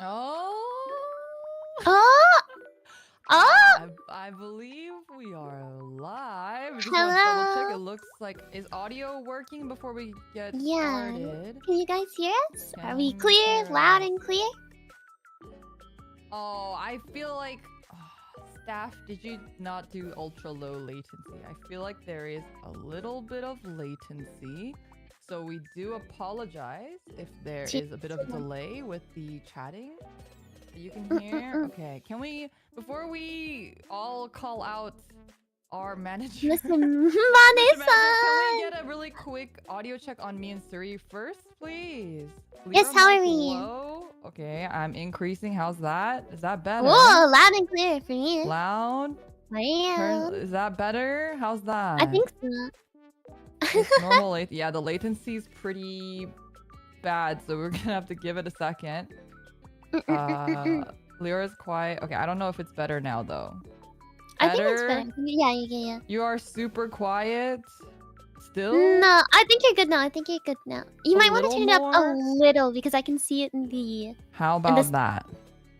Oh. Oh! Oh! I believe we are live. Just want to double check. It Hello. looks like is audio working before we get Yeah. started? Can you guys hear us? Are we Can you clear, hear loud us? and clear? Oh, I feel like staff, did you not do ultra low latency? I feel like there is a little bit of latency. So we do apologize if there is a bit of a delay with the chatting. You can hear? Okay, can we, before we all call out our manager, Listen, Mr. Manager, can we get a really quick audio check on me and Suri first, please? Yes, Liora how are mic we? low. Okay, I'm increasing. How's that? Is that better? Whoa, loud and clear for me. Loud? Wow. Is that better? How's that? I think so. It's normal. Yeah, the latency is pretty bad, so we're gonna have to give it a second. Liora's quiet. Okay, I don't know if it's better now though. I think it's better. Yeah. You are super quiet. Still? No, I think you're good now. You might want to turn it up a more? little because I can see it in the. How about that?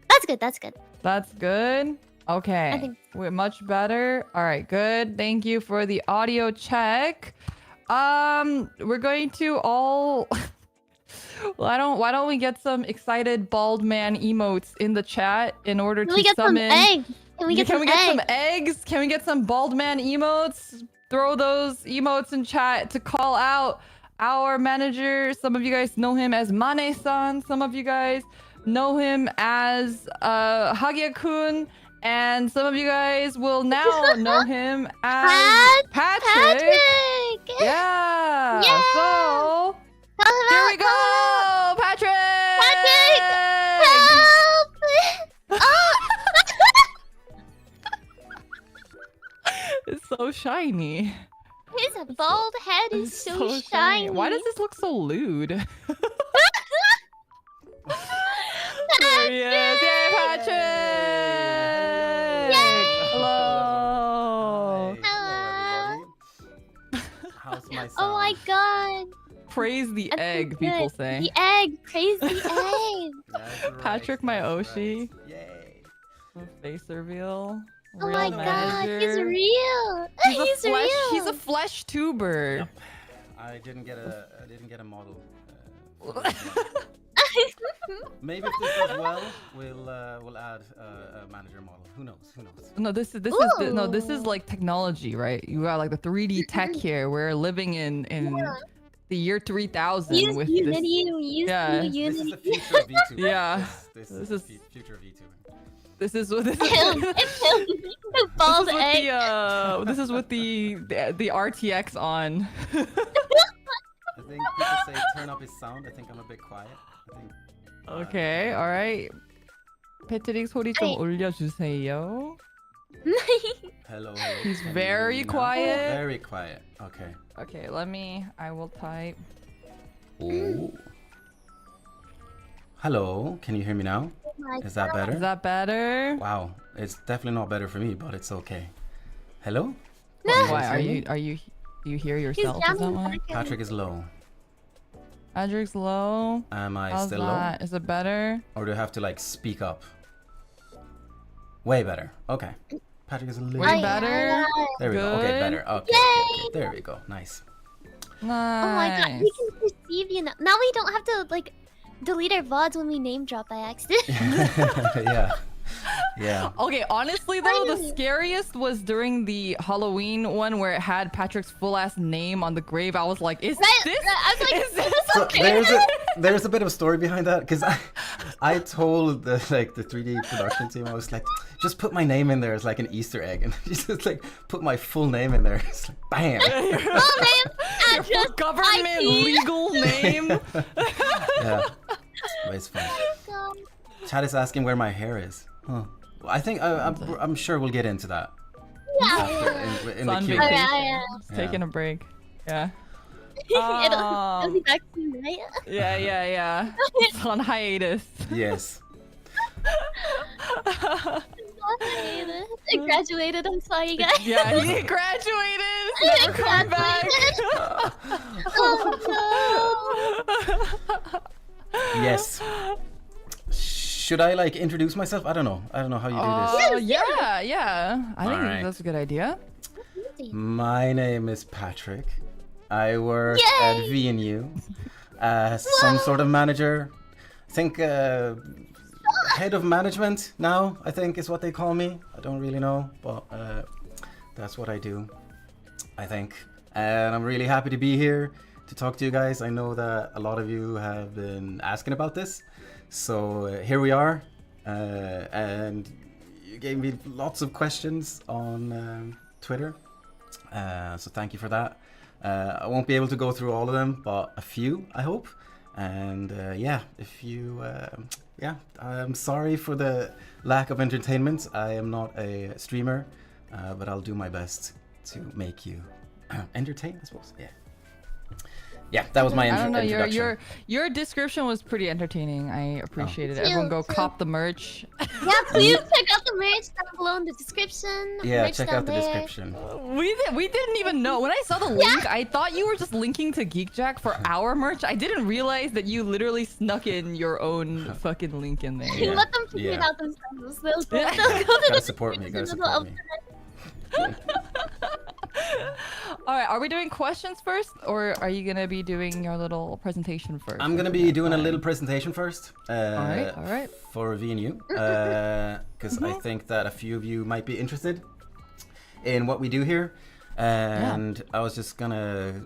That's good. That's good. That's good. Okay. I think. We're much better. All right, good. Thank you for the audio check. We're going to all. Well, why don't we get some excited bald man emotes in the chat in order to summon. Can we get some eggs? Can we get some bald man emotes? Throw those emotes in chat to call out our manager. Some of you guys know him as Mane-san. Some of you guys know him as Hagia-kun. And some of you guys will now know him as Patrik. Yeah. So here we go, Patrik. Help! Oh! It's so shiny. His bald head is so shiny. Why does this look so lewd? There he is. Yay, Patrik! Yay! Hello. Hello, everybody. How's my sound? Oh my god. Praise the That's egg, so people good. say. The egg. Praise the egg. That's right, Patrik, my that's Oshi. right. Yay. Face reveal. Oh Real my god, manager. he's real. He's real. He's a flesh tuber. Yep. I didn't get a model. Maybe if this does well, we'll add a manager model. Who knows? No, this is like technology, right? You got like the 3D tech here. We're living in the year 3000 Use with Unity. this. This is the future of Vtuber. Yeah. This is the future of Vtuber. This is what this is. The bald egg. This is with the RTX on. I think people say turn up his sound. I think I'm a bit quiet. I think. Okay, all right. 패트릭 소리 좀 올려주세요. Hello. He's Can you very hear me now? quiet. Very quiet. Okay. Okay, I will type. Ooh. Hello. Can you hear me now? Is that better? Is that better? Wow, it's definitely not better for me, but it's okay. Hello? Why do you hear yourself? Is that why? Patrik is low. Patrick's low. Am I How's still that? low? Is it better? Or do I have to like speak up? Way better. Okay. Patrik is a little Way better. There we go. Okay, Good. better. Okay. There we go. Nice. Nice. Oh my god, we can perceive you now. Now we don't have to like delete our VODs when we name drop by accident. Yeah. Okay, honestly though, the scariest was during the Halloween one where it had Patrick's full ass name on the grave. I was like, is this? I was like, Is this So okay? there's a bit of a story behind that because I told the 3D production team, I was like, just put my name in there as like an Easter egg, and just like put my full name in there. It's like bam. full name, Your full address, government ID. legal name. Yeah, but it's fun. Chad is asking where my hair is. Huh. Well, I think I'm sure we'll get into that. Yeah. In the On Q&A. vacation. Taking a break. Yeah. It'll be back soon, right? Yeah. It's on hiatus. Yes. I graduated. I'm sorry, guys. Yeah, he graduated. Never come back. Oh no. Yes. should I like introduce myself? I don't know how you do this. Yeah. I think Alright. that's a good idea. My name is Patrik. I work Yay! at VNU as some sort of manager. I think head of management now, I think is what they call me. I don't really know, but that's what I do, I think. And I'm really happy to be here to talk to you guys. I know that a lot of you have been asking about this. So here we are. And you gave me lots of questions on Twitter. So thank you for that. I won't be able to go through all of them, but a few, I hope. And if you, I'm sorry for the lack of entertainment. I am not a streamer, but I'll do my best to make you entertained, I suppose. Yeah, that was my I don't know. introduction. Your description was pretty entertaining. I appreciate it. Everyone go cop the merch. Yeah, please check out the merch down below in the description. Yeah, Merch check down out the there. description. We didn't even know. When I saw the link, I thought you were just linking to GeekJack for our merch. I didn't realize that you literally snuck in your own fucking link in there. Yeah. Let them figure it Yeah. out themselves. They'll go Yeah. to the Gotta support me. Gotta support me. All right, are we doing questions first, or are you gonna be doing your little presentation first? I'm gonna be doing a little presentation first. All right. For VNU, because I think that a few of you might be interested in what we do here, and I was just gonna,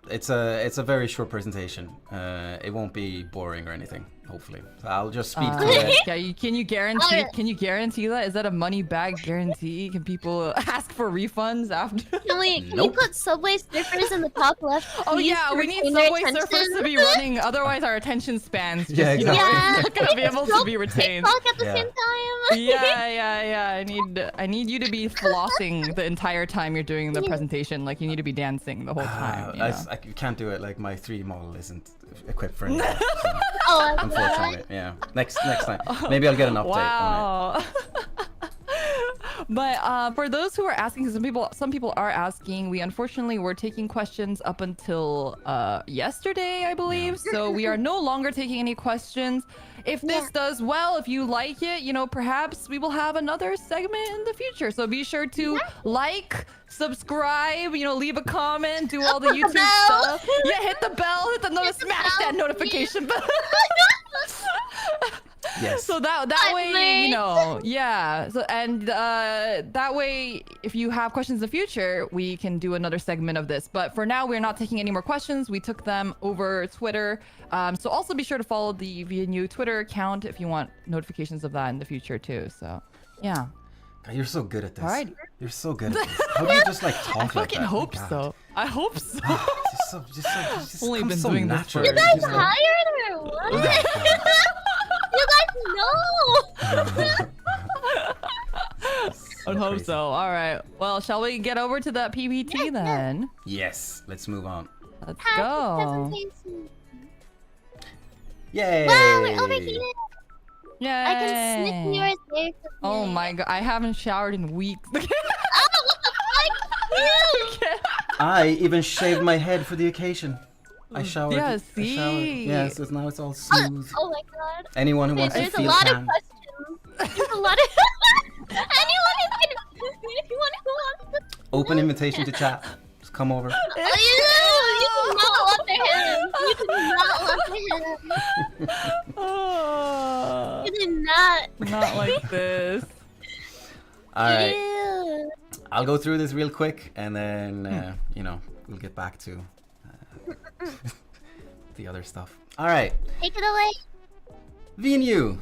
it's a very short presentation. It won't be boring or anything, hopefully. So I'll just speak to it. Yeah, can you guarantee? Can you guarantee that? Is that a money bag guarantee? Can people ask for refunds after? Can we Nope. put Subway Surfers in the top left? Oh please, yeah, to we need retain their Subway Surfers attention? to be running. Otherwise, our attention spans just, Yeah, exactly. Yeah, not gonna be able to be retained. TikTok at the Yeah. same time. Yeah. I need you to be flossing the entire time you're doing the presentation. Like you need to be dancing the whole time. I can't do it. Like my 3D model isn't equipped for anything. So, Oh, unfortunately, yeah. Next time, maybe I'll get an update on it. Wow. But for those who are asking, because some people are asking, we unfortunately were taking questions up until yesterday, I believe. So we are no longer taking any questions. If this does well, if you like it, perhaps we will have another segment in the future. So be sure to like, subscribe, leave a comment, do all the YouTube bell. stuff. Yeah, hit the bell, hit the smash that bell. notification bell. Yes. So that way, yeah. So that way, if you have questions in the future, we can do another segment of this. But for now, we're not taking any more questions. We took them over Twitter. So also be sure to follow the VNU Twitter account if you want notifications of that in the future too. So, yeah. God, you're so good at this. Alright. You're so good at this. How do you just like talk I like fucking that? hope My God. so. I hope so. Just Only comes been so doing this natural. You for- guys Just like- hired or what? You guys know. I hope crazy. so. All right. Well, shall we get over to that PPT then? Yes. Let's move on. Let's Happy go. presentation. Yay! Wow, we're overheated. Yay. I can sniff yours there. Oh my god, I haven't showered in weeks. Oh, what the fuck? Ew. I even shaved my head for the occasion. I showered. Yeah, I showered. see? Yeah, so now it's all smooth. Oh my god. Anyone who wants to There's a feel lot tan. of questions. There's a lot of. Anyone who wants to. Open invitation to chat. Just come over. Oh, you do not want their hands. You do not want their hands. Oh, You do not. not like this. All right. Ew. I'll go through this real quick, and then we'll get back to the other stuff. All right. Take it away. VNU.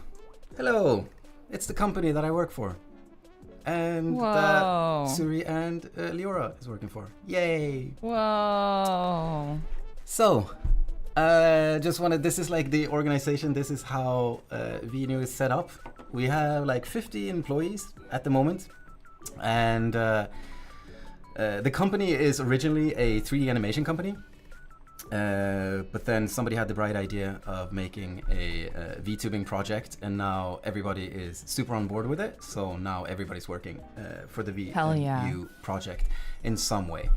Hello. It's the company that I work for, and that Whoa. Suri and Liora is working for. Yay! Whoa. So, this is like the organization. This is how VNU is set up. We have like 50 employees at the moment, and the company is originally a 3D animation company. But then somebody had the bright idea of making a VTubing project, and now everybody is super on board with it. So now everybody's working for the Hell yeah. VU project in some way.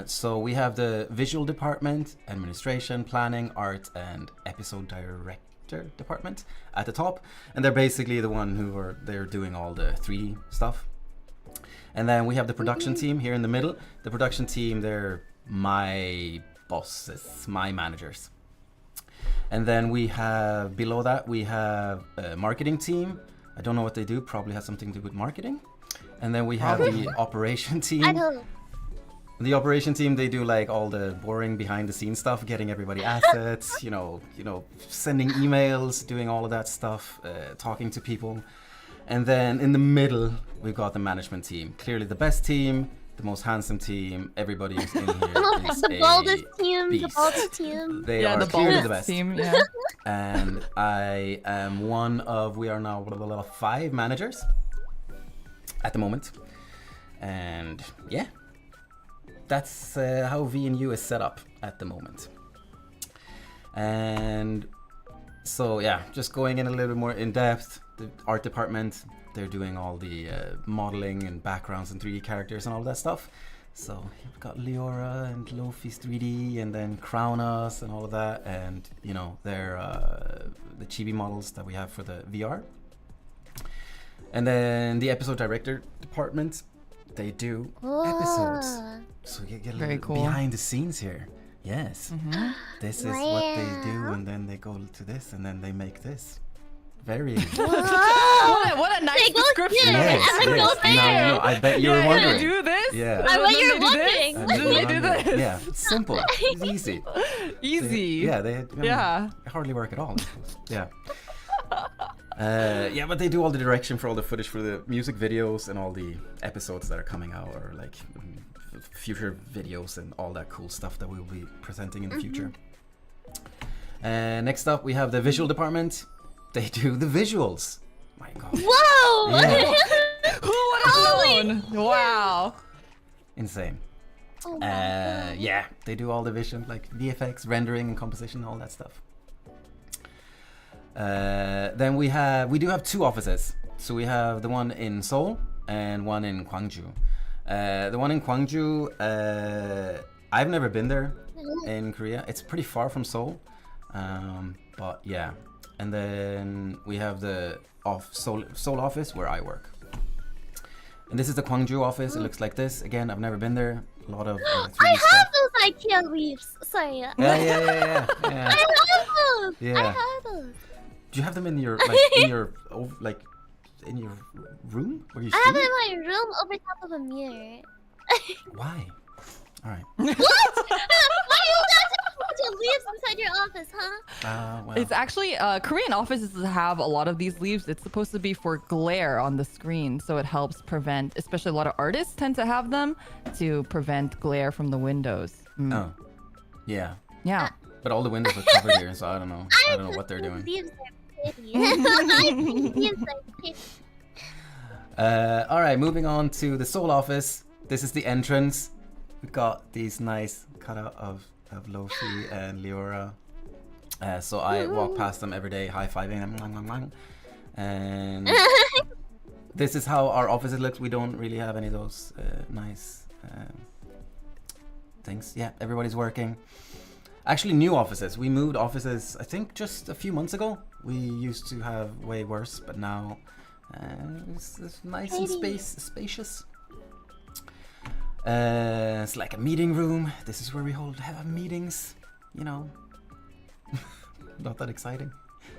So we have the visual department, administration, planning, art, and episode director. director department at the top, and they're basically the one they're doing all the 3D stuff. And then we have the production team here in the middle. The production team, they're my bosses, my managers. And then we have, below that, we have a marketing team. I don't know what they do, probably has something to do with marketing. And then we have the operation team. I don't. The operation team, they do like all the boring behind the scenes stuff, getting everybody assets, you know, sending emails, doing all of that stuff, talking to people. And then in the middle, we've got the management team. Clearly the best team, the most handsome team. Everybody who's in here is The baldest team. beast. The baldest team. They Yeah, are the clearly baldest the best. team. Yeah. And I am one of, we are now 5 managers at the moment. And yeah, that's how VNU is set up at the moment. And so yeah, just going in a little bit more in depth, the art department, they're doing all the modeling and backgrounds and 3D characters and all that stuff. So you've got Liora and Lofi's 3D, and then Crownas and all of that, and you know, they're the chibi models that we have for the VR. And then the episode director department, they do episodes. So you get a Very little cool. behind the scenes here. Yes. This is what they do, and then they go to this, and then they make this. Very. What a nice They go description. there. Yes, I yes. go there. No, I bet you were Yeah, wondering. They do this. Yeah. I And bet then you're they do this. wondering. I bet you were They do wondering. this. Yeah, it's simple. It's easy. Easy. They hardly work at all. Yeah. Yeah, but they do all the direction for all the footage for the music videos and all the episodes that are coming out, or like future videos and all that cool stuff that we will be presenting in the future. Next up, we have the visual department. They do the visuals. My God. Whoa! Yeah. Who would have known? Wow. Insane. Oh my God. Yeah, they do all the vision, like VFX, rendering, and composition, all that stuff. Then we do have 2 offices. So we have the one in Seoul and one in Gwangju. The one in Gwangju, I've never been there in Korea. It's pretty far from Seoul, but yeah. And then we have the Seoul office where I work. And this is the Gwangju office. It looks like this. Again, I've never been there. A lot of 3D I stuff. have those IKEA leaves. Sorry. Yeah. I have those. Yeah. I have those. Do you have them in your in your room? Where you I have see it it? in my room over top of a mirror. Why? All right. What? Why you got a bunch of leaves inside your office, huh? Well. It's actually Korean offices have a lot of these leaves. It's supposed to be for glare on the screen, so it helps prevent, especially a lot of artists tend to have them to prevent glare from the windows. Oh. Yeah. Yeah. But all the windows are covered here, so I don't know. I don't know what they're doing. Leaves are pretty. I think leaves are pretty. All right, moving on to the Seoul office. This is the entrance. We've got these nice cutout of Lofi and Liora. So I walk past them every day, high-fiving them. And this is how our offices look. We don't really have any of those nice things. Yeah, everybody's working. Actually, new offices. We moved offices, I think, just a few months ago. We used to have way worse, but now it's nice and spacious. It's like a meeting room. This is where we have meetings. You know, not that exciting,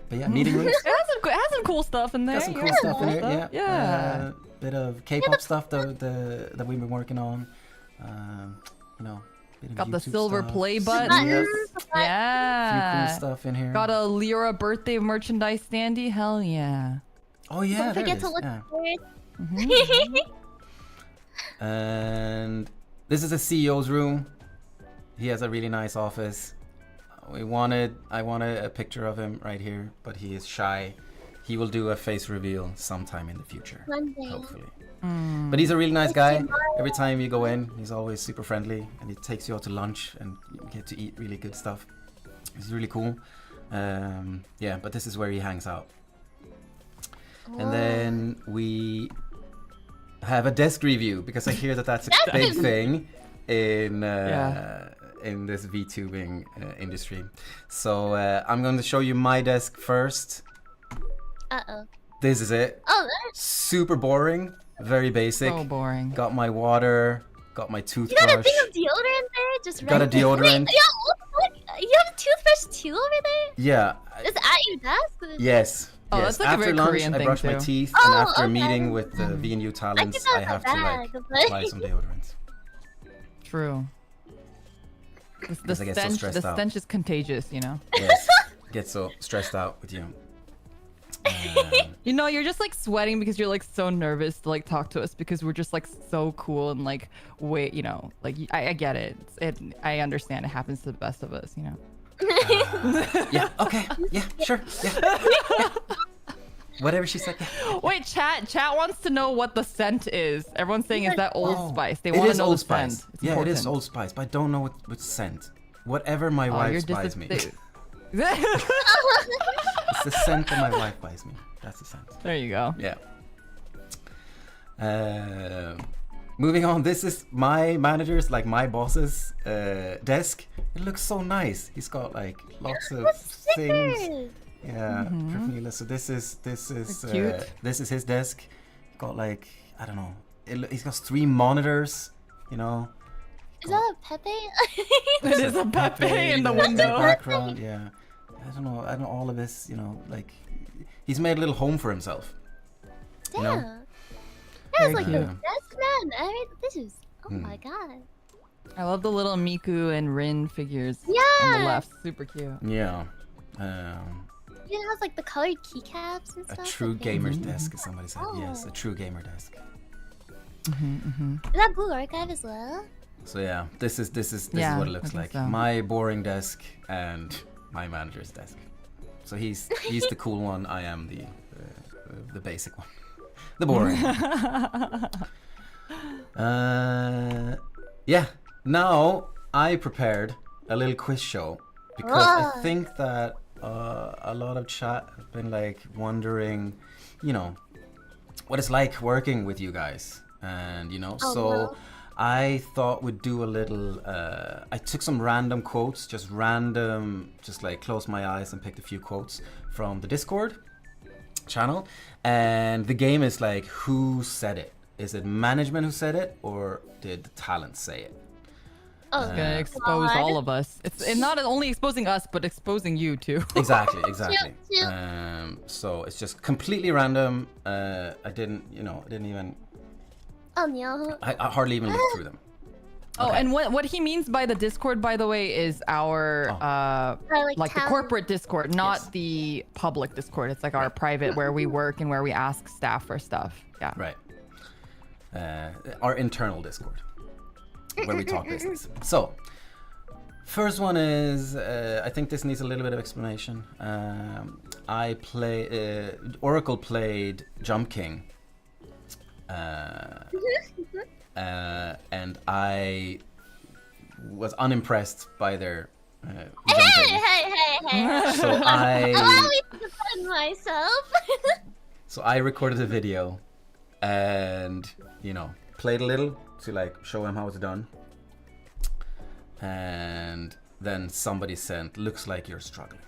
but yeah, meeting rooms. It has some cool stuff in there. Got some cool stuff in there. Yeah. Bit of K-pop stuff that we've been working on. You know. Got the YouTube silver stuff. play button. Yep. Yeah. Few cool stuff in here. Got a Liora birthday merchandise standee. Hell yeah. Oh yeah, Don't there forget it to is. look Yeah. for it. And this is the CEO's room. He has a really nice office. I wanted a picture of him right here, but he is shy. He will do a face reveal sometime in the future, One day. hopefully. But he's a really nice guy. Every time you go in, he's always super friendly, and he takes you out to lunch, and you get to eat really good stuff. He's really cool. Yeah, but this is where he hangs out. And then we have a desk review, because I hear that that's a big thing in in this VTubing industry. So I'm going to show you my desk first. Uh-oh. This is it. Oh, that's... Super boring, very basic. So boring. Got my water, got my You toothbrush. got a thing of deodorant there? Just Got a right there? deodorant. Wait, you have a toothbrush too over there? Yeah. Is it at your desk? Yes. Oh, yes. that's like a after very lunch, Korean I thing brush my too. teeth, Oh, and after a okay. meeting with the VNU I talents, think I have to like apply some deodorant. True. The Because I get so stench, stressed the out. stench is contagious, you know. Yes. Get so stressed out with you. You know, you're just like sweating because you're like so nervous to like talk to us because we're just like so cool and like wait, you know, like I get it. I understand. It happens to the best of us, you know. Yeah. Okay. Yeah. Sure. Yeah. Yeah. Whatever she said. Yeah. Wait, chat wants to know what the scent is. Everyone's saying is that Old Spice. They It want to is know Old the scent. Spice. It's Yeah, it is important. Old Spice, but I don't know what scent. Whatever my Oh, wife you're buys me. there It's the scent that my wife buys me. That's the scent. you go. Yeah. Moving on, this is my manager's, like my boss's desk. It looks so nice. He's got like lots of things. Stickers. Yeah, Pernilla. So this is Cute. this is his desk. Got like, I don't know. He's got 3 monitors. You know. Is that a Pepe? It is a Pepe in the in window. background. Yeah. I don't know. All of this. You know, like he's made a little home for himself. Yeah. You know? Yeah, it's like Yeah. the desk man. This is... Oh my god. I love the little Miku and Rin figures on Yeah. the left. Super cute. Yeah. It has like the colored keycaps and A stuff. true like that. gamer's desk, as somebody said. Yes, Oh. a true gamer desk. Is that Blue Archive as well? So yeah, this is Yeah, what it I looks think like. so. My boring desk and my manager's desk. So he's the cool one. I am the basic one, the boring. Yeah. Now I prepared a little quiz show because I think that a lot of chat have been like wondering, you know, what it's like working with you guys, and you know, Oh, so. no. I thought we'd do a little. I took some random quotes, just like closed my eyes and picked a few quotes from the Discord channel. And the game is like, who said it? Is it management who said it, or did the talent say it? Oh, It's gonna expose God. all of us. It's not only exposing us, but exposing you too. Exactly. Chill. So it's just completely random. I didn't even. Oh no. I hardly even looked through them. Oh, Okay. and what he means by the Discord, by the way, is our like the talent. corporate Discord, not Yes. the public Discord. It's like our private where we work and where we ask staff for stuff. Yeah. Right. Our internal Discord, where we talk business. So, first one is, I think this needs a little bit of explanation. Oracle played Jump King. And I was unimpressed by their jumping. Hey. So Allow me to defend myself. So I recorded a video and, you know, played a little to like show him how it's done. And then somebody sent, looks like you're struggling.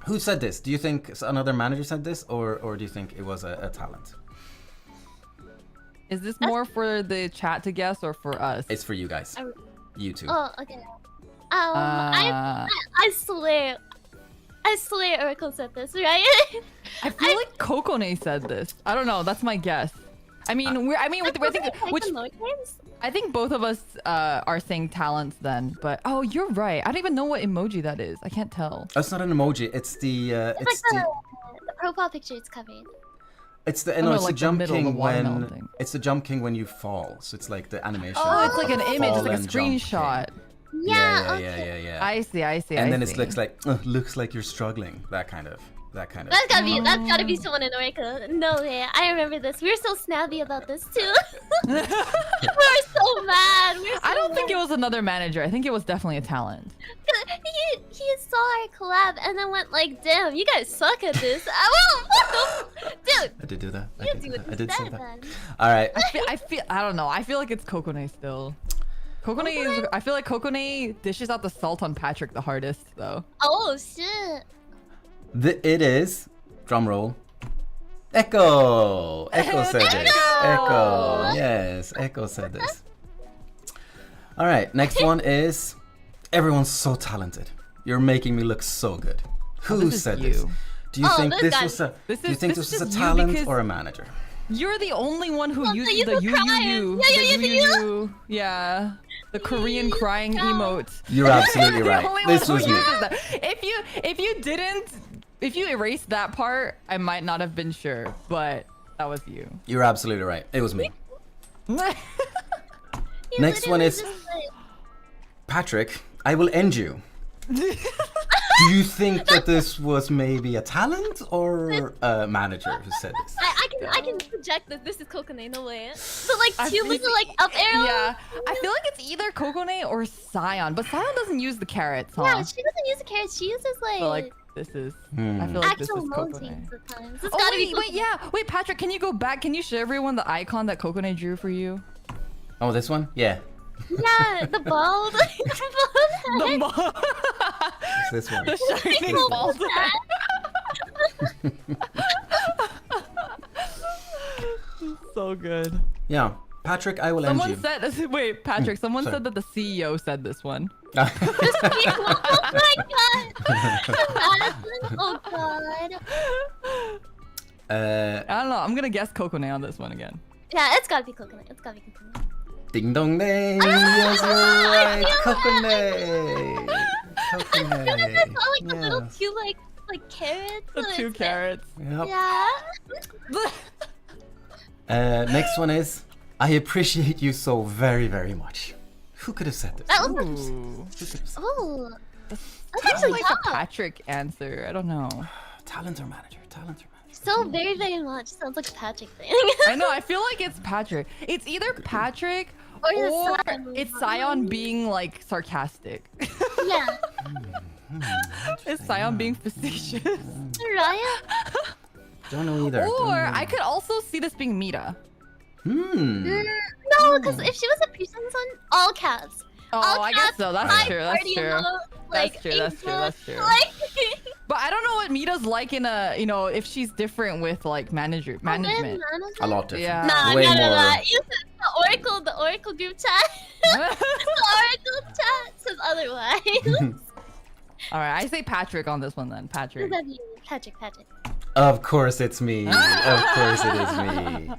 Who said this? Do you think another manager said this, or do you think it was a talent? Is this more for the chat to guess or for us? It's for you guys. You two. Oh, okay. I swear Oracle said this, right? I feel like Kokone said this. I don't know. That's my guess. I mean, I think both of us are saying talents then. But oh, you're right. I don't even know what emoji that is. I can't tell. That's not an emoji. It's the It's like the profile picture it's covered. it's the Oh, no, it's like the the jump middle, the king watermelon when thing. it's the jump king when you fall. So it's like the animation. Oh, it's like of an image. It's like a fall and jump king. screenshot. Yeah, Yeah. I see. And then I it see. looks like you're struggling. That kind of. That's gotta be someone in Oracle. No way. I remember this. We were so snappy about this too. we were so mad. I don't think it was another manager. I think it was definitely a talent. He saw our collab and then went like, "Damn, you guys suck at this." Dude, I did do that. you do it I did say instead that. then. All right. I don't know. I feel like it's Kokone still. Kokone is. I feel like Kokone dishes out the salt on Patrik the hardest, though. Oh shit. It is, drum roll, Echo. Echo said this. Echo. Yes, Echo said this. All right, next one is, everyone's so talented. You're making me look so good. Who said this? Do you think this was a? Do you think this was a talent or a manager? You're the only one who uses the yeah, the Korean crying emote. You're absolutely right. This was me. If you erased that part, I might not have been sure, but that was you. You're absolutely right. It was me. Next one is Patrik. I will end you. Do you think that this was maybe a talent or a manager who said this? I can project that this is Kokone, no way. But like two little like up arrows. Yeah, I feel like it's either Kokone or Sion, but Sion doesn't use the carrots, huh? Yeah, she doesn't use the carrots. She uses like this is. I feel like this is actual Kokone. emojis sometimes. It's Oh gotta be wait, Patrik, can you go back? Can you show everyone the icon that Kokone drew for you? Oh, this one? Yeah. Yeah, the bald. The ball. It's this one. The shining bald head. So good. Yeah. Patrik, I will end you. Someone said, wait, Patrik, someone sorry. said that the CEO said this one. Oh my god. Oh god. I don't know, I'm gonna guess Kokone on this one again. Yeah, it's gotta be Kokone. It's gotta be Kokone. Ding dong ding. Yes, you're right. Kokone. Kokone. I feel like I saw like the little two like carrots. The two carrots. Yep. Yeah. Next one is, I appreciate you so very, very much. Who could have said this? That was Ooh. Who could have said oh. That's actually like tough. a Patrik answer. I don't know. this? Talent or manager? Talent or manager? So very, very much. Sounds like a Patrik thing. I know, I feel like it's Patrik. It's either Patrik Or or Sion. it's Sion being like sarcastic. Yeah. It's Sion being facetious. Raya? Don't know either. Or I could also see this being Mita. No, because if she was a person's one, all caps. Oh, All I guess caps, so. That's high true. That's party true. mode, like, That's true. That's true. Like, But I don't know what Mita's like in a, if she's different with like management. A lot different. Yeah. Nah, Way no. more. You said the Oracle group chat. The Oracle chat says otherwise. All right, I say Patrik on this one then. Patrik. Patrik. Of course it's me. Of course it is me.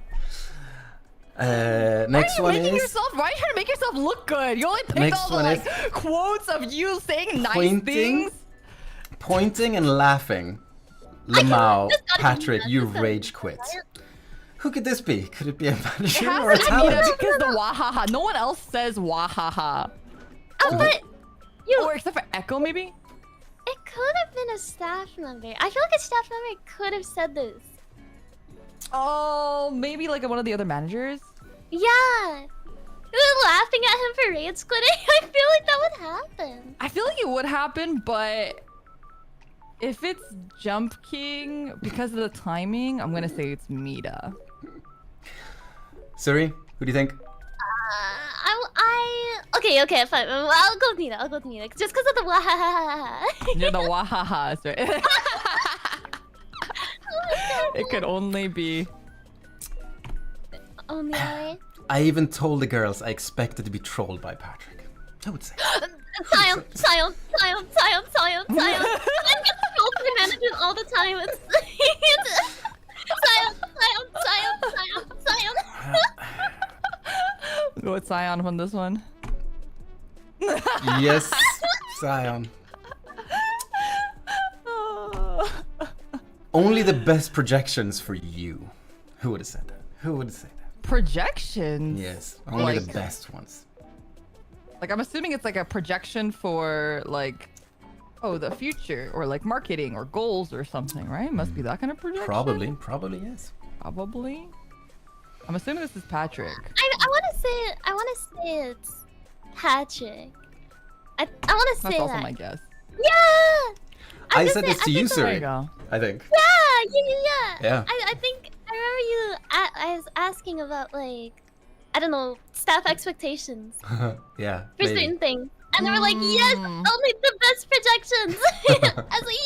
Next one is Why are you trying to make yourself look good? You only picked Next all the one is quotes of you saying nice pointing, things. pointing and laughing. Lamau, This gotta be Patrick, Mita. you This gotta be rage quit. Who could this be? Could it be a It manager or a has to be Mita talent? because the wahaha. No one else says wahaha. But Or except for Echo, maybe? it could have been a staff member. I feel like a staff member could have said this. Oh, maybe like one of the other managers? Yeah. We were laughing at him for rage quitting. I feel like that would happen. I feel like it would happen, but if it's Jump King, because of the timing, I'm gonna say it's Mita. Suri, who do you think? Okay, fine. I'll go with Nita. Just because of the wahahaha. Yeah, the wahahas, right? It could only be. Only I. I even told the girls I expected to be trolled by Patrick. I would say. Sion. I get trolled by managers all the time. It's Sion. Go with Sion on this one. Yes, Zion. Only the best projections for you. Who would have said that? Who would have said that? Projections? Yes, only the Like- best ones. Like, I'm assuming it's like a projection for, like, the future, or like marketing, or goals, or something, right? Must be that kind of projection? Probably yes. Probably. I'm assuming this is Patrik. I want to say it's Patrik. I want to say That's also that. my guess. Yeah. I just said say- this to you, think the- There you Suri. go. I think. Yeah. Yeah. I think I remember you. I was asking about like I don't know, staff expectations Yeah. for Maybe. certain things. And they were like, yes, only the best projections. I was like,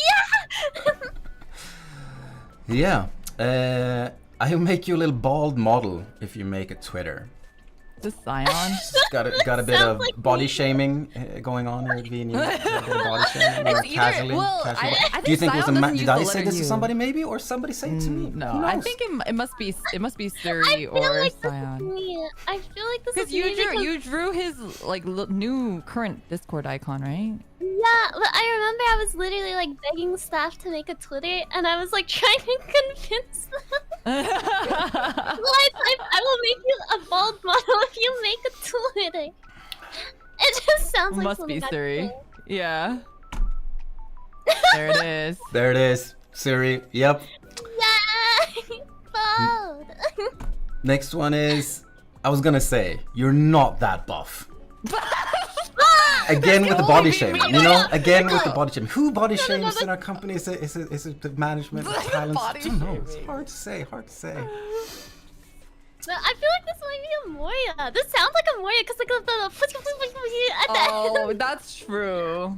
yeah. Yeah. I'll make you a little bald model if you make a Twitter. This Scion. Got a bit Sounds of like body me. shaming going on here at VNU. A bit of body shaming. It's Or either- casually. well, casually. I think Do you think it was Scion doesn't did use I the say letter this to U. somebody maybe, or somebody say it to me? No, Who I knows? think it must be Suri I feel or like this is Scion. me. I feel like this Because is me you drew his like new current Discord icon, right? Yeah, but I remember I was literally like begging staff to make a Twitter, and I was like trying to convince them. Well, I will make you a bald model if you make a Twitter. It just sounds like Must be something I'd Suri. say. Yeah. There it is. There it is. Suri. Yep. Yeah, bald. Next one is. I was gonna say you're not that buff. Again with the body only be shaming, me. you know. Again with the No. body shaming. Who body shames that's- in our company? Is it the management, the talents? I Body don't know. It's shaming. hard to say. Hard to say. But I feel like this might be a Moria. This sounds like a Moria because like the at the Oh, end. that's true.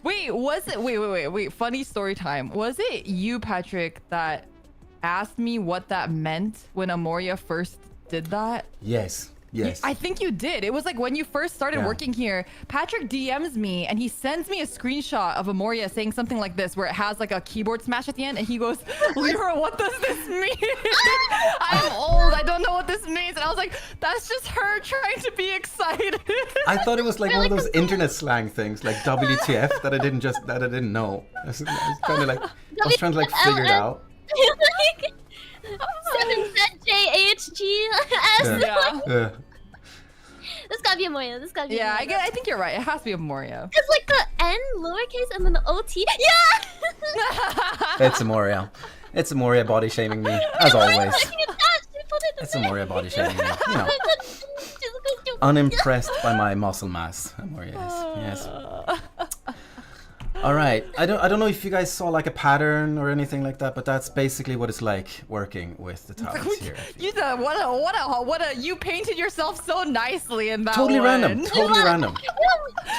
Wait, was it? Wait. Funny story time. Was it you, Patrik, that asked me what that meant when Amoria first did that? Yes. Yes. I think you did. It was like when you first started Yeah. working here, Patrik DMs me and he sends me a screenshot of Amoria saying something like this, where it has like a keyboard smash at the end, and he goes, Liora, what does this mean? I'm old. I don't know what this means. And I was like, that's just her trying to be excited. I thought it was like one of those internet slang things, like WTF, that I didn't know. I was kind of like, I was trying to like figure it out. Like 7ZJHGS. Yeah. This gotta be a Moria. This gotta be. Yeah, a Moria. I think you're right. It has to be Amoria. It's like the N lowercase and then the OT. Yeah. It's Amoria. It's Amoria body shaming me, as always. It's Amoria body shaming me. You know, unimpressed by my muscle mass. Amoria is. Yes. All right. I don't know if you guys saw like a pattern or anything like that, but that's basically what it's like working with the talents here. You you painted yourself so nicely in that Totally one. random. Totally random.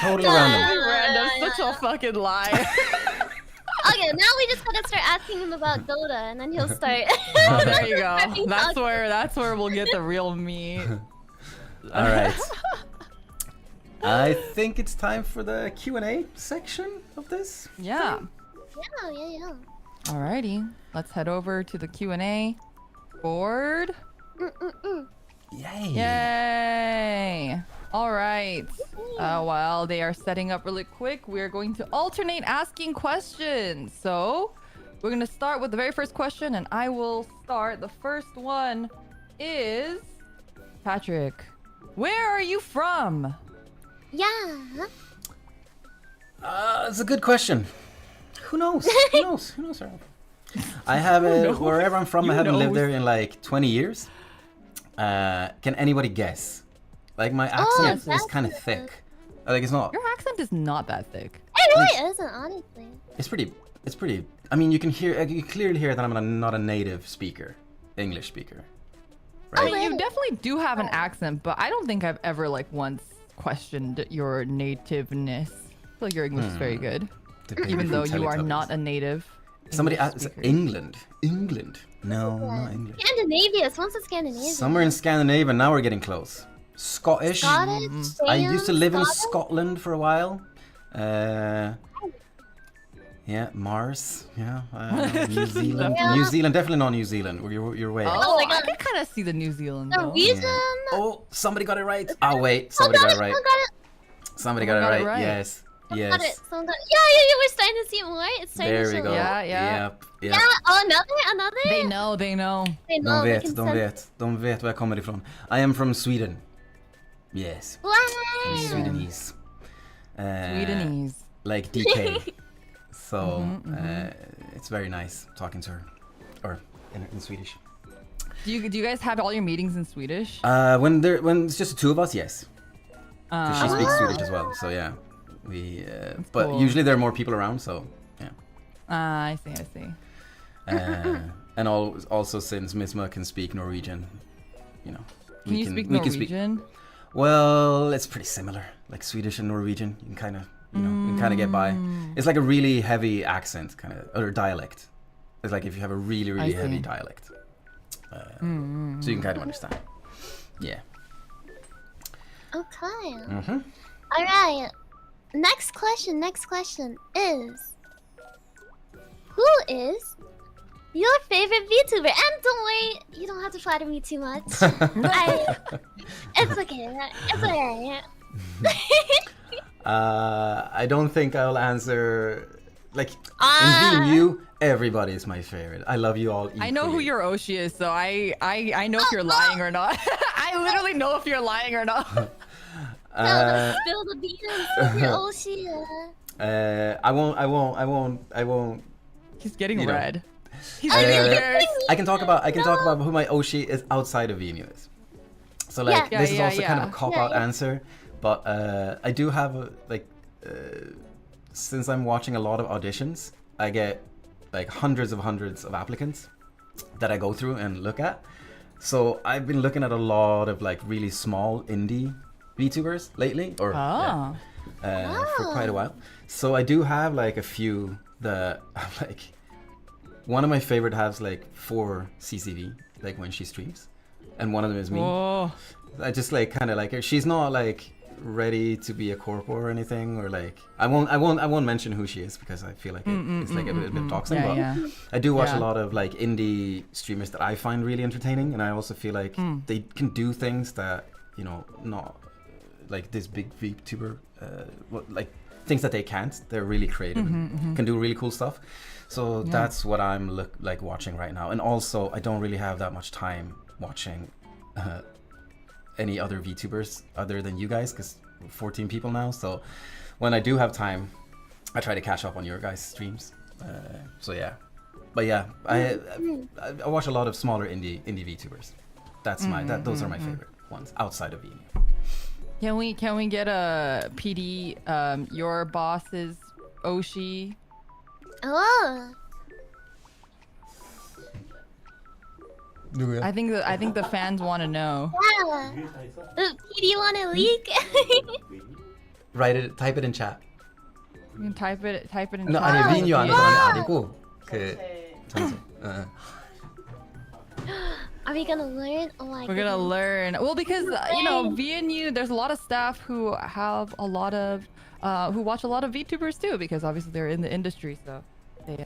Totally random. Totally random. Yeah, Such a fucking lie. Okay, now we just gotta start asking him about Dota, and then he'll start. Oh, there you go. Prepping That's where we'll get the real meat. All right. I think it's time for the Q&A section of this. Yeah. Yeah. Alrighty. Let's head over to the Q&A board. Yay. Yay! All right. While they are setting up really quick, we're going to alternate asking questions. So we're going to start with the very first question, and I will start. The first one is Patrik. Where are you from? Yeah. It's a good question. Who knows? Who knows? Who knows? Where I'm from? I haven't, wherever I'm from, I haven't lived there in like 20 years. Can anybody guess? Like my accent is that's kind of good. thick. Like it's not. Your accent is not that thick. It really isn't, honestly. It's pretty. I mean, you can clearly hear that I'm not a native speaker, English speaker, I right? mean, you definitely do have an accent, but I don't think I've ever like once questioned your nativeness. I feel like your English is very good, The baby even from though you are Teletubbies. not a native. Somebody English asked speaker. England. No, not English. Scandinavia. Someone said Scandinavia. Somewhere in Scandinavia. Now we're getting close. Scottish. Scottish. I used to live in Scottish? Scotland for a while. Yeah, Mars. Yeah, New Zealand. Yeah. New Zealand, definitely not New Zealand. You're way. Oh, my I God. can kind of see the New Zealand though. Norwegian. Oh, somebody got it right. Oh wait, somebody got it right. Someone got it. Somebody Someone got got it it right. right. Yes. Someone got it. Yes. Someone got it. Yeah. We're starting to see more. It's starting There to we show go. up. Yeah, yeah. Yep. Yeah. Oh, another. They know. They know. De they vet, can de sense- vet. De vet var jag kommer ifrån. I am from Sweden. Yes. Wow. Swedenese. Swedenese. Like DK. So it's very nice talking to her, or in Swedish. Do you guys have all your meetings in Swedish? When it's just the two of us, yes. Because she speaks Ah. Swedish as well. So yeah, but cool. usually there are more people around. So yeah. I see. And also since Miss Muck can speak Norwegian, you know, Can you speak we can Norwegian? Well, it's pretty similar, like Swedish and Norwegian. You can kind of, you can kind of get by. It's like a really heavy accent, kind of, or dialect. It's like if you have a really, really heavy dialect. So you can kind of understand. Yeah. Okay. Mm-hmm. All right. Next question is, who is your favorite VTuber? And don't worry, you don't have to flatter me too much. It's okay. It's alright. I don't think I'll answer. Like in VMU, everybody is my favorite. I love you all equally. I know who your Oshi is, so I know if you're lying or not. I literally know if you're lying or not. Spill the beans with your Oshi. I won't. He's getting You know. red. He's getting embarrassed. I can talk about who my Oshi is outside of VMU is. So like this is also kind of a cop-out answer, but I do have since I'm watching a lot of auditions, I get like hundreds of applicants that I go through and look at. So I've been looking at a lot of like really small indie VTubers lately, or for quite a while. So I do have like a few that like. One of my favorite has like 4 CCV, like when she streams, and one of them is me. Whoa. I just like kind of like her. She's not like ready to be a corpo or anything, or like I won't mention who she is because I feel like it's like a bit doxing. Yeah, but I do watch a lot of like indie streamers that I find really entertaining, and I also feel like they can do things that not like this big VTuber like things that they can't. They're really creative and can do really cool stuff. So that's what I'm like watching right now. And also, I don't really have that much time watching any other VTubers other than you guys, because we're 14 people now. So when I do have time, I try to catch up on your guys' streams. So yeah, but yeah, I watch a lot of smaller indie VTubers. That's those are my favorite ones outside of VMU. Can we get a PD? Your boss's Oshi. Oh. I think the fans want to know. Yeah. Do you want to leak? Type it in chat. You can type it in No, chat. 아니 VMU 안에서 아니고 그 전체. Are we gonna learn? Oh my We're gonna learn. Well, because VNU, there's a lot of staff who have a lot of who watch a lot of VTubers too, because obviously they're in the industry. So they,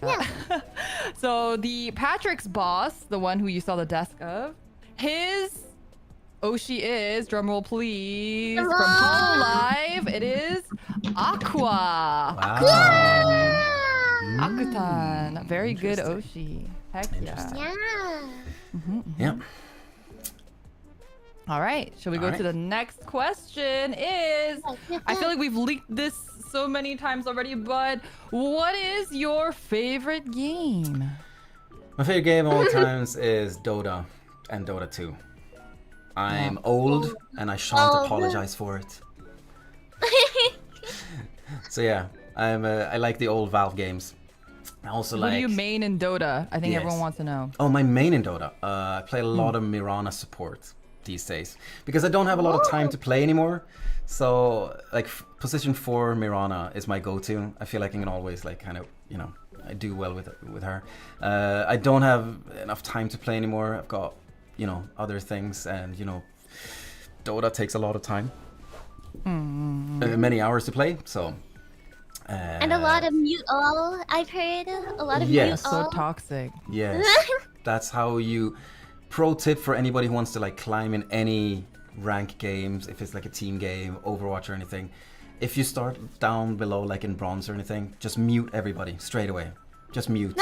so the Patrick's boss, the one who you saw the desk of, his Oshi is, drumroll please, from Hololive, it is Aqua. Wow. Akutan. Very good Oshi. Heck yeah. Yeah. Yeah. All right, shall we go to the next question? I feel like we've leaked this so many times already, but what is your favorite game? My favorite game of all times is Dota and Dota 2. I'm old and I shan't apologize for it. So yeah, I like the old Valve games. I also What do you main in Dota? I think everyone wants to know. Oh, my main in Dota. I play a lot of Mirana support these days because I don't have a lot of time to play anymore. So like position 4 Mirana is my go-to. I feel like I can always like kind of I do well with her. I don't have enough time to play anymore. I've got other things, and Dota takes a lot of time, many hours to play. So. And a lot of mute all, I've heard. A lot of mute all. So toxic. Yes. That's how you... Pro tip for anybody who wants to like climb in any rank games, if it's like a team game, Overwatch or anything. If you start down below like in bronze or anything, just mute everybody straight away. Just mute.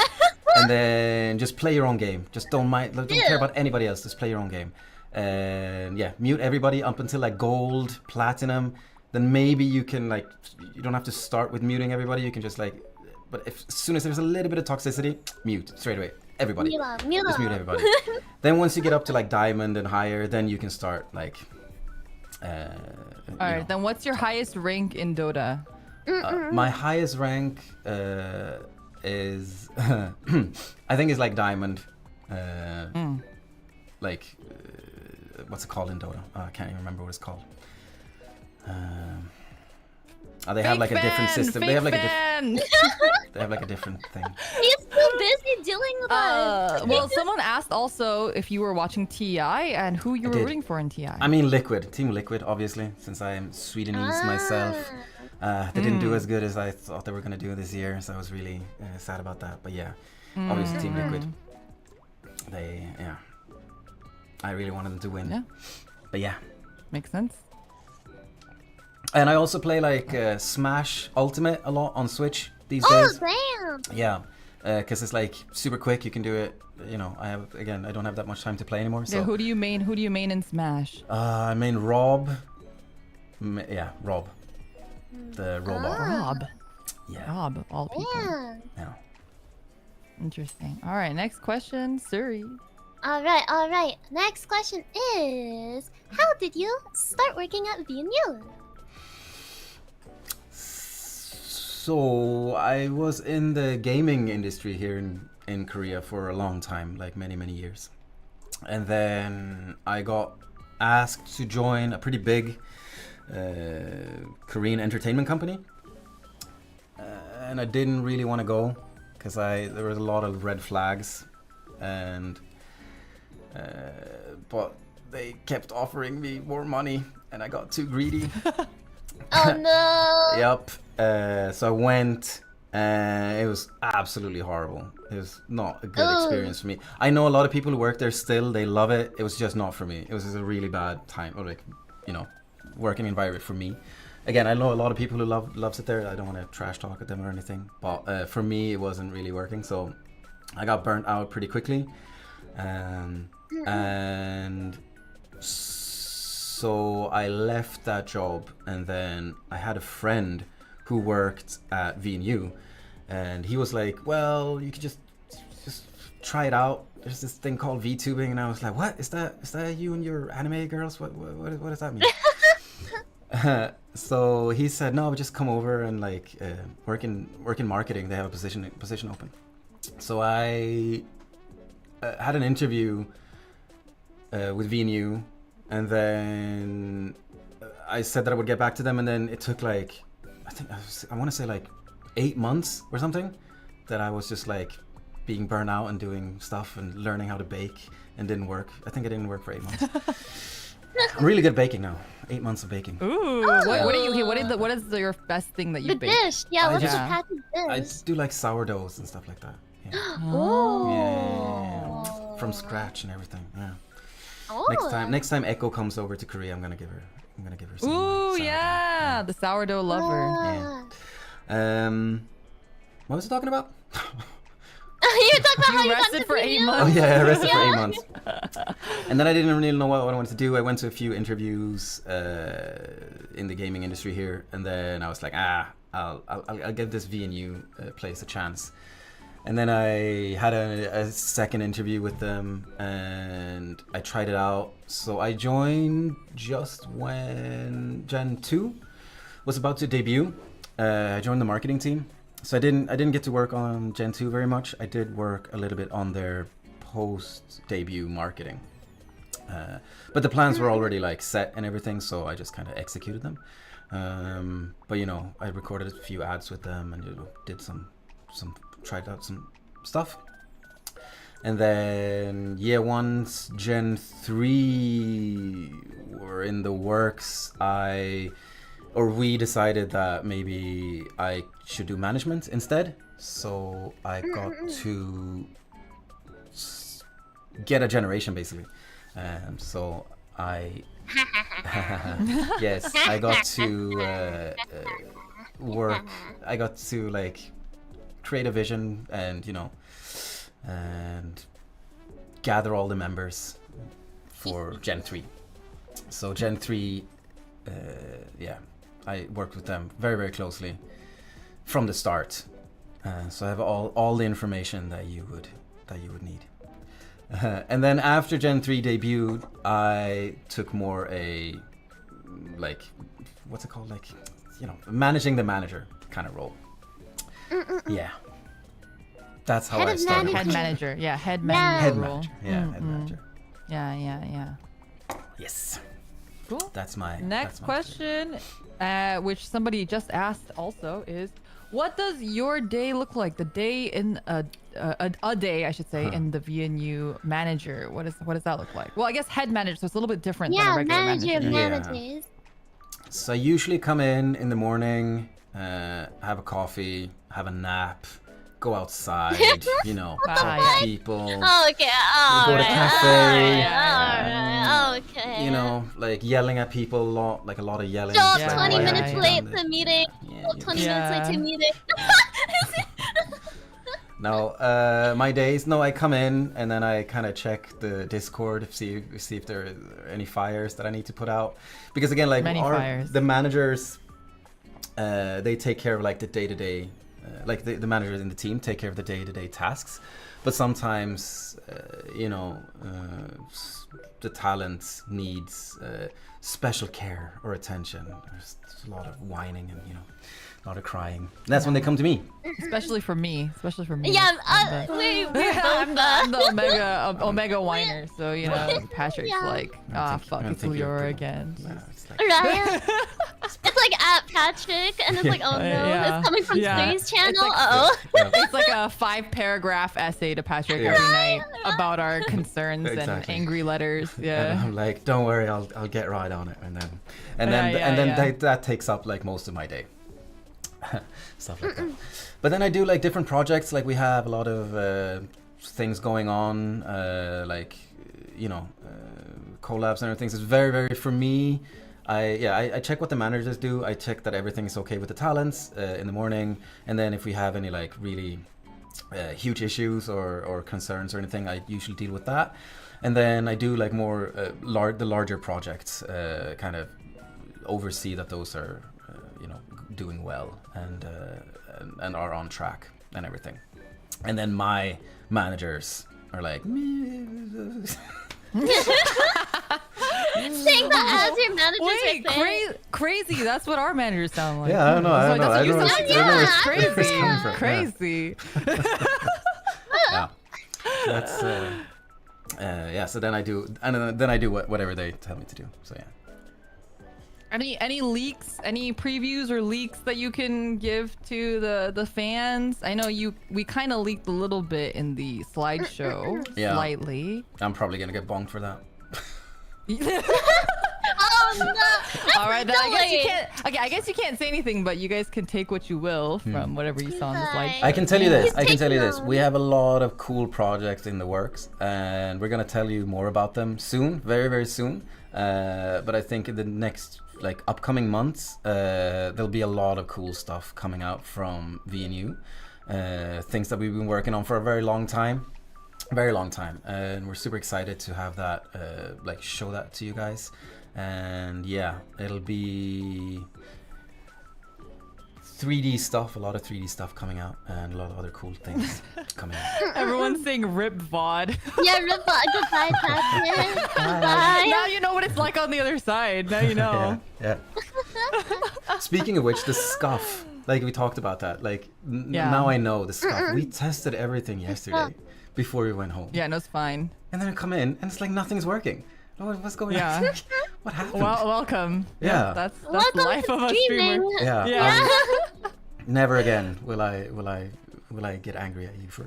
And then just play your own game. Just don't care about anybody else. Just play your own game. And yeah, mute everybody up until like gold, platinum. Then maybe you can like, you don't have to start with muting everybody. You can just like, but as soon as there's a little bit of toxicity, mute straight away. Everybody. Just mute everybody. Then once you get up to like diamond and higher, then you can start like. Alright, then what's your highest rank in Dota? My highest rank is, I think it's like diamond. Like, what's it called in Dota? I can't even remember what it's called. They have like a different system. They have like they have like a different thing. He's too busy dealing with us. Well, someone asked also if you were watching TI and who you were rooting for in TI. I mean Liquid, Team Liquid, obviously, since I am Swedenese myself. They didn't do as good as I thought they were gonna do this year, so I was really sad about that. But yeah, obviously Team Liquid. I really wanted them to win. Yeah. But yeah. Makes sense. And I also play like Smash Ultimate a lot on Switch these days. Oh, damn. Yeah, because it's like super quick. You can do it. You know, I don't have that much time to play anymore. So Yeah, who do you main? Who do you main in Smash? I main Rob. Rob. The robot. Rob. Yeah. Rob of all people. Yeah. Yeah. Interesting. All right, next question, Suri. All right. Next question is, how did you start working at VNU? So I was in the gaming industry here in Korea for a long time, like many years. And then I got asked to join a pretty big Korean entertainment company. And I didn't really want to go because there was a lot of red flags, and but they kept offering me more money and I got too greedy. Oh no. Yep. So I went, and it was absolutely horrible. It was not a good experience for me. I know a lot of people who work there still, they love it. It was just not for me. It was just a really bad time, or like, working environment for me. Again, I know a lot of people who loves it there. I don't want to trash talk at them or anything, but for me, it wasn't really working. So I got burnt out pretty quickly, and so I left that job, and then I had a friend who worked at VNU, and he was like, well, you could just try it out. There's this thing called Vtubing, and I was like, what is that? Is that you and your anime girls? What does that mean? So he said, no, but just come over and like work in marketing. They have a position open. So I had an interview with VNU, and then I said that I would get back to them, and then it took like, I want to say like 8 months or something, that I was just like being burnt out and doing stuff and learning how to bake, and didn't work. I think it didn't work for 8 months. I'm really good at baking now. 8 months of baking. Ooh, what is your best thing that you The bake? dish. Yeah, what's just- the Patrik I dish? do like sourdoughs and stuff like that. Yeah. Oh. Yeah. From scratch and everything. Yeah. Oh. Next time Echo comes over to Korea, I'm gonna give her some. Ooh, sourdough. yeah, the sourdough lover. Yeah. What was I talking about? You were talking about how You you got rested to for 8 VNU? months. Oh yeah, I rested for 8 months. And then I didn't really know what I wanted to do. I went to a few interviews in the gaming industry here, and then I was like, I'll give this VNU place a chance. And then I had a second interview with them, and I tried it out. So I joined just when Gen 2 was about to debut. I joined the marketing team. So I didn't get to work on Gen 2 very much. I did work a little bit on their post-debut marketing. But the plans were already like set and everything, so I just kind of executed them. But I recorded a few ads with them, and did tried out some stuff. And then once Gen 3 were in the works, we decided that maybe I should do management instead. So I got to get a generation basically. So I yes, I got to work. I got to like create a vision and and gather all the members for Gen 3. So Gen 3, I worked with them very, very closely from the start. So I have all the information that you would need. And then after Gen 3 debuted, I took more a what's it called, managing the manager kind of role. Yeah, that's how I started. Head manager, yeah, head Yeah. manager. Head role. manager, yeah, head manager. Yeah. Yes. Cool. That's my Next that's my question, which somebody just asked also is, what does your day look like? The day in a day, I should say, in the VNU manager. What does that look like? Well, I guess head manager, so it's a little bit different than a regular manager. managers. So I usually come in the morning, have a coffee, have a nap, go outside, you know, talk to people. Oh, okay. All go to right. cafe. All right. Okay. You know, like yelling at people a lot, like a lot of yelling. Show up Yeah, 20 yeah, minutes yeah. late to meeting. Yeah, 20 minutes late to meeting. No, my days. No, I come in and then I kind of check the Discord, see if there are any fires that I need to put out. Because again, like the managers, they take care of like the day-to-day, like the managers in the team take care of the day-to-day tasks. But sometimes, you know, the talent needs special care or attention. There's a lot of whining and, you know, a lot of crying. And that's when they come to me. Especially for me. Yeah, we're both I'm the omega whiner. So you know, Patrick's like, fuck, it's Liora again. No, it's like, Right? It's like at Patrick, and it's like, oh no, it's coming from Suri's channel. It's like a 5-paragraph essay to Patrick every night about our concerns and angry letters. Yeah. And I'm like, don't worry, I'll get right on it, and then that takes up like most of my day. Stuff like that. But then I do like different projects. Like we have a lot of things going on, like you know, collabs and everything. So it's very for me. I check what the managers do. I check that everything's okay with the talents in the morning, and then if we have any like really huge issues or concerns or anything, I usually deal with that. And then I do like more the larger projects, kind of oversee that those are you know, doing well and are on track and everything. And then my managers are like saying that as your manager. Wait, crazy. That's what our managers sound like. Yeah, I don't know. I don't know. Crazy. Yeah. That's yeah. So then I do, and then I do whatever they tell me to do. So yeah. Any leaks, any previews or leaks that you can give to the fans? I know we kind of leaked a little bit in the slideshow, slightly. I'm probably gonna get bonked for that. Oh no! All right, then I guess you can't. Okay, I guess you can't say anything, but you guys can take what you will from whatever you saw on the slideshow. I can tell you this. We have a lot of cool projects in the works, and we're gonna tell you more about them soon, very soon. But I think in the next upcoming months, there'll be a lot of cool stuff coming out from VNU. Things that we've been working on for a very long time, and we're super excited to have that, show that to you guys. And yeah, it'll be 3D stuff, a lot of 3D stuff coming out, and a lot of other cool things coming out. Everyone's saying rip VOD. Yeah, rip VOD. Goodbye, Patrick. Goodbye. Now you know what it's like on the other side. Now you know. Yeah. Speaking of which, the scuff, like we talked about that, now I know the scuff. We tested everything yesterday before we went home. Yeah, no, it's fine. And then I come in and it's like nothing's working. What's going on? What happened? Well, welcome. Yeah. That's the life of a streamer. Yeah. Never again will I get angry at you for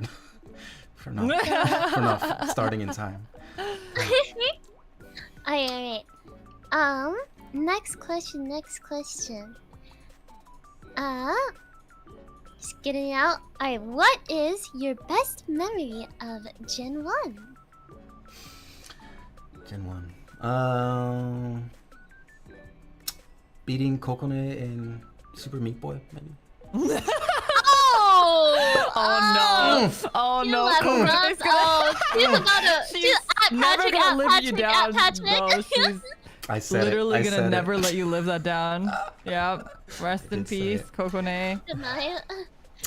not starting in time. Alright. Next question. Just getting it out. Alright, what is your best memory of Gen 1? Gen 1. Beating Kokone in Super Meat Boy, maybe. Oh no! She's never gonna live you down. No, she's literally gonna never let you live that down. Yeah. Rest in peace, Kokone. Good night.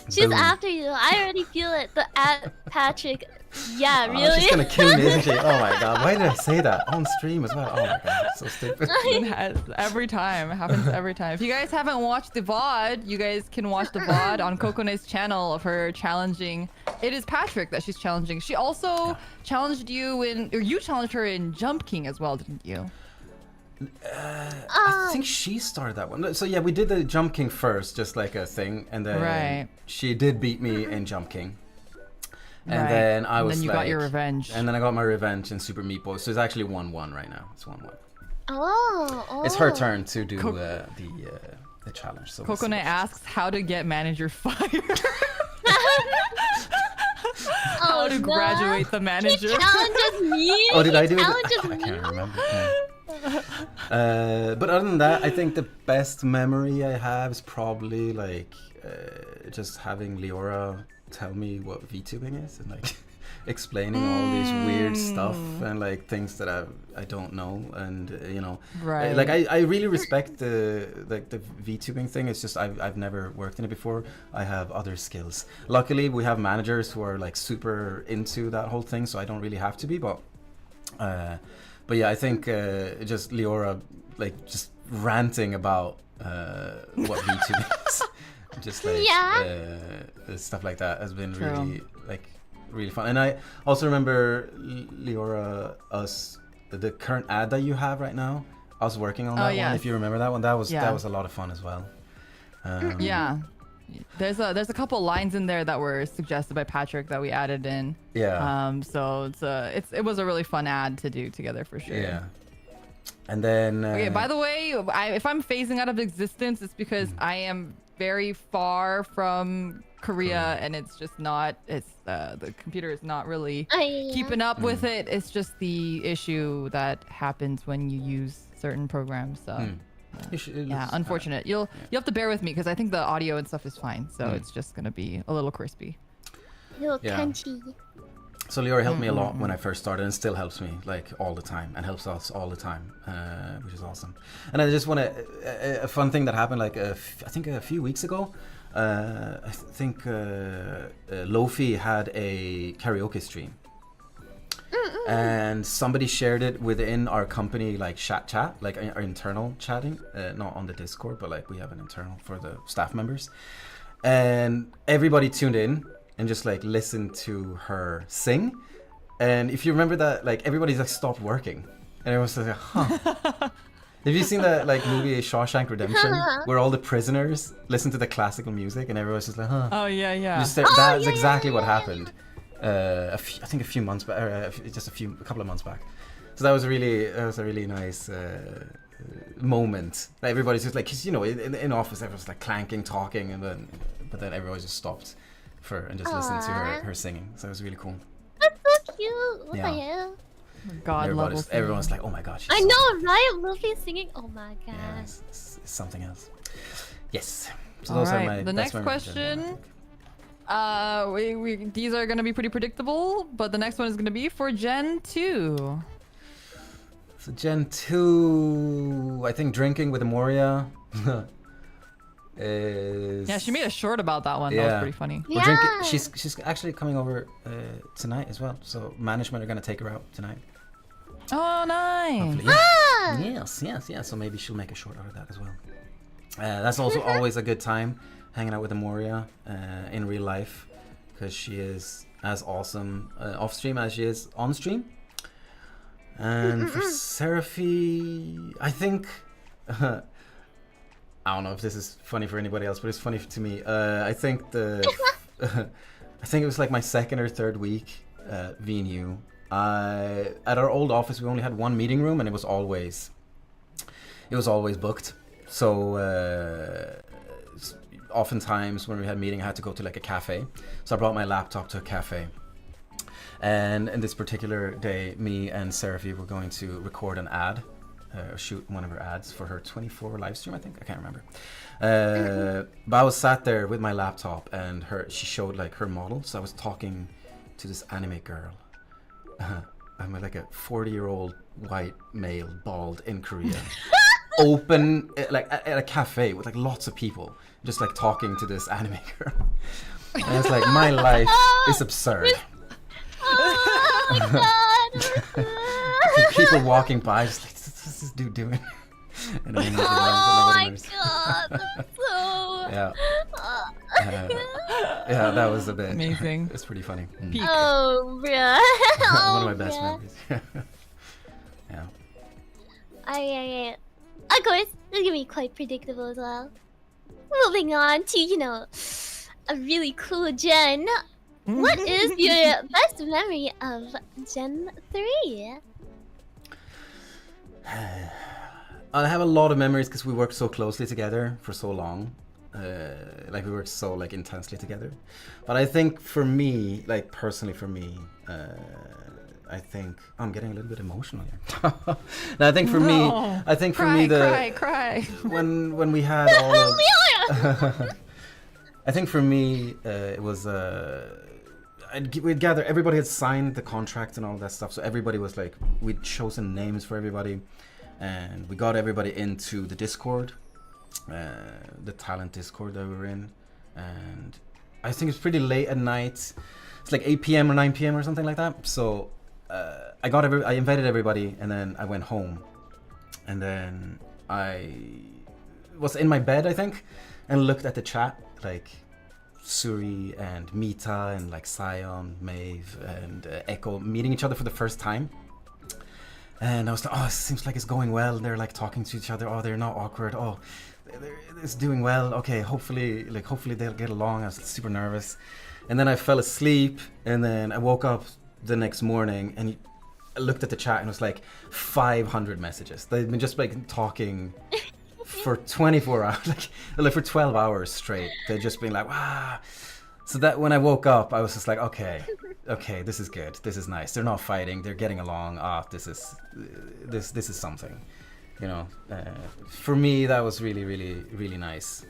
She's after you. I already feel it. The at Patrick. Yeah, really? She's gonna kill me, isn't she? Oh my god, why did I say that on stream as well? Oh my god, so stupid. Every time, happens every time. If you guys haven't watched the VOD, you guys can watch the VOD on Kokone's channel of her challenging. It is Patrick that she's challenging. She also challenged you or you challenged her in Jump King as well, didn't you? I think she started that one. So yeah, we did the Jump King first, just like a thing, and then she did beat me in Jump King. And then I was then you like, got your revenge. And then I got my revenge in Super Meat Boy. So it's actually 1-1 right now. It's 1-1. Oh. It's her turn to do the challenge. So Coconut asks how to get manager fired. How to graduate the manager. He challenges me. Oh, did I do it? Challenges I me. can't remember. But other than that, I think the best memory I have is probably like just having Liora tell me what VTubing is and like explaining all these weird stuff and like things that I don't know, and you know, like I really respect the VTubing thing. It's just I've never worked in it before. I have other skills. Luckily, we have managers who are like super into that whole thing, so I don't really have to be. But yeah, I think just Liora like just ranting about what VTubing is, just like stuff like that has been really fun. And I also remember Liora, the current ad that you have right now. I was working on that one. If you remember that one, that was a lot of fun as well. Yeah, there's a couple lines in there that were suggested by Patrik that we added in. Yeah. So it was a really fun ad to do together for sure. Yeah. And then. Okay. By the way, if I'm phasing out of existence, it's because I am very far from Korea, and it's just not. The computer is not really keeping up with it. It's just the issue that happens when you use certain programs. So. Yeah, unfortunate. You'll have to bear with me because I think the audio and stuff is fine. So it's just gonna be a little crispy. Little crunchy. So Liora helped me a lot when I first started, and still helps me like all the time, and helps us all the time, which is awesome. And I just want to a fun thing that happened like I think a few weeks ago. I think Lofi had a karaoke stream. And somebody shared it within our company like chat, like our internal chatting, not on the Discord, but like we have an internal for the staff members, and everybody tuned in and just like listened to her sing. And if you remember that, like everybody's like stopped working, and it was like, huh. Have you seen that like movie Shawshank Redemption, where all the prisoners listen to the classical music and everyone's just like, huh? Oh yeah. That's exactly what happened. I think a few months back, just a couple of months back. So that was a really nice moment. Like everybody's just like, 'cause you know, in office everyone's like clanking, talking, but then everyone just stopped and just listened to her singing. So it was really cool. That's so cute. What the hell? God, everyone's like, oh my god. I know, right? Luffy singing. Oh my god. Yeah, it's something else. Yes. So All those are right. my The next question. These are gonna be pretty predictable, but the next one is gonna be for Gen 2. So Gen 2, I think drinking with Amoria is... Yeah, she made a short about that one. That was pretty funny. Well, drinking, she's actually coming over tonight as well. So management are gonna take her out tonight. Oh, nice. Yes. So maybe she'll make a short out of that as well. That's also always a good time, hanging out with Amoria in real life, because she is as awesome off stream as she is on stream. And for Seraphy, I think I don't know if this is funny for anybody else, but it's funny to me. I think I think it was like my second or third week at VNU. At our old office, we only had one meeting room, and it was always booked. So oftentimes when we had a meeting, I had to go to like a cafe. So I brought my laptop to a cafe. And in this particular day, me and Seraphy were going to record an ad, shoot one of her ads for her 24 live stream, I think. I can't remember. But I was sat there with my laptop, and she showed like her model. So I was talking to this anime girl. I'm like a 40-year-old white male, bald in Korea. Open, like at a cafe with like lots of people, just like talking to this anime girl. And it's like, my life is absurd. Oh my god. People walking by, just like, what's this dude doing? And then oh my god. So... Yeah, that was a bit amazing. It's pretty funny. Peak. Oh, bruh. One of my best memories. Yeah. Alright. Of course, this is gonna be quite predictable as well. Moving on to, a really cool Gen. What is your best memory of Gen 3? I have a lot of memories because we worked so closely together for so long. Like we worked so like intensely together. But I think for me, like personally for me, I think I'm getting a little bit emotional here. No, I think for me, Cry. when we had all of I think for me it was we'd gather, everybody had signed the contract and all that stuff, so everybody was like, we'd chosen names for everybody, and we got everybody into the Discord, the talent Discord that we were in, and I think it's pretty late at night. It's like 8 p.m. or 9 p.m. or something like that. So I invited everybody, and then I went home, and then I was in my bed, I think, and looked at the chat, like Suri and Mita and like Sion, Maeve and Echo meeting each other for the first time. And I was like, oh, it seems like it's going well. They're like talking to each other. Oh, they're not awkward. Oh, it's doing well. Okay, hopefully they'll get along. I was super nervous. And then I fell asleep, and then I woke up the next morning and I looked at the chat and it was like 500 messages. They'd been just like talking for 24 hours, like for 12 hours straight. They'd just been like, wow. So that when I woke up, I was just like, okay, this is good. This is nice. They're not fighting. They're getting along. This is something, you know. For me, that was really, really, really nice.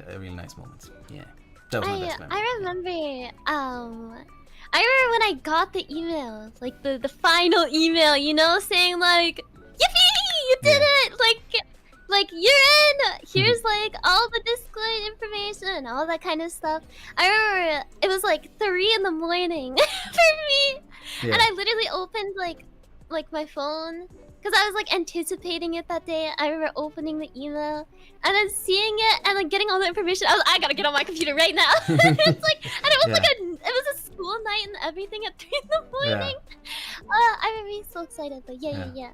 A really nice moment. Yeah, that was my best memory. I remember when I got the email, like the final email, saying like, yippee, you did it! Like you're in. Here's like all the Discord information, all that kind of stuff. I remember it was like 3 in the morning for me, and I literally opened like my phone because I was like anticipating it that day. I remember opening the email and then seeing it and like getting all the information. I gotta get on my computer right now. It's like, and it was it was a school night and everything at 3 in the morning. I remember so excited, but yeah.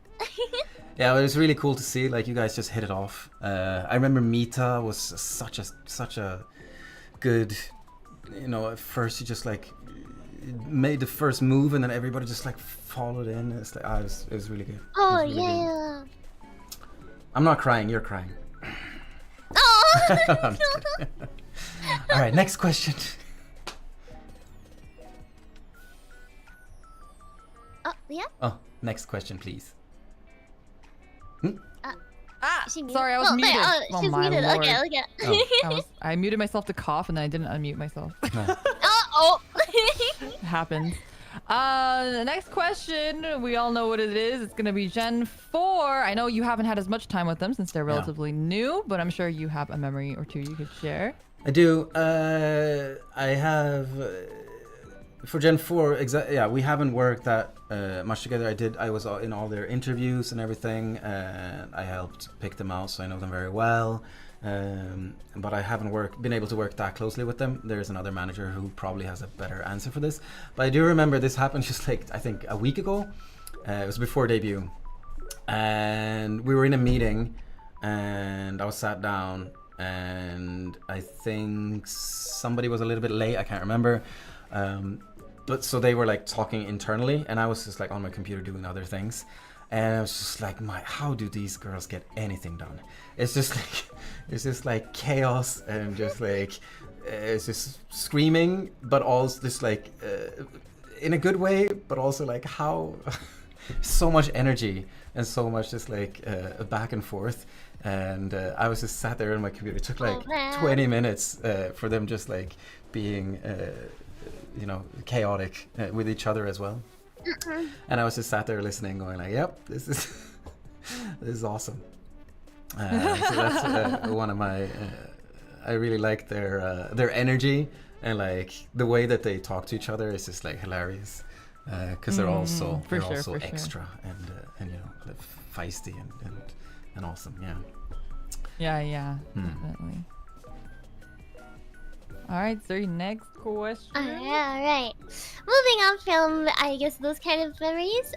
Yeah, it was really cool to see. Like you guys just hit it off. I remember Mita was such a good, at first you just like made the first move and then everybody just like followed in. It's like it was really good. Oh really yeah. Good. I'm not crying. You're crying. Oh. All right, next question. Oh yeah. Oh, next question, please. Sorry, I was muted. She's my muted. Lord. Okay. I muted myself to cough and then I didn't unmute myself. It happens. The next question, we all know what it is. It's going to be Gen 4. I know you haven't had as much time with them since they're relatively new, but I'm sure you have a memory or two you could share. I do. I have... for Gen 4, we haven't worked that much together. I was in all their interviews and everything, and I helped pick them out, so I know them very well. But I haven't been able to work that closely with them. There's another manager who probably has a better answer for this. But I do remember this happened just like, I think a week ago. It was before debut. And we were in a meeting, and I was sat down, and I think somebody was a little bit late, I can't remember. But so they were like talking internally, and I was just like on my computer doing other things, and I was just like, how do these girls get anything done? It's just like chaos and just like it's just screaming, but also just like in a good way, but also like how so much energy and so much just like back and forth. And I was just sat there on my computer. It took like 20 minutes for them just like being chaotic with each other as well. And I was just sat there listening, going like, yep, this is awesome. So that's one of my I really like their energy, and like the way that they talk to each other is just like hilarious, because they're also extra and feisty and awesome. Yeah, definitely. Alright, Suri, next question. Alright. Moving on from, I guess, those kind of memories.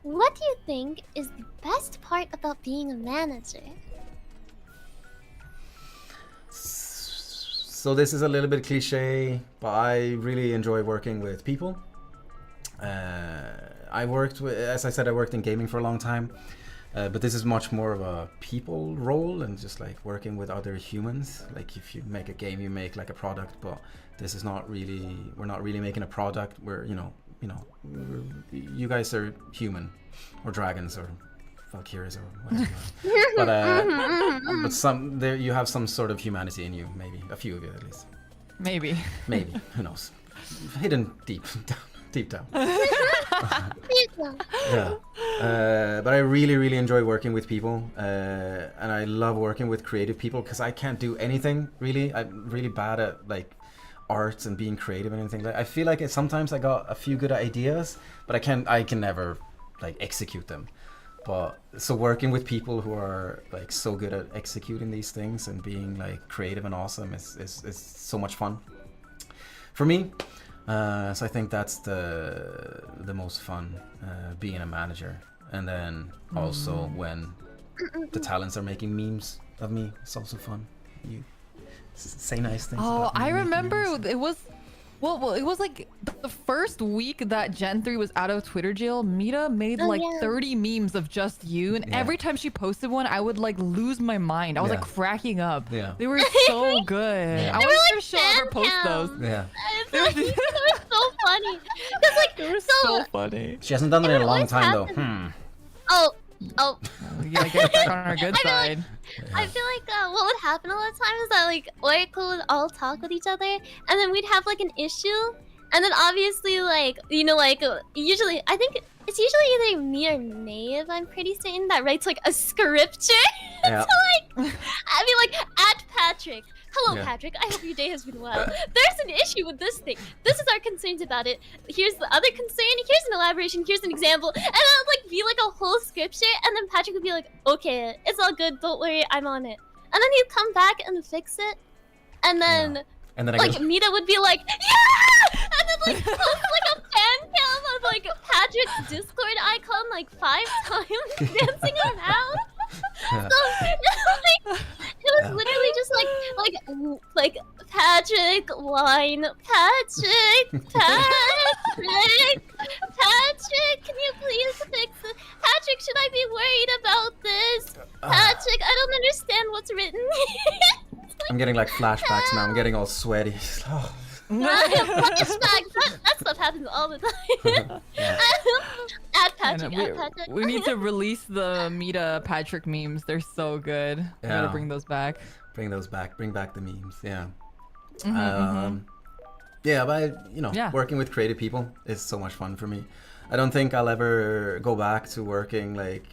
what do you think is the best part about being a manager? So this is a little bit cliche, but I really enjoy working with people. I worked with, as I said, I worked in gaming for a long time, but this is much more of a people role and just like working with other humans. Like if you make a game, you make like a product, but this is not really, we're not really making a product. We're, you guys are human, or dragons, or Valkyries, or whatever. But some there you have some sort of humanity in you, maybe a few of you at least. Maybe. Who knows? Hidden deep down. Yeah. But I really enjoy working with people, and I love working with creative people because I can't do anything really. I'm really bad at like arts and being creative and anything. Like I feel like sometimes I got a few good ideas, but I can never like execute them. But so working with people who are like so good at executing these things and being like creative and awesome is so much fun for me. So I think that's the most fun, being a manager. And then also when the talents are making memes of me, it's also fun. You say nice things. Oh, about me I making remember memes. it was, well, it was like the first week that Gen 3 was out of Twitter jail. Mita made like 30 memes of just you, and every time she posted one, I would like lose my mind. I was like cracking up. Yeah. They were so good. Yeah. I They were wonder like if she'll ever post those. Yeah. It was so funny. Cause like They were so so funny. She hasn't done it in a long always time though. happens. Oh. We gotta get back on our good I feel like- side. I feel like what would happen a lot of times is that like Oracle would all talk with each other, and then we'd have like an issue, and then obviously like usually I think it's usually either me or May, if I'm pretty certain, that writes like a scripture. Yeah. So like I'd be like at Patrik. Hello, Yeah. Patrik. I hope your day has been well. There's an issue with this thing. This is our concerns about it. Here's the other concern. Here's an elaboration. Here's an example. And it would like be like a whole scripture, and then Patrik would be like, "Okay, it's all good. Don't worry, I'm on it." And then he'd come back and fix it, and then And then I like go, Mita would be like, "Yeah!" And then like post like a fan cam of like Patrik's Discord icon like 5 times dancing around. Yeah. So it was literally just like Patrik line, Patrik, can you please fix it? Patrik, should I be worried about this? Patrik, I don't understand what's written here. I'm getting like flashbacks now. I'm getting all sweaty. Oh. Flashbacks. That stuff happens all the time. At Patrik, We need to release the Mita Patrik memes. They're so good. We gotta Yeah. bring those back. Bring those back. Bring back the memes. Yeah. Mm-hmm, Yeah, but working with creative people is so much fun for me. I don't think I'll ever go back to working like.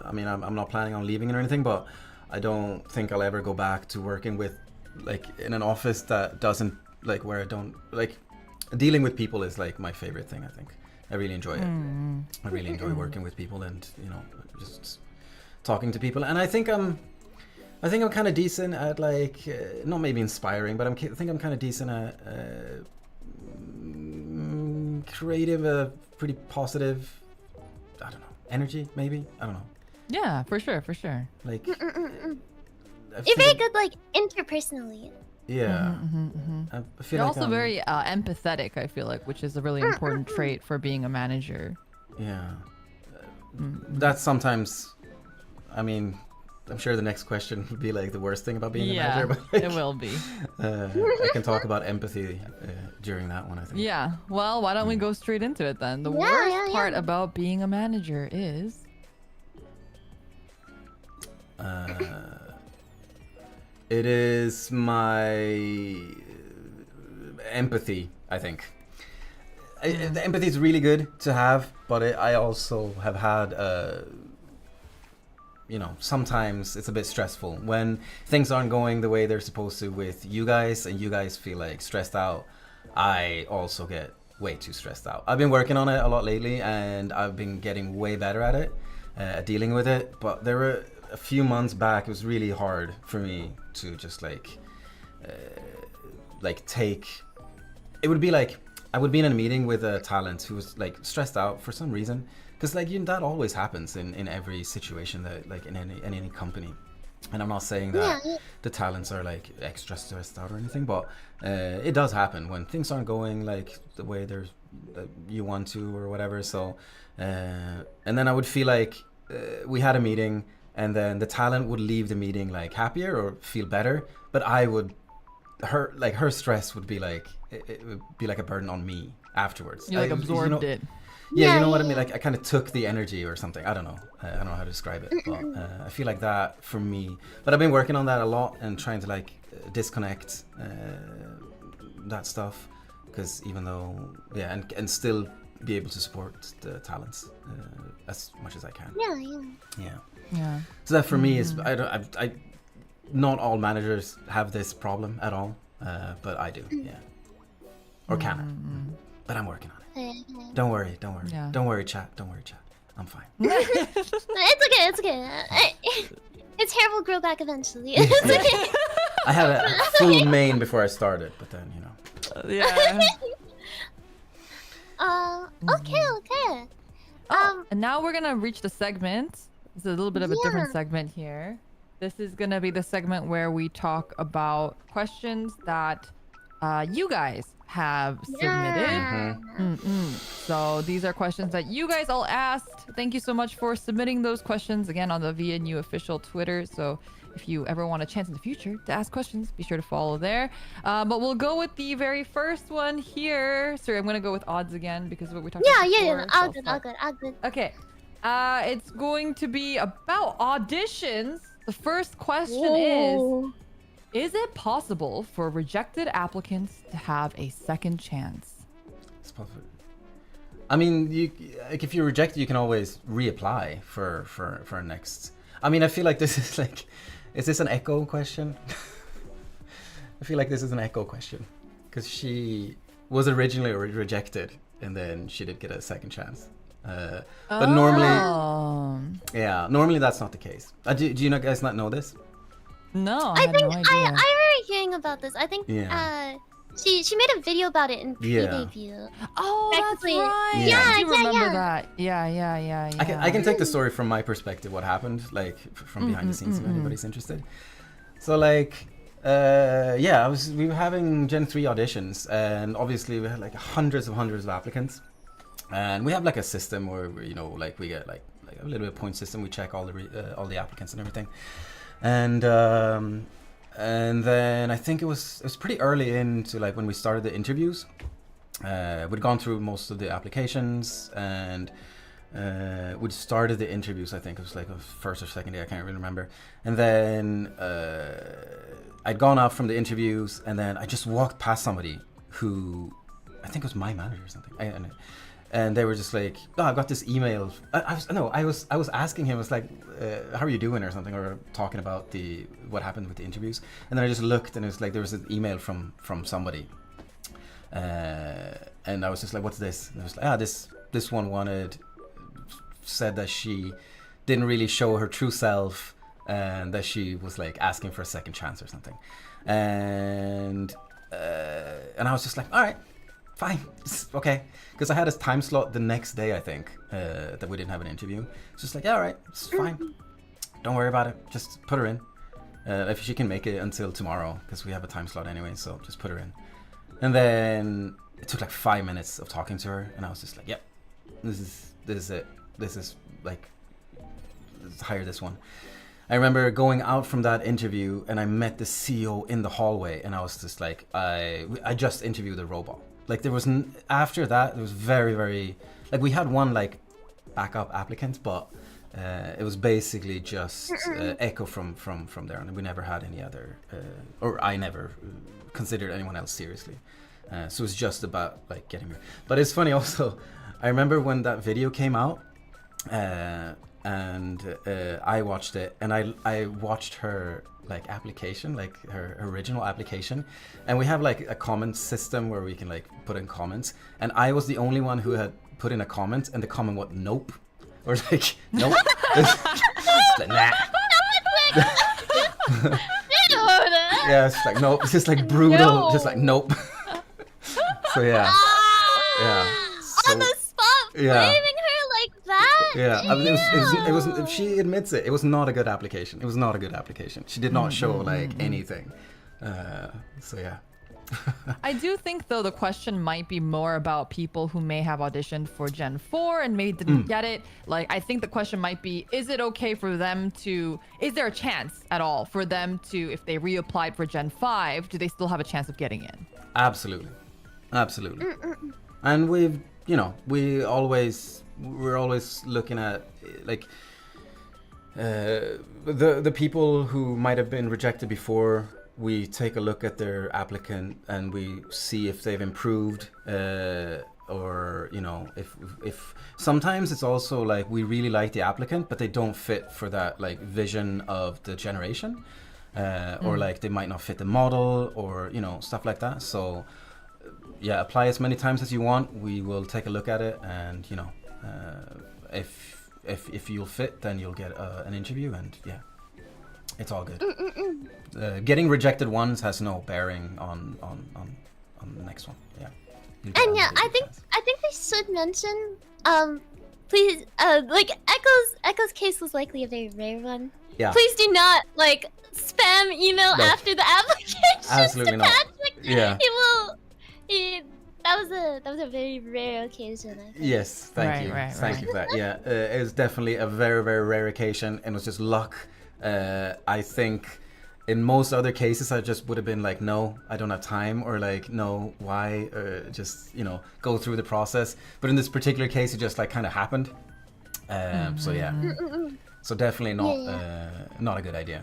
I mean, I'm not planning on leaving or anything, but I don't think I'll ever go back to working with like in an office that doesn't like where I don't like dealing with people is like my favorite thing. I think I really enjoy it. I really enjoy working with people and just talking to people. And I think I'm kind of decent at like not maybe inspiring, but I think I'm kind of decent at creative, pretty positive. I don't know, energy maybe. I don't know. Yeah, for sure. Like You're I very feel- good, like interpersonally. Yeah. I feel You're like also very empathetic, I feel like, which is a really important trait for being a manager. Yeah. That's sometimes. I mean, I'm sure the next question would be like the worst thing about being a manager, but like, it will be. I can talk about empathy during that one, I think. Yeah, well, why don't we go straight into it then? The Yeah, worst yeah, part yeah. about being a manager is... It is my empathy, I think. The empathy is really good to have, but I also have had, sometimes it's a bit stressful when things aren't going the way they're supposed to with you guys, and you guys feel like stressed out. I also get way too stressed out. I've been working on it a lot lately, and I've been getting way better at it, at dealing with it. But there were a few months back, it was really hard for me to just take. It would be like I would be in a meeting with a talent who was like stressed out for some reason, because like that always happens in every situation that like in any company. And I'm not saying that the talents are like extra stressed out or anything, but it does happen when things aren't going like the way you want to or whatever. So and then I would feel like we had a meeting, and then the talent would leave the meeting like happier or feel better, but her stress would be like it would be like a burden on me afterwards. You like absorbed it. Yeah, you know what I mean? Like I kind of took the energy or something. I don't know. I don't know how to describe it, but I feel like that for me. But I've been working on that a lot and trying to like disconnect that stuff, because even though and still be able to support the talents as much as I can. Yeah. So that for me is I not all managers have this problem at all, but I do. Yeah. Or can. But I'm working on it. Don't worry. Yeah. Don't worry, chat. I'm fine. It's okay. Its hair will grow back eventually. It's okay. I had a full mane before I started, but then, you know. Yeah. Okay. And now we're gonna reach the segment. This is a little bit of a different segment here. This is gonna be the segment where we talk about questions that you guys have submitted. So these are questions that you guys all asked. Thank you so much for submitting those questions again on the VNU official Twitter. So if you ever want a chance in the future to ask questions, be sure to follow there. But we'll go with the very first one here. Sorry, I'm gonna go with odds again because of what we talked about before. All good. Okay. It's going to be about auditions. The first question is it possible for rejected applicants to have a second chance? It's possible. I mean, like if you're rejected, you can always reapply for next. I mean, I feel like this is like, is this an echo question? I feel like this is an echo question, because she was originally rejected and then she did get a second chance. But normally that's not the case. Do you guys not know this? No, I think no idea. I remember hearing about this. I think she made a video about it in pre-debut. Oh, that's right. Yeah, I do remember that. Yeah. I can take the story from my perspective, what happened, like from behind the scenes, if anybody's interested. So like, we were having Gen 3 auditions, and obviously we had like hundreds of applicants. And we have like a system where we get like a little bit of point system. We check all the applicants and everything. And then I think it was pretty early into like when we started the interviews. We'd gone through most of the applications, and we'd started the interviews. I think it was like the first or second day. I can't really remember. And then I'd gone out from the interviews, and then I just walked past somebody who I think was my manager or something. And they were just like, "Oh, I've got this email." I was asking him, I was like, "How are you doing?" or something, or talking about what happened with the interviews. And then I just looked, and it was like there was an email from somebody, and I was just like, "What's this?" And I was like, this one said that she didn't really show her true self, and that she was like asking for a second chance or something, and I was just like, "All right. Fine, okay," because I had a time slot the next day, I think, that we didn't have an interview. It's just like, yeah, all right, it's fine. Don't worry about it. Just put her in. If she can make it until tomorrow, because we have a time slot anyway, so just put her in. And then it took like 5 minutes of talking to her, and I was just like, yep, this is it. This is like, let's hire this one. I remember going out from that interview, and I met the CEO in the hallway, and I was just like, I just interviewed a robot. Like there was after that, it was very, very, like we had one like backup applicant, but it was basically just echo from there, and we never had any other, or I never considered anyone else seriously. So it was just about like getting her. But it's funny also, I remember when that video came out, and I watched it, and I watched her like application, like her original application, and we have like a comment system where we can like put in comments, and I was the only one who had put in a comment, and the comment was nope, or like nope. Like, nah. Yeah, it's like nope. It's just like brutal. Just like nope. So yeah. Yeah. On the spot, Yeah. blaming her like that. Yeah, I mean, it was she admits it. It was not a good application. It was not a good application. She did not show like anything. So yeah. I do think though the question might be more about people who may have auditioned for Gen 4 and maybe didn't get it. Like I think the question might be, is it okay for them to, is there a chance at all for them to, if they reapplied for Gen 5, do they still have a chance of getting in? Absolutely. And we've, you know, we're always looking at like the people who might have been rejected before. We take a look at their applicant and we see if they've improved, or you know, if sometimes it's also like we really like the applicant, but they don't fit for that like vision of the generation, or like they might not fit the model, or you know, stuff like that. So yeah, apply as many times as you want. We will take a look at it, and you know, if you'll fit, then you'll get an interview, and yeah. It's all good. Getting rejected once has no bearing on the next one. Yeah. And yeah, I think they should mention, please, like Echo's case was likely a very rare one. Yeah. Please do not like spam email No. after the application. Absolutely to not. Patrik. Yeah. That was a very rare occasion. I think. Yes. Thank you. Thank you for that. Yeah. It was definitely a very, very rare occasion, and it was just luck. I think in most other cases I just would have been like, no, I don't have time, or like, no, why, just, you know, go through the process. But in this particular case, it just like kind of happened. So yeah, so definitely not a good idea.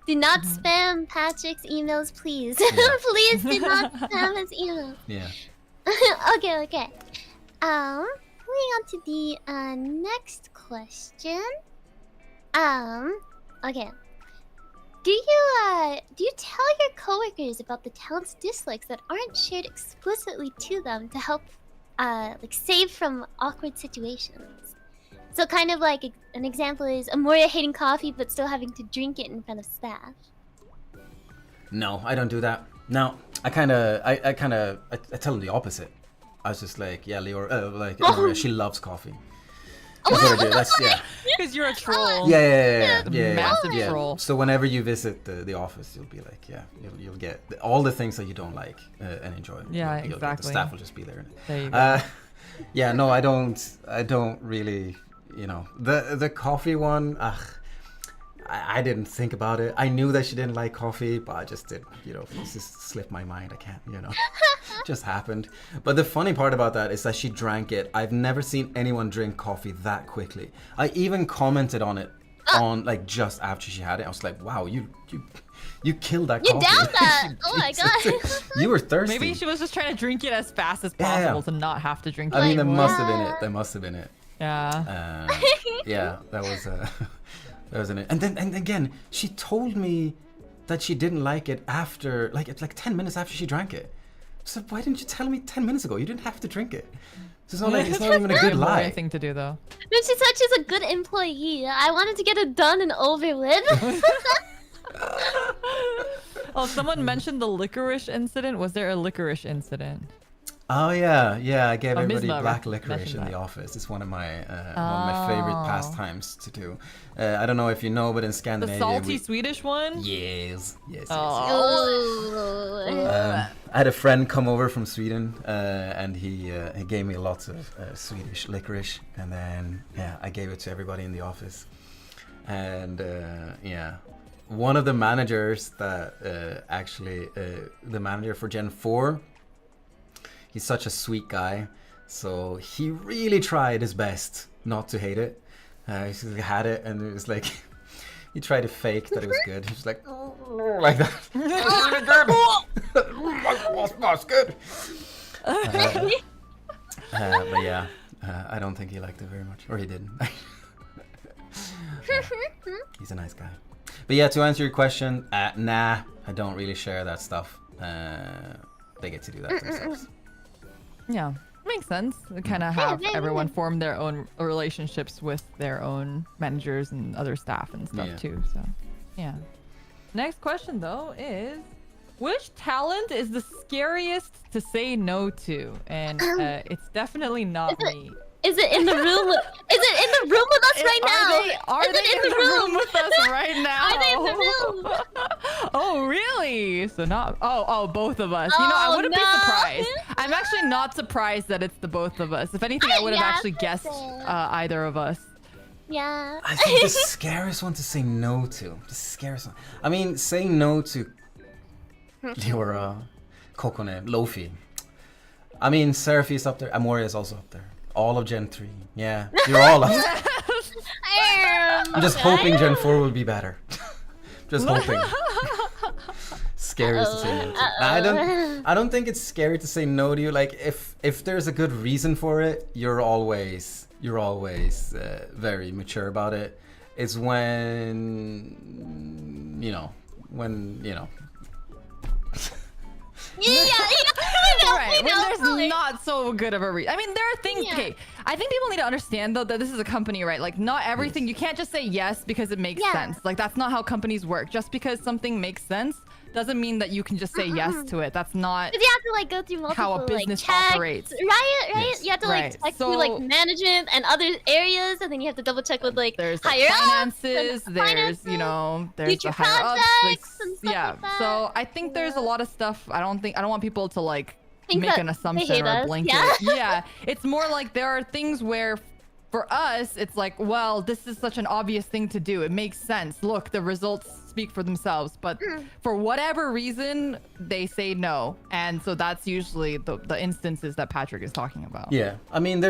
Do not spam Patrick's emails, please. Please do not spam his emails. Yeah. Okay. Moving on to the next question. Okay. Do you tell your coworkers about the talent's dislikes that aren't shared explicitly to them to help like save from awkward situations? So kind of like an example is Amoria hating coffee but still having to drink it in front of staff. No, I don't do that. No, I tell them the opposite. I was just like, yeah, Liora, Amoria, she loves coffee. That's what I do. That's yeah. Because you're a troll. Yeah. Massive troll. So whenever you visit the office, you'll be like, yeah, you'll get all the things that you don't like and enjoy. Yeah, you'll exactly. Get, the staff will just be there. There you go. Yeah, no, I don't really, you know, the coffee one. I didn't think about it. I knew that she didn't like coffee, but I just did, you know, it just slipped my mind. I can't, you know, just happened. But the funny part about that is that she drank it. I've never seen anyone drink coffee that quickly. I even commented on it on like just after she had it. I was like, wow, you killed that coffee. You downed that. Oh my god. You were thirsty. Maybe she was just trying to drink it as fast as possible to not have to drink it. I mean, that anymore. must have been it. That must have been it. Yeah. Yeah, that was that was it. And then again, she told me that she didn't like it after like 10 minutes after she drank it. So why didn't you tell me 10 minutes ago? You didn't have to drink it. It's not like it's not even a good lie. Thing to do though. No, she said she's a good employee. I wanted to get it done and over with. Oh, someone mentioned the licorice incident. Was there a licorice incident? Oh yeah. I gave everybody Misma black licorice in the office. It's one of my favorite pastimes to do. I don't know if you know, but in The Scandinavia, salty Swedish one? Yes. Oh. I had a friend come over from Sweden, and he gave me lots of Swedish licorice, and then I gave it to everybody in the office, and one of the managers that actually the manager for Gen 4. He's such a sweet guy, so he really tried his best not to hate it. He had it, and it was like he tried to fake that it was good. He was like that. That's good. But yeah, I don't think he liked it very much, or he didn't. He's a nice guy. But yeah, to answer your question, nah, I don't really share that stuff. They get to do that themselves. Yeah, makes sense. They kind of have everyone form their own relationships with their own managers and other staff and stuff too. So, yeah. Next question though is, Which talent is the scariest to say no to? And it's definitely not me. Is it in the room? Is it in the room with us right now? Are they in the room with us right now? Are they in the room? Oh, really? So not... Oh, both of us. You know, I wouldn't be surprised. I'm actually not surprised that it's the both of us. If anything, I would have actually guessed either of us. Yeah. I think the scariest one to say no to. The scariest one. I mean, saying no to Liora, Kokone, Lofi. I mean, Seraphi's up there. Amoria's also up there. All of Gen 3. Yeah, you're all up there. I'm just hoping Gen 4 will be better. Just hoping. Scariest to say no to. I don't think it's scary to say no to you. Like if there's a good reason for it, you're always very mature about it. It's when you know. Right, when there's not so good of a reason. I mean, there are things. Okay, I think people need to understand though that this is a company, right? Like, not everything. You can't just say yes because it makes sense. Like, that's not how companies work. Just because something makes sense doesn't mean that you can just say yes to it. That's not. You have to like go through multiple how a business checks, operates. Right. Yes. You have to like check through like management and other areas, and then you have to double check with like there's higher finances. ups, There's there's future the higher ups. projects and stuff like that. So I think there's a lot of stuff. I don't want people to like Think make that an they assumption hate or a us. blanket. Yeah. It's more like there are things where for us it's like, well, this is such an obvious thing to do. It makes sense. Look, the results speak for themselves. But for whatever reason, they say no. And so that's usually the instances that Patrik is talking about. Yeah, I mean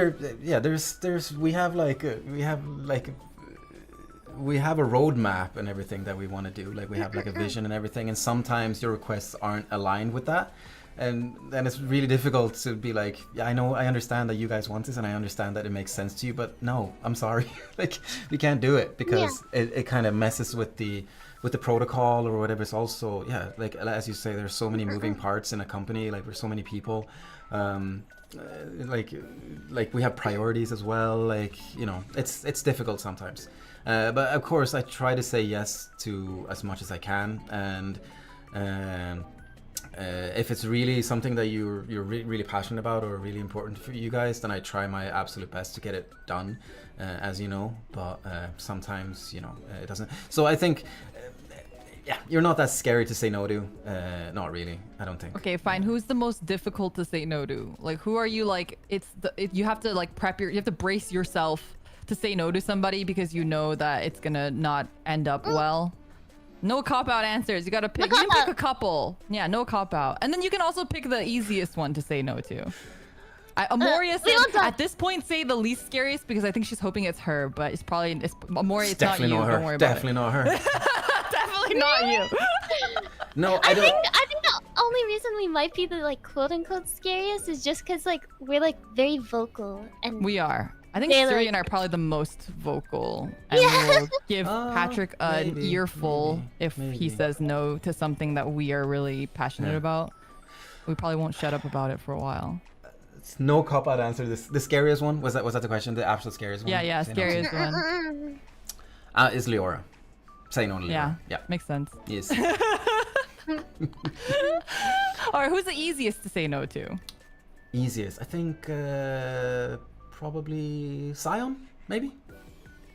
we have a roadmap and everything that we want to do. Like we have like a vision and everything, and sometimes your requests aren't aligned with that. And then it's really difficult to be like, yeah, I understand that you guys want this and I understand that it makes sense to you, but no, I'm sorry. Like we can't do it because it kind of messes with the protocol or whatever. It's also, like as you say, there's so many moving parts in a company, like there's so many people. Like we have priorities as well, like, you know, it's difficult sometimes. But of course I try to say yes to as much as I can, and if it's really something that you're really passionate about or really important for you guys, then I try my absolute best to get it done, as you know. But sometimes, you know, it doesn't. So I think, you're not that scary to say no to. Not really, I don't think. Okay, fine. Who's the most difficult to say no to? Like, who are you? Like, you have to like you have to brace yourself to say no to somebody because you know that it's gonna not end up well. No cop-out answers. You gotta pick. You can pick a couple. Yeah, no cop-out. And then you can also pick the easiest one to say no to. Amoria said, at this point, say the least scariest because I think she's hoping it's her, but it's probably Amoria. It's not you. Don't worry about it. Definitely not her. Definitely not you. No, I don't. I think the only reason we might be the like quote unquote scariest is just because like we're like very vocal and we are. I think Suri and I are probably the most vocal, and we will give Patrik an earful if he says no to something that we are really passionate about. We probably won't shut up about it for a while. It's no cop-out answer. The scariest one was that the question? The absolute scariest one? Yeah, scariest one. Is Liora. Say no to Liora. Yeah, makes sense. Yes. Alright, who's the easiest to say no to? Easiest, I think. Probably Sion, maybe.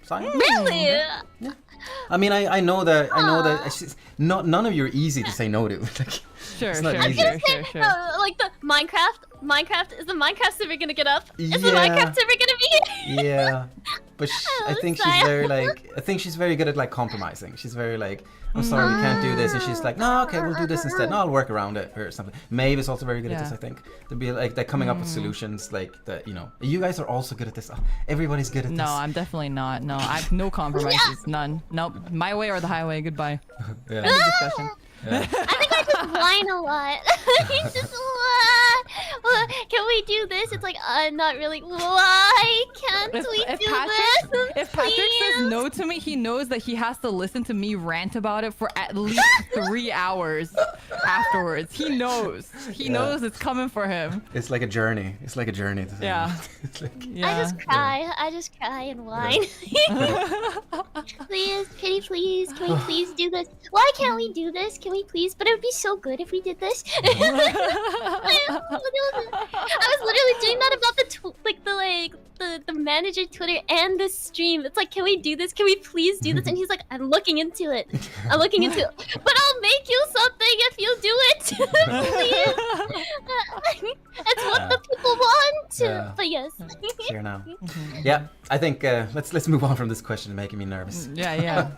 Sion. Really? Yeah. I mean, I know that she's none of you are easy to say no to. Like, sure. Like the Minecraft is the Minecraft server gonna get up? Is the Minecraft server gonna be? Yeah, but I think she's very good at like compromising. She's very like, I'm sorry, we can't do this, and she's like, no, okay, we'll do this instead. No, I'll work around it or something. Maeve is also very good at this. I think to be like they're coming up with solutions like that. You know, you guys are also good at this. Everybody's good at this. No, I'm definitely not. No, I've no compromises. None. Nope. My way or the highway. Goodbye. End of discussion. I think I just whine a lot. I just whine. Well, can we we do this? It's like, I'm not really. Why can't we do this? If Patrick says no to me, he knows that he has to listen to me rant about it for at least 3 hours afterwards. He knows. He knows it's coming for him. It's like a journey. It's like a journey. Yeah. It's like, I just cry. I just cry and whine. Please, pretty please, can we please do this? Why can't we do this? Can we please? But it would be so good if we did this. I was literally doing that about the manager Twitter and the stream. It's like, can we do this? Can we please do this? And he's like, I'm looking into it. I'm looking into it. But I'll make you something if you do it. Please. It's what the people want. Yeah. But yes. Here now. Yeah, I think let's move on from this question, making me nervous. Yeah.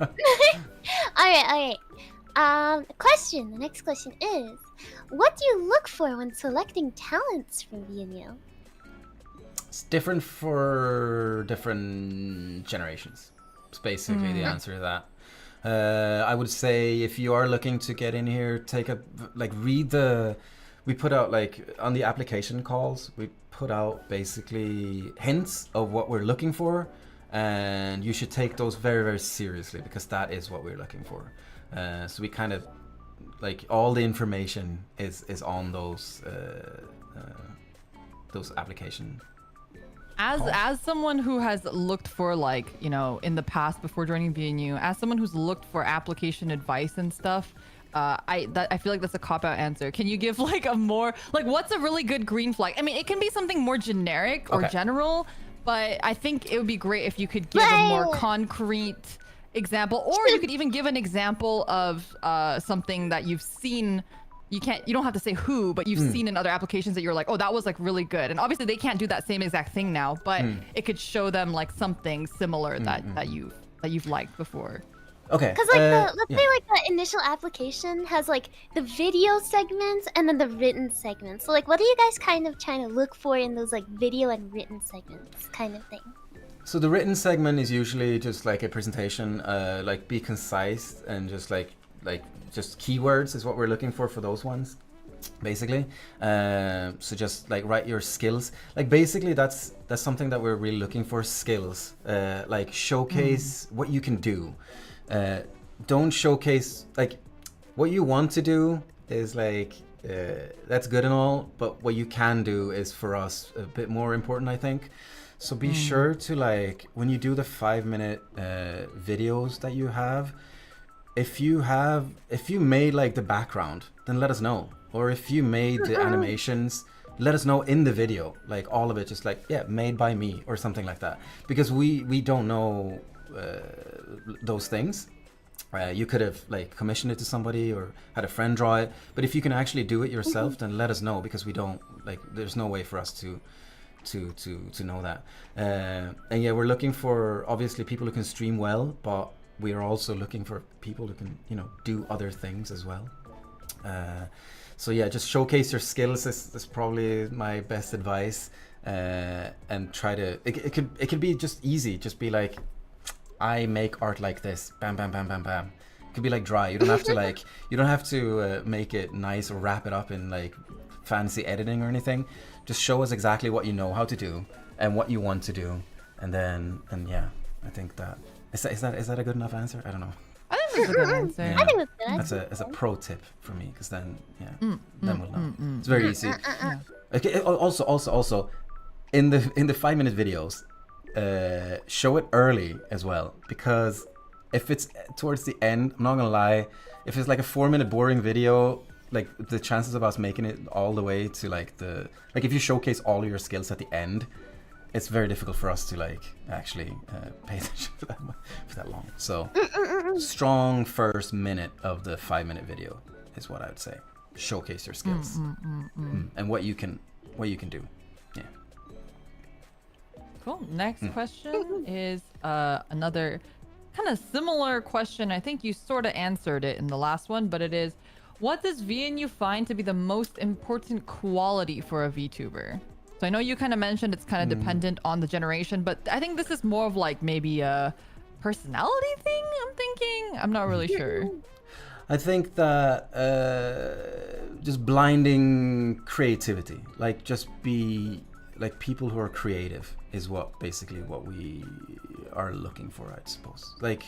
All right. Question. The next question is, what do you look for when selecting talents for VNU? It's different for different generations. It's basically the answer to that. I would say if you are looking to get in here, read the. We put out on the application calls. We put out basically hints of what we're looking for, and you should take those very, very seriously because that is what we're looking for. So we kind of all the information is on those application. As someone who has looked for in the past before joining VNU, as someone who's looked for application advice and stuff, I feel like that's a cop-out answer. Can you give a more what's a really good green flag? I mean, it can be something more generic or general, but I think it would be great if you could give a more concrete example, or you could even give an example of something that you've seen. You don't have to say who, but you've seen in other applications that you're like, oh, that was really good. And obviously they can't do that same exact thing now, but it could show them something similar that you've liked before. Okay. Because let's say the initial application has the video segments and then the written segments. So what are you guys kind of trying to look for in those video and written segments kind of thing? So the written segment is usually just a presentation, be concise and just just keywords is what we're looking for those ones, basically. So just write your skills. Basically that's something that we're really looking for, skills. Showcase what you can do. Don't showcase what you want to do is that's good and all, but what you can do is for us a bit more important, I think. So be sure to when you do the 5-minute videos that you have, if you made the background, then let us know. Or if you made the animations, let us know in the video, all of it, just made by me or something like that, because we don't know those things. You could have commissioned it to somebody or had a friend draw it, but if you can actually do it yourself, then let us know, because we don't there's no way for us to know that. And yeah, we're looking for obviously people who can stream well, but we are also looking for people who can do other things as well. So yeah, just showcase your skills. That's probably my best advice. And try to it could be just easy, just be I make art like this, bam bam bam bam bam. It could be dry. You don't have to you don't have to make it nice or wrap it up in fancy editing or anything. Just show us exactly what you know how to do and what you want to do, and yeah, I think that is that a good enough answer? I don't know. I think that's a good answer. I think that's good. That's a pro tip for me, because then then we'll know. It's very easy. Okay. Also, in the 5-minute videos, show it early as well, because if it's towards the end, I'm not gonna lie, if it's a 4-minute boring video, the chances of us making it all the way to the if you showcase all your skills at the end, it's very difficult for us to actually pay attention for that long. So strong first minute of the 5-minute video is what I would say. Showcase your skills and what you can do. Yeah. Cool. Next question is another kind of similar question. I think you sort of answered it in the last one, but it is, what does VNU find to be the most important quality for a VTuber? So I know you kind of mentioned it's kind of dependent on the generation, but I think this is more of maybe a personality thing, I'm thinking. I'm not really sure. I think that just blinding creativity. Like just be like people who are creative is what basically what we are looking for, I suppose. Like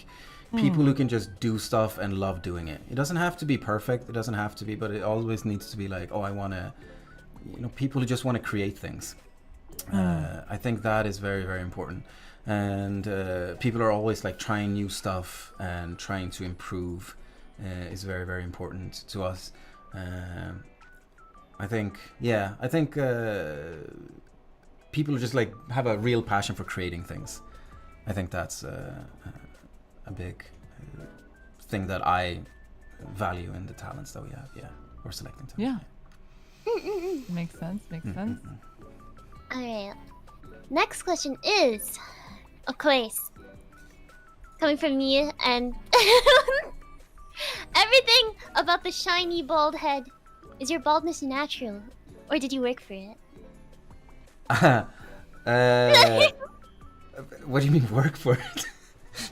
people who can just do stuff and love doing it. It doesn't have to be perfect. It doesn't have to be, but it always needs to be like, oh, I want to, people who just want to create things. I think that is very, very important. And people are always like trying new stuff and trying to improve is very, very important to us. I think people who just like have a real passion for creating things. I think that's a big thing that I value in the talents that we have. Yeah, we're selecting to. Yeah. Makes sense. Alright. Next question is, of course, coming from me, and everything about the shiny bald head. Is your baldness natural, or did you work for it? What do you mean work for it?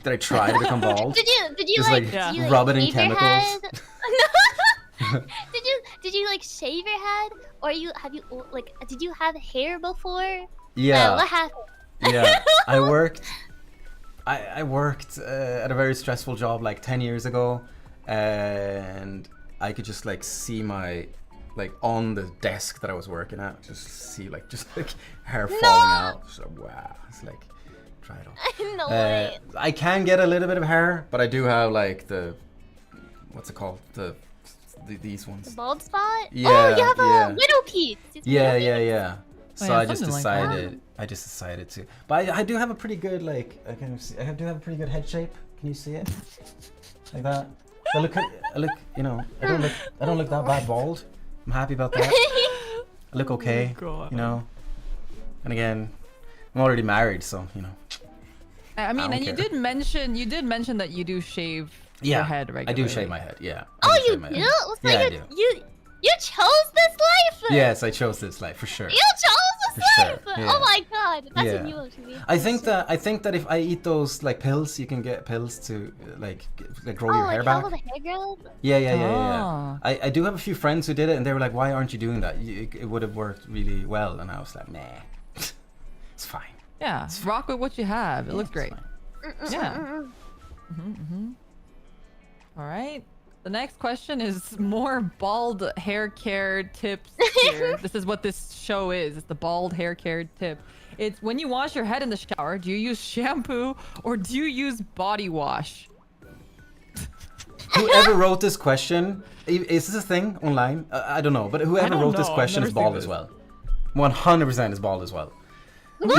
Did I try to become bald? Did you Just like, like, did you, like, rub it in shave your chemicals? head? Did you like shave your head, or did you have hair before? Yeah. What happened? Yeah, I worked at a very stressful job like 10 years ago, and I could just like see my like on the desk that I was working at, just see like hair falling out. So wow, it's like try it off. No way. I can get a little bit of hair, but I do have like the what's it called, these ones. The bald spot? Yeah, oh, you have yeah. a widow piece. Yeah. So yeah, I just something like that. decided. I just decided to. But I do have a pretty good like. I do have a pretty good head shape. Can you see it? Like that. I look. You know. I don't look that bad bald. I'm happy about that. I look okay. God. You know. And again, I'm already married, so you know. I mean, don't and care. you did mention that you do shave Yeah. your head I regularly. do shave my head. Yeah. Oh, I do you shave my do? head. So Yeah, I do. you chose this life? Yes, I chose this life for sure. You chose this For sure, life? yeah. Oh my god, that's Yeah. a new one to me. I think that if I eat those like pills, you can get pills to like grow your hair like back. how the hair grows? Yeah. Oh. I do have a few friends who did it, and they were like, "Why aren't you doing that? It would have worked really well." And I was like, "Nah, it's fine. Yeah, rock with what you have. It looks It's great. fine." Yeah. All right. The next question is more bald hair care tips here. This is what this show is. It's the bald hair care tip. It's when you wash your head in the shower, do you use shampoo or do you use body wash? Whoever wrote this question, is this a thing online? I don't know, but whoever don't wrote this know. I've question never is bald seen as this. well. 100% is bald as well. What?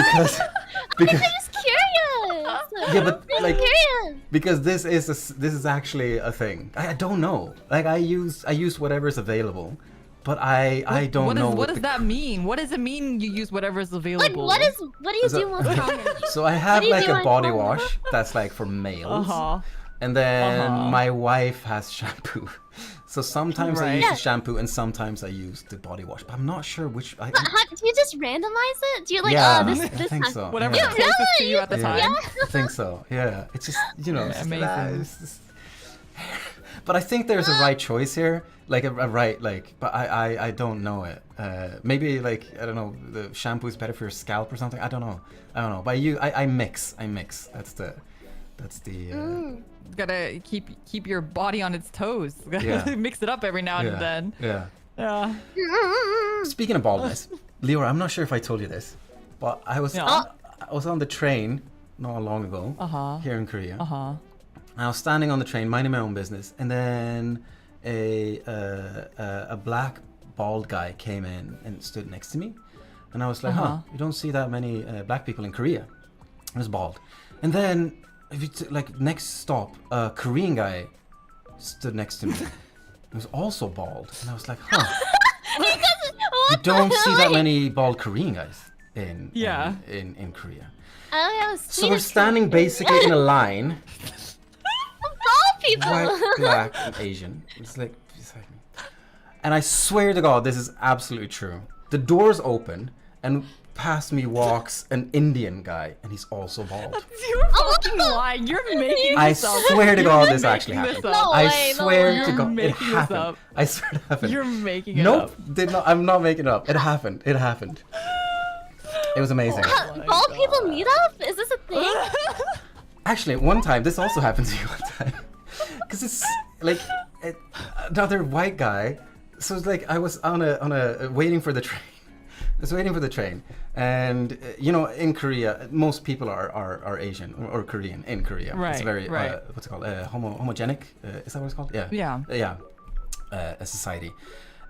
Because I'm just curious. yeah, but I'm like curious. because this is actually a thing. I don't know. Like I use whatever is available, but I don't know What what does the- that mean? What does it mean you use whatever is available? Like, what do you So- do most common? So I have do you like do a on body Pornhub? wash that's like for males. Uh-huh. And then Uh-huh. my wife has shampoo. So sometimes I Right. use Yeah. the shampoo and sometimes I use the body wash. But I'm not sure which. But do you just randomize it? Do you like, yeah, this I think time? so. Whatever yeah. is closest to you at the Yeah. time. I think so. Yeah, it's just it's just, Amazing. it's just- But I think there's a right choice here, like a right like. But I don't know it. Maybe like I don't know. The shampoo is better for your scalp or something. I don't know. But I mix. That's the. Gotta keep your body on its toes. Yeah. Mix it up every now and then. Yeah. Yeah. Speaking of baldness, Liora, I'm not sure if I told you this, but I was on the train not long ago here in Korea. Uh-huh. I was standing on the train, minding my own business, and then a black bald guy came in and stood next to me, and I was like, you don't see that many black people in Korea. He was bald, and then next stop, a Korean guy stood next to me. He was also bald, and I was like, you don't see that many bald Korean guys in Korea. So we're standing basically in a line, Bald people. white, black, and Asian. It's like beside me. And I swear to God, this is absolutely true. The doors open, and past me walks an Indian guy, and he's also bald. You're fucking lying. You're making I this up. swear to God, You're this actually making happened. this up. No I way, no swear way. to God, You're it making this happened. up. I swear it happened. You're making it Nope, up. did not. I'm not making it up. It happened. It happened. It was amazing. my Bald God. people meet up? Is this a thing? Actually, one time, this also happened to me one time. Because it's like another white guy. So it's like I was on a waiting for the train. I was waiting for the train, and you know, in Korea, most people are Asian or Korean in Korea. It's Right, very right. what's it called? Homogenic. Is that what it's called? Yeah. Yeah. A society,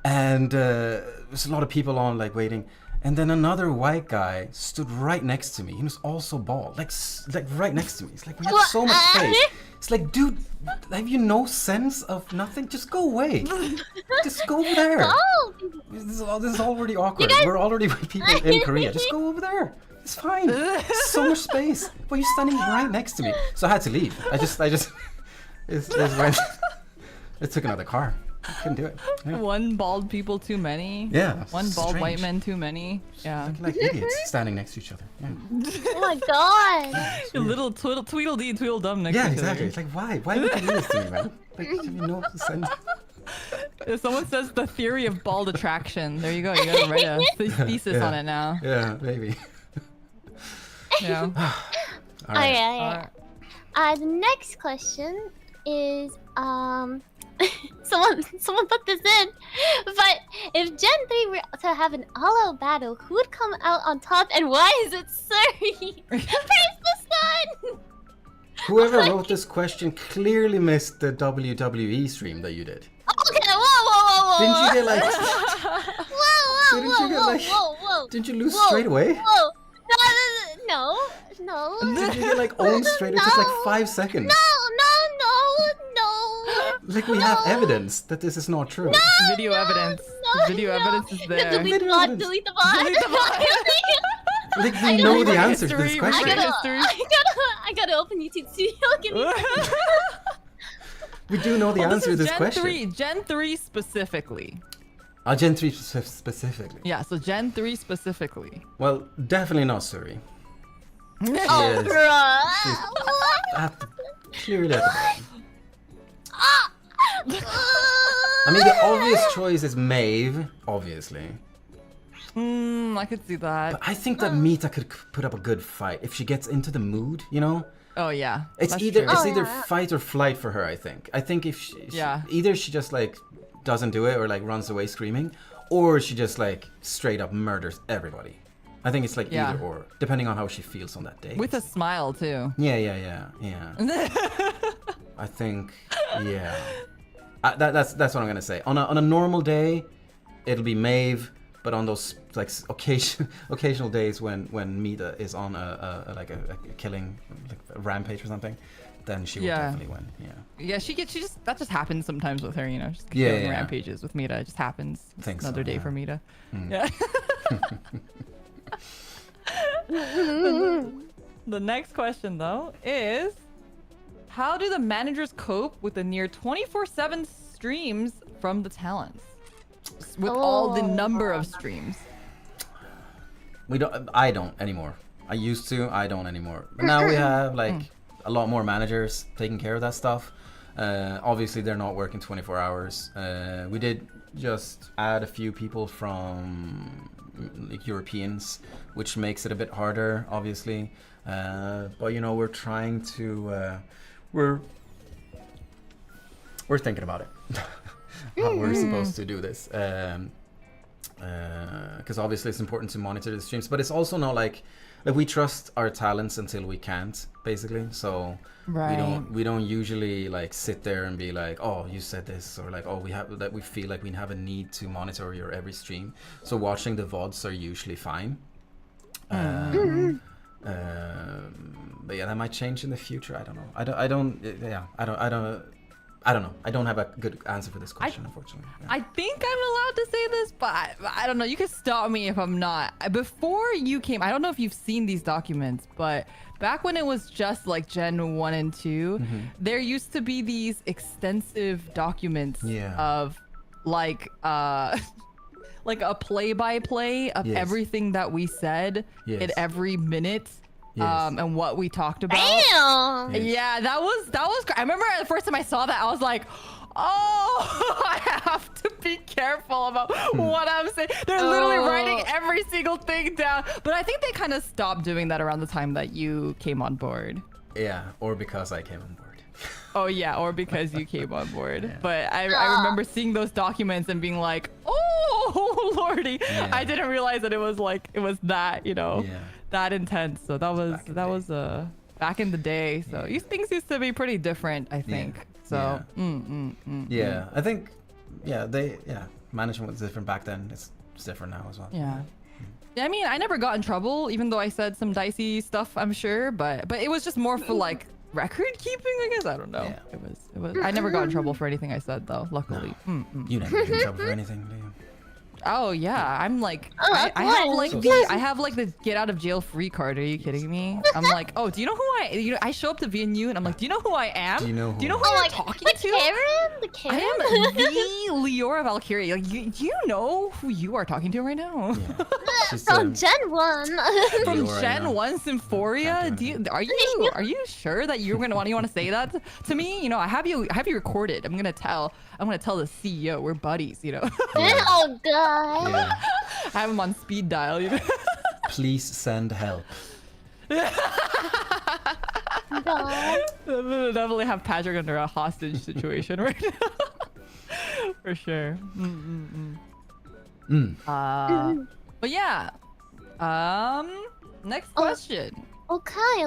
and there's a lot of people on like waiting. And then another white guy stood right next to me. He was also bald, like right next to me. It's like we have so much space. It's like, dude, have you no sense of nothing? Just go away. Just go over there. Oh, This is already awkward. We're already with people in Korea. Just go over there. It's fine. So much space. But you're standing right next to me. So I had to leave. I just went. I took another car. I couldn't do it. Yeah. One bald people too many. Yeah, One bald strange. white man too many. Yeah. Looking like idiots standing next to each other. Yeah. oh my god. A little Tweedledee Tweedledum next Yeah, to each exactly. other. It's like, why? Why would you do this to me, man? Like, have you no sense? If someone says the theory of bald attraction, there you go. You gotta write a thesis Yeah. on it now. Yeah, maybe. Yeah. All right. Alright. The next question is someone put this in, but if Gen 3 were to have an all-out battle, who would come out on top, and why is it Suri? Praise the sun! Whoever wrote this question clearly missed the WWE stream that you did. Okay, whoa. Didn't you get like? Whoa, Didn't you get like? whoa. Didn't you lose Whoa, straight away? Whoa. No. Did you get like owned straight? It took like 5 seconds. No. Like we have evidence that this is not true. Video evidence. Video evidence is there. Delete the bot. Delete the bot. Delete the bot. Like we know the rewrite answer to this history, question. rewrite history. I gotta open YouTube Studio. Give me. We do know the Well, answer to this Gen question. 3, Gen 3 specifically. Gen 3 specifically. Yeah, so Gen 3 specifically. Well, definitely not Suri. Oh, She's bruh. clearly at the bottom. I mean, the obvious choice is Maeve, obviously. I could see that. But I think that Mita could put up a good fight if she gets into the mood, you know? Oh yeah. It's that's either true. it's either yeah. fight or flight for her, I think. I think if Yeah. either she just like doesn't do it or like runs away screaming, or she just like straight up murders everybody. I think it's like Yeah. either or, depending on how she feels on that day. With a smile too. Yeah. I think, yeah. That's what I'm gonna say. On a normal day, it'll be Maeve, but on those like occasional days when Mita is on a killing, like a rampage or something, then she will Yeah. definitely win. Yeah. Yeah, she just that just happens sometimes with her, you know. Just Yeah, killing yeah. rampages with Mita. It just happens. It's Think so, another day yeah. for Mita. Mm. Yeah. The next question though is, how do the managers cope with the near 24/7 streams from the talents? With all the number of streams. I don't anymore. I used to. I don't anymore. But now we have like a lot more managers taking care of that stuff. Obviously, they're not working 24 hours. We did just add a few people from like Europeans, which makes it a bit harder, obviously. But you know, we're trying to. We're thinking about it. How we're supposed to do this. Because obviously it's important to monitor the streams, but it's also not like we trust our talents until we can't, basically. So Right. we don't usually like sit there and be like, oh, you said this, or like, oh, we feel like we have a need to monitor your every stream. So watching the VODs are usually fine. But yeah, that might change in the future. I don't know. I don't know. I don't have a good answer for this question, unfortunately. Yeah. I think I'm allowed to say this, but I don't know. You can stop me if I'm not. Before you came, I don't know if you've seen these documents, but back when it was just like Gen 1 and 2, there used to be these extensive documents Yeah. of like like a play-by-play of Yes. everything that we said Yes. in every minute, Yes. and what we talked about. Damn. Yes. Yeah, that was. I remember the first time I saw that, I was like, oh, I have to be careful about what I'm saying. They're literally writing every single thing down. But I think they kind of stopped doing that around the time that you came on board. Yeah, or because I came on board. Oh yeah, or because you came on board. Yeah. But I remember seeing those documents and being like, oh lordy, Yeah. I didn't realize that it was that, you know, Yeah. that intense. So that was back in the day. back in the day. So Yeah. these things used to be pretty different, I think. So Yeah, I think, management was different back then. It's different now as well. yeah. I mean, I never got in trouble, even though I said some dicey stuff, I'm sure, but it was just more for like record keeping, I guess. I don't know. Yeah. It was. I never got in trouble for anything I said, though. Luckily. You never get in trouble for anything, do you? Oh yeah, I'm like, Oh, I have of like course. I have like the get out of jail free card. Are you kidding me? I'm like, oh, do you know who I show up to VNU and I'm like, do you know who I am? Do you know who who I am? you're Like, talking the to? Karen? The Karen? I am the Liora Valkyrie. Like, do you know who you are talking to right now? Yeah. She's, From Gen 1. From Liora, Gen yeah. 1 Symphoria? Can't Do do you are you sure that you want to say that to me? You know, I have you recorded. I'm gonna tell the CEO we're buddies. You know, Oh god. Yeah. I have him on speed dial. You know? Please send help. God. We'll definitely have Patrik under a hostage situation right now. For sure. But yeah. Next question. Okay.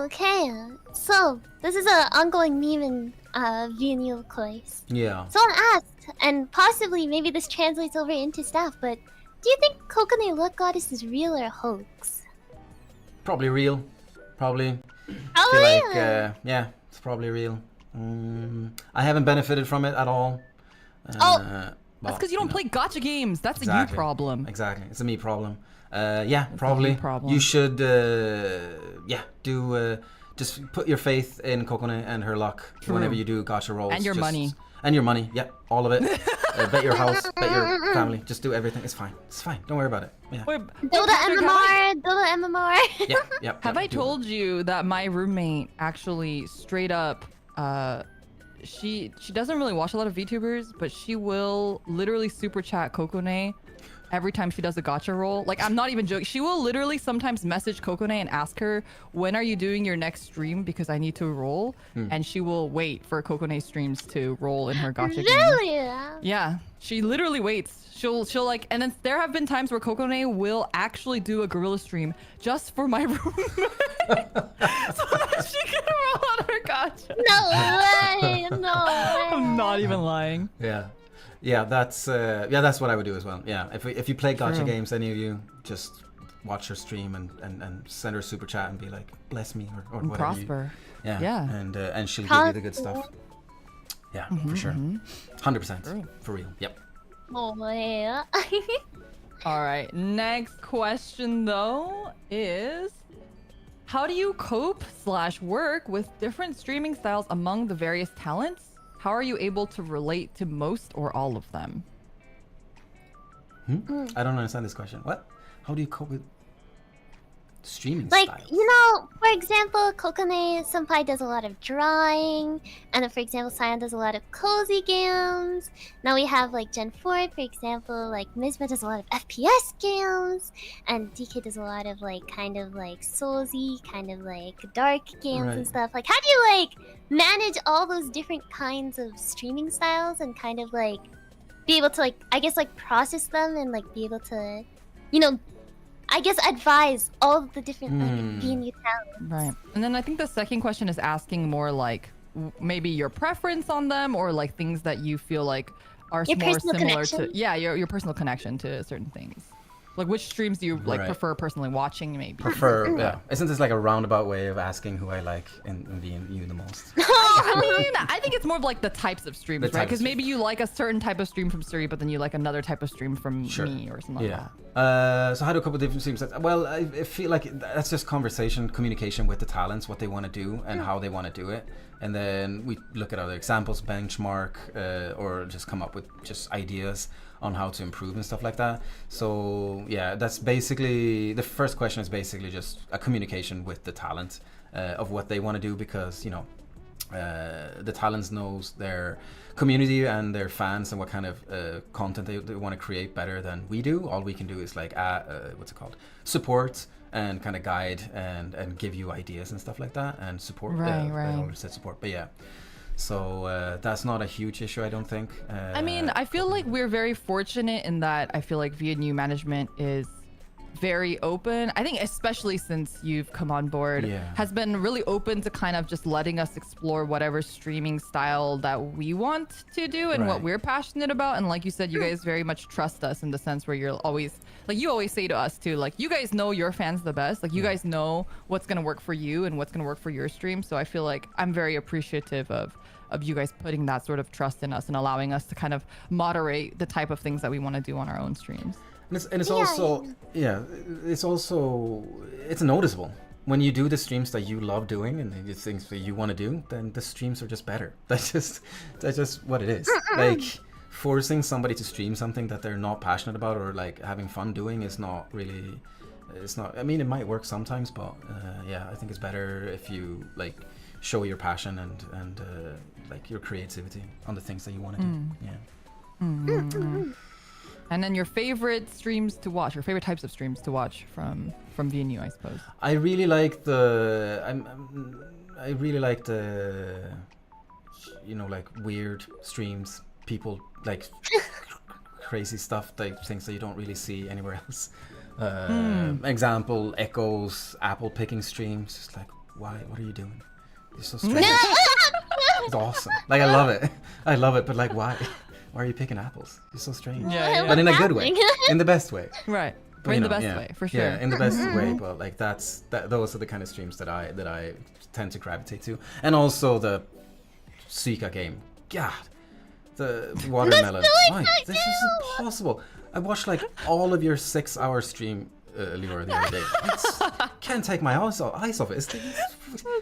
So, this is an ongoing meme in VNU, of course. Yeah. Someone asked, and possibly maybe this translates over into staff, but do you think Kokone Luck Goddess is real or hoax? Probably real. Probably. Oh, Feel like, yeah. yeah, it's probably real. I haven't benefited from it at all. That's but, because you don't play gotcha games. That's a Exactly. you problem. Exactly, it's a me problem. Yeah, probably. problem. You should, just put your faith in Kokone and her luck whenever you do gotcha rolls. And your money. And your money, yeah, all of it. Bet your house, bet your family. Just do everything. It's fine. It's fine. Don't worry about it. Yeah. Wait, Dota Patrik, MMR. Yeah. have I told you that my roommate actually straight up, she doesn't really watch a lot of VTubers, but she will literally super chat Kokone every time she does a gotcha roll. Like, I'm not even joking. She will literally sometimes message Kokone and ask her, when are you doing your next stream? Because I need to roll. And she will wait for Kokone's streams to roll in her gotcha game. Really? Yeah, she literally waits. She'll like, and then there have been times where Kokone will actually do a gorilla stream just for my roommate, so that she can roll on her gotcha. No way. No way. I'm not even lying. Yeah, that's what I would do as well. Yeah, if you play gotcha True. games, any of you, just watch her stream and send her a super chat and be like, bless me or And whatever. prosper. Yeah. Yeah. And she'll give you the good stuff. Yeah, for sure. 100%. True. For real. Yep. Oh yeah. All right. Next question though is, how do you cope / work with different streaming styles among the various talents? How are you able to relate to most or all of them? I don't understand this question. What? How do you cope with streaming Like, styles? you know, for example, Kokone Senpai does a lot of drawing, and then, for example, Cyan does a lot of cozy games. Now we have, like, Gen 4, for example, like, Mizma does a lot of FPS games, and DK does a lot of, like, kind of, like, soulsy, kind of, like, dark games Right. and stuff. Like, how do you, like, manage all those different kinds of streaming styles and kind of, like, be able to, like, I guess, like, process them and, like, be able to, you know, I guess advise all of the different like VNU talents. Right. And then I think the second question is asking more like maybe your preference on them, or like things that you feel like are Your more personal similar connection? to your personal connection to certain things. Like, which streams do you like Right. prefer personally watching, maybe? Prefer, yeah. Isn't this like a roundabout way of asking who I like in VNU the most? Oh I think it's more of like the types of streams, right? Because maybe you like a certain type of stream from Suri, but then you like another type of stream from me or something like that. So I do a couple of different streams. Well, I feel like that's just conversation, communication with the talents, what they want to do and how they want to do it. And then we look at other examples, benchmark, or just come up with just ideas on how to improve and stuff like that. So yeah, that's basically, the first question is basically just a communication with the talent of what they want to do, because, you know, the talents knows their community and their fans and what kind of content they want to create better than we do. All we can do is like support and kind of guide and give you ideas and stuff like that, and support. I always said support, but yeah. So that's not a huge issue, I don't think. I mean, I feel like we're very fortunate in that I feel like VNU management is very open. I think especially since you've come on board, has been really open to kind of just letting us explore whatever streaming style that we want to do and what we're passionate about. And like you said, you guys very much trust us in the sense where you're always, like you always say to us too, like you guys know your fans the best. Like you guys know what's going to work for you and what's going to work for your stream. So I feel like I'm very appreciative of you guys putting that sort of trust in us and allowing us to kind of moderate the type of things that we want to do on our own streams. And it's also it's noticeable when you do the streams that you love doing and the things that you want to do. Then the streams are just better. That's just what it is. Like forcing somebody to stream something that they're not passionate about or like having fun doing is not really. It's not. I mean, it might work sometimes, but yeah, I think it's better if you like show your passion and like your creativity on the things that you want to do. Yeah. And then your favorite streams to watch, your favorite types of streams to watch from VNU, I suppose. I really like the you know, like weird streams, people like crazy stuff, like things that you don't really see anywhere else. Example, Echo's apple picking streams. Just like, why? What are you doing? You're so strange. It's awesome. Like I love it, but like why? Why are you picking apples? You're so strange. Yeah. But in a good way. In the best way. Right. But, in the best way, for sure. Yeah, in the best way. But like those are the kind of streams that I tend to gravitate to. And also the Suika game. God. The watermelon. Why? This is impossible. I watched like all of your 6-hour stream, Liora, the other day. I can't take my eyes off it.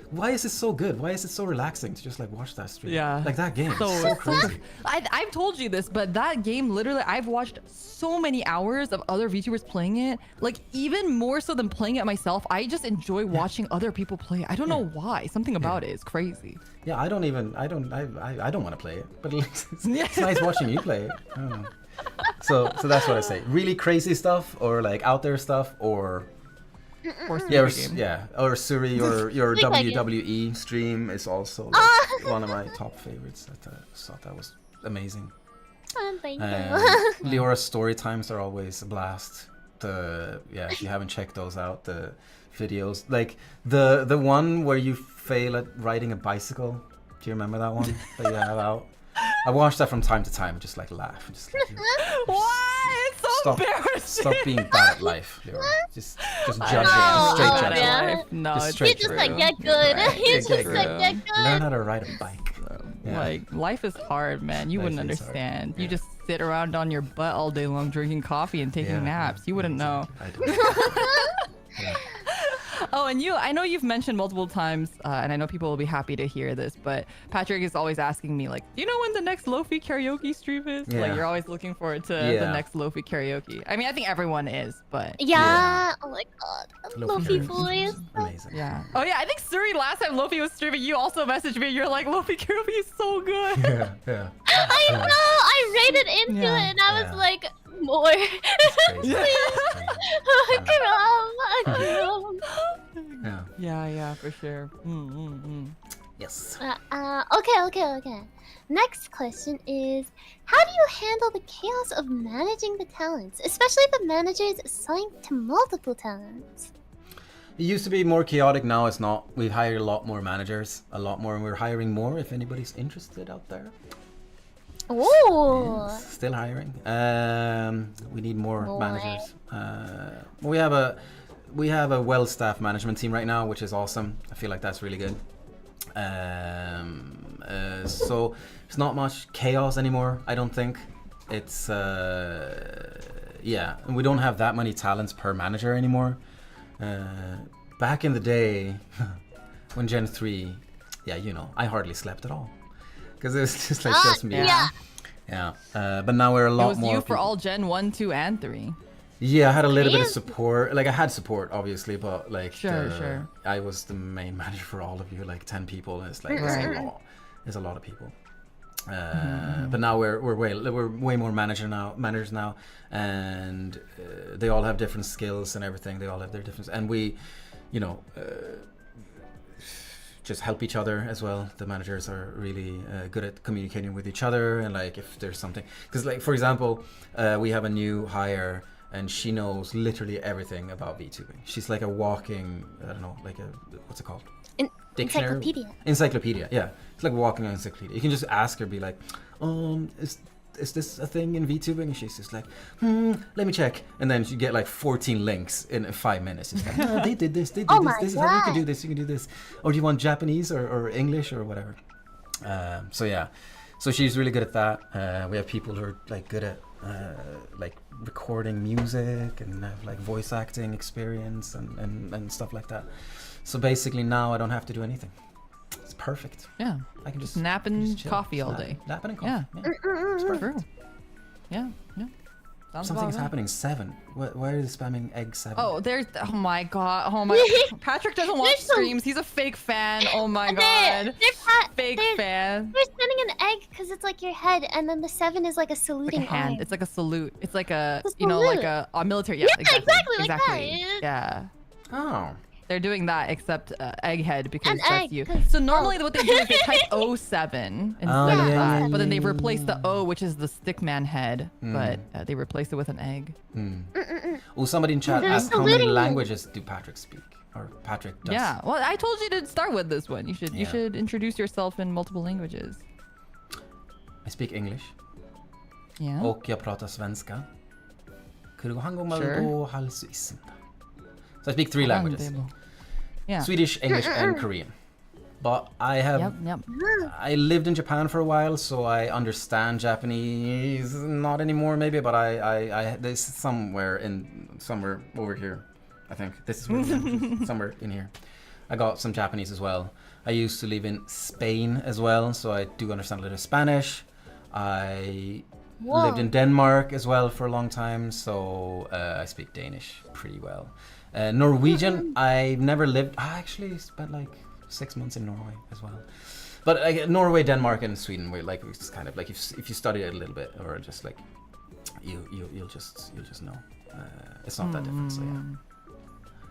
Why is it so good? Why is it so relaxing to just like watch that stream? Yeah. Like that game. So crazy. I've told you this, but that game literally, I've watched so many hours of other VTubers playing it. Like even more so than playing it myself, I just enjoy watching other people play it. I don't know why. Something about it is crazy. Yeah, I don't want to play it, but it's nice watching you play it. I don't know. So that's what I say. Really crazy stuff, or like out there stuff, or Suri or your WWE stream is also like one of my top favorites. I thought that was amazing. Thank you. Liora's story times are always a blast. If you haven't checked those out, the videos, like the one where you fail at riding a bicycle. Do you remember that one that you have out? I watch that from time to time, just like laugh. Just like, what? It's so embarrassing. Stop being bad at life, Liora. Just judging, straight judging. Yeah. No, You just like get good. You just like get good. Learn how to ride a bike. Like life is hard, man. You wouldn't understand. You just sit around on your butt all day long drinking coffee and taking naps. You wouldn't know. I do. Oh, and I know you've mentioned multiple times, and I know people will be happy to hear this, but Patrik is always asking me, like, do you know when the next Lofi karaoke stream is? Yeah. Like, you're always looking forward to the next Lofi karaoke. I mean, I think everyone is, but... Yeah. Oh my god. Lofi voice. Amazing. Yeah. Oh, yeah. I think Suri, last time Lofi was streaming, you also messaged me. You're like, Lofi karaoke is so good. Yeah. I know. I rated into it, and I was like, more. Yeah, for sure. Yes. Okay. Next question is, how do you handle the chaos of managing the talents, especially the managers assigned to multiple talents? It used to be more chaotic, now it's not. We've hired a lot more managers, and we're hiring more if anybody's interested out there. Ooh. Yes, still hiring. We need more managers. We have a well-staffed management team right now, which is awesome. I feel like that's really good. So it's not much chaos anymore, I don't think. It's yeah, and we don't have that many talents per manager anymore. Back in the day, when Gen 3, yeah, you know, I hardly slept at all. Because it's just like just me. Yeah. But now we're a lot more. It was you for people. all Gen 1, 2, and 3. Yeah, I had a little bit of support. Like, I had support, obviously, but like, Sure. I was the main manager for all of you, like 10 people. And it's like, it's a lot of people. But now we're way more managers now, and they all have different skills and everything. They all have their different, and we, you know, just help each other as well. The managers are really good at communicating with each other, and like if there's something, because like for example, we have a new hire, and she knows literally everything about VTubing. She's like a walking, I don't know, like a, what's it called? Dictionary? Encyclopedia, yeah. It's like walking on encyclopedia. You can just ask her, be like, is this a thing in VTubing? And she's just like, let me check. And then you get like 14 links in 5 minutes. It's like, oh, they did this, this is how you can do this, you can do this. Or do you want Japanese or English or whatever? So yeah, so she's really good at that. We have people who are like good at like recording music and have like voice acting experience and stuff like that. So basically now I don't have to do anything. It's perfect. Yeah. I can just nap and chill. coffee all day. Napping and coffee. Yeah. It's perfect. True. Yeah. Sounds Something's about right. happening. 7. Why are they spamming egg 7? Oh, there's. Oh my god. Patrick doesn't watch There's some- streams. He's a fake fan. Oh my They're god. Fake they're- fan. They're sending an egg because it's like your head, and then the 7 is like a Like saluting a hand. arm. It's like a salute. It's like a, It's a you know, like salute. a military. Yeah, exactly like that. Yeah. Oh. They're doing that except egghead because An that's egg, you. 'cause- So normally what they do is they type 07 instead of yeah, that, yeah, but then yeah, they've replaced yeah. the O, which is the stickman head, but they replaced it with an egg. Oh, somebody in chat They're asked how many saluting you. languages do Patrick speak? Or Patrick does? Yeah. Well, I told you to start with this one. You Yeah. should introduce yourself in multiple languages. I speak English. Yeah. Och jag pratar svenska. 그리고 한국말도 할 수 있습니다. So I speak 3 languages. Yeah. Swedish, English, and Korean. But I have Yep. I lived in Japan for a while, so I understand Japanese. Not anymore, maybe, but I there's somewhere over here. I think this is where the language is, somewhere in here. I got some Japanese as well. I used to live in Spain as well, so I do understand a little Spanish. I lived in Denmark as well for a long time, so I speak Danish pretty well. Norwegian, I've never lived. I actually spent like 6 months in Norway as well. But Norway, Denmark, and Sweden, were like it's kind of like if you study it a little bit, or just like you'll just know. It's not that different. So yeah.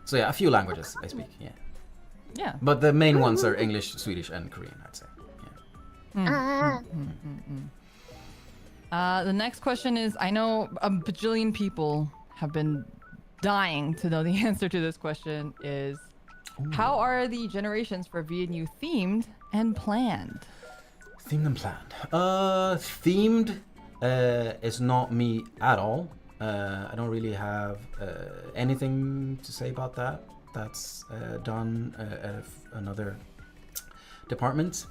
So yeah, a few languages I speak. Yeah. Yeah. But the main ones are English, Swedish, and Korean, I'd say. Yeah. The next question is, I know a bajillion people have been dying to know the answer to this question is, how are the generations for VNU themed and planned? Themed and planned. Themed is not me at all. I don't really have anything to say about that. That's done at another department.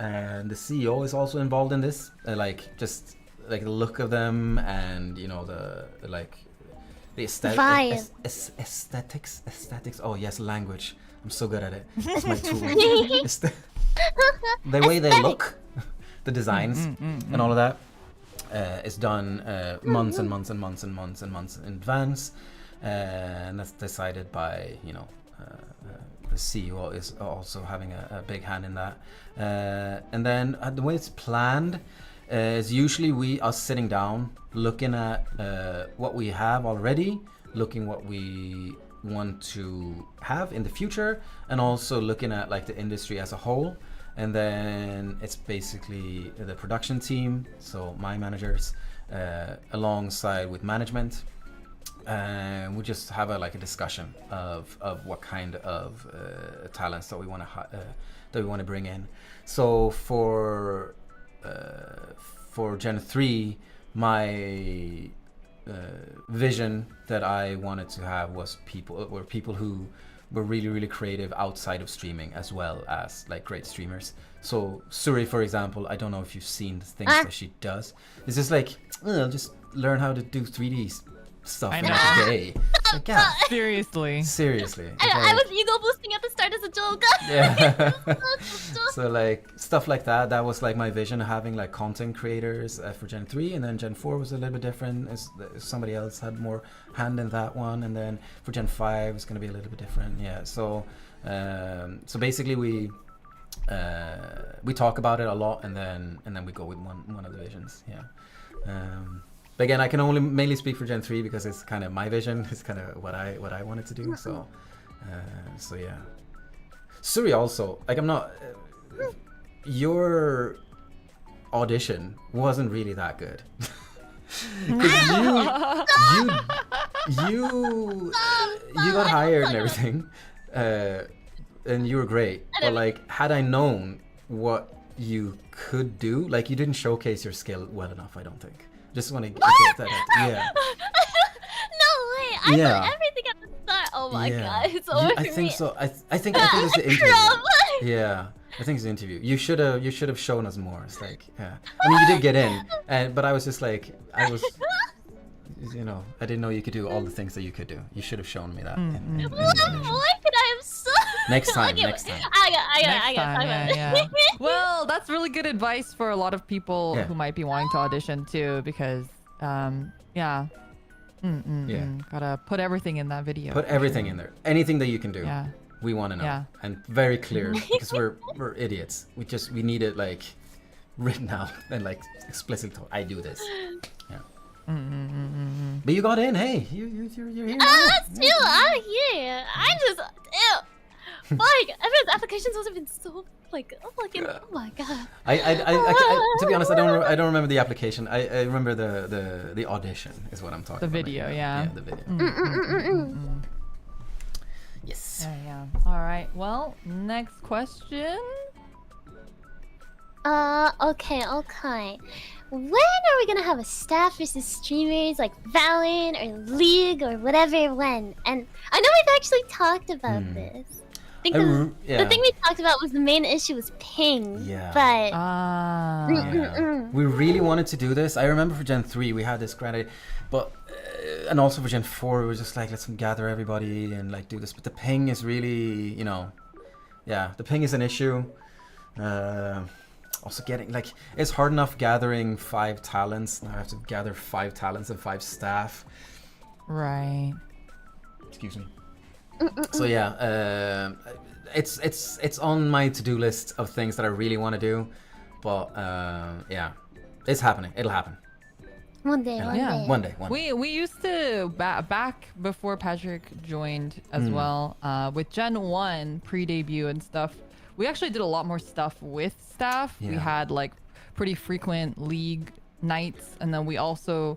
And the CEO is also involved in this. Just like the look of them, and you know the aesthetics. Oh yes, language. I'm so good at it. It's my tool. The way they look, the designs, and all of that is done months and months and months and months and months in advance, and that's decided by the CEO is also having a big hand in that. And then the way it's planned is usually us sitting down, looking at what we have already, looking what we want to have in the future, and also looking at like the industry as a whole. And then it's basically the production team, so my managers, alongside with management. And we just have a discussion of what kind of talents that we want to bring in. So for Gen 3, my vision that I wanted to have was people who we're really creative outside of streaming as well as like great streamers. So Suri, for example, I don't know if you've seen the things that she does. It's just like, just learn how to do 3D stuff I in know. like a day. Like, yeah, Seriously. seriously. I was ego boosting at the start as a joke. Yeah. So like stuff like that. That was like my vision, having like content creators for Gen 3, and then Gen 4 was a little bit different. Somebody else had more hand in that one, and then for Gen 5 it's gonna be a little bit different. Yeah. So so basically we talk about it a lot, and then we go with one of the visions. Yeah. But again, I can only mainly speak for Gen 3 because it's kind of my vision. It's kind of what I wanted to do. So yeah. Suri also, like, I'm not. Your audition wasn't really that good. 'Cause you got hired and everything, and you were great. But like, had I known what you could do, like, you didn't showcase your skill well enough. I don't think. Just want to get that out. Yeah. No way! I thought everything at the start. Oh my god, it's over I for think me. so. I think it's the interview. Yeah, I think it's the interview. You should have shown us more. It's like, yeah. I mean, you did get in, but I was just like, I didn't know you could do all the things that you could do. You should have shown me that. In the Why audition. could I have so? Next time. Okay, Next time. I got time. Yeah. Well, that's really good advice for a lot of people Yeah. who might be wanting to audition too, because yeah. Gotta put everything in that video. Put everything in there. Anything that you can do. Yeah. We want to know. Yeah. And very clear, because we're idiots. We need it like written out and like explicit. I do this. Yeah. But you got in. Hey, you're here. now. Still out of here. I'm just like everyone's applications must have been so like oh my god. To be honest, I don't remember the application. I remember the audition is what I'm talking about. The video, yeah. Yeah, the video. Yes. Yeah. All right. Well, next question. Okay. When are we gonna have a staff versus streamers like Valorant or League or whatever? When? And I know we've actually talked about this. I think the thing we talked about was the main issue was ping. Yeah. But Yeah. We really wanted to do this. I remember for Gen 3 we had this grand idea, but and also for Gen 4 we were just like, let's gather everybody and like do this. But the ping is really, the ping is an issue. Also getting like, it's hard enough gathering 5 talents. Now I have to gather 5 talents and 5 staff. Right. Excuse me. So yeah, it's on my to-do list of things that I really want to do, but yeah, it's happening. It'll happen. one day. One day. We used to back before Patrik joined as well, with Gen 1 pre-debut and stuff. We actually did a lot more stuff with staff. Yeah. We had like pretty frequent League nights, and then we also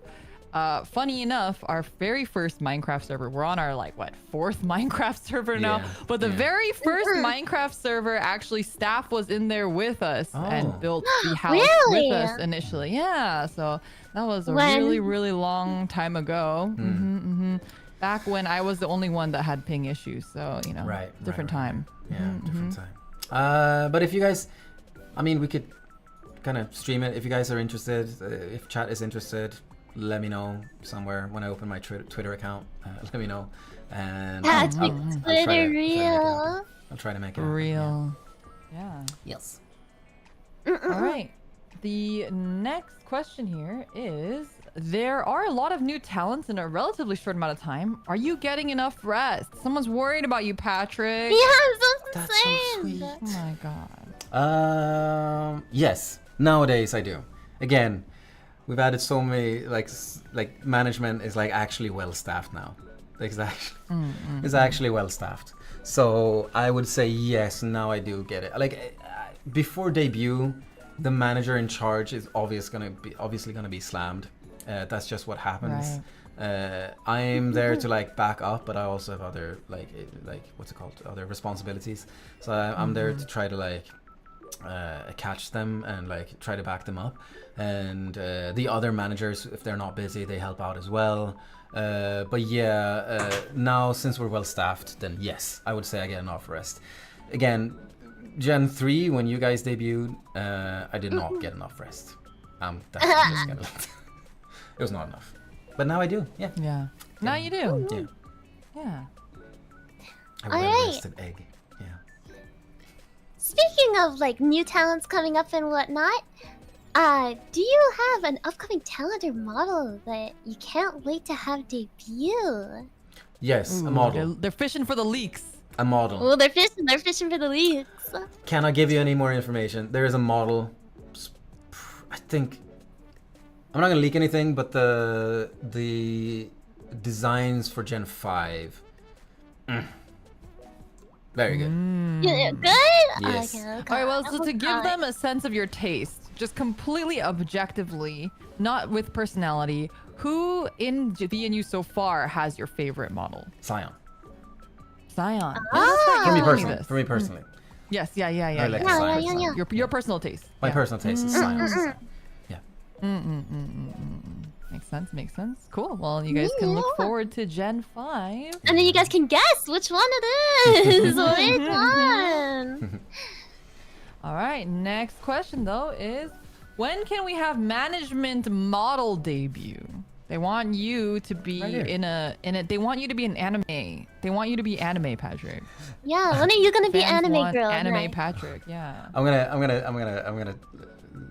funny enough, our very first Minecraft server, we're on our like 4th Minecraft server now, but the very first Minecraft server, actually staff was in there with us and built the house with us initially. Yeah, so that was a really long time ago. Back when I was the only one that had ping issues, so different time. Yeah, different time. But if you guys, I mean, we could kind of stream it if you guys are interested. If chat is interested, let me know somewhere when I open my Twitter account. Let me know, and I'll try to make it real. Yeah. Yes. All right. The next question here is: there are a lot of new talents in a relatively short amount of time. Are you getting enough rest? Someone's worried about you, Patrik. Yeah, That's so sweet. Oh my god. Yes. Nowadays I do. Again, we've added so many like management is like actually well staffed now. It's actually well staffed. So I would say yes. Now I do get it. Like before debut, the manager in charge is obviously gonna be slammed. That's just what happens. Right. I'm there to like back up, but I also have other like other responsibilities. So I'm there to try to like catch them and like try to back them up. And the other managers, if they're not busy, they help out as well. But yeah, now since we're well staffed, then yes, I would say I get enough rest. Again, Gen 3, when you guys debuted, I did not get enough rest. That's just gonna it was not enough. But now I do, yeah. Yeah. Now you do. Yeah. Yeah. A All well-rested egg. Yeah. Speaking of like new talents coming up and whatnot, do you have an upcoming talent or model that you can't wait to have debut? Yes, a Ooh, model. They're fishing for the leaks. A model. Oh, they're fishing for the leaks. Can I give you any more information? There is a model. I think I'm not gonna leak anything, but the designs for Gen 5. Very good. Yeah, good? Yes. Okay, All right, well, so to give Okay. them a sense of your taste, just completely objectively, not with personality, who in VNU so far has your favorite model? Scion. Scion. For me Telling personally. this. For me personally. Yes, yeah. I like Yeah, Scion. yeah, yeah. Your personal taste. My Yeah. personal taste is Scion. Yeah. Makes sense, makes sense. Cool. Well, you guys can look forward to Gen 5. And then you guys can guess which one it is. Which one? All right, next question though is, when can we have management model debut? They want you to be Right here. in a they want you to be an anime. They want you to be anime, Patrick. Yeah, when are you gonna be Fans anime want girl? Anime Right. Patrick, yeah. I'm gonna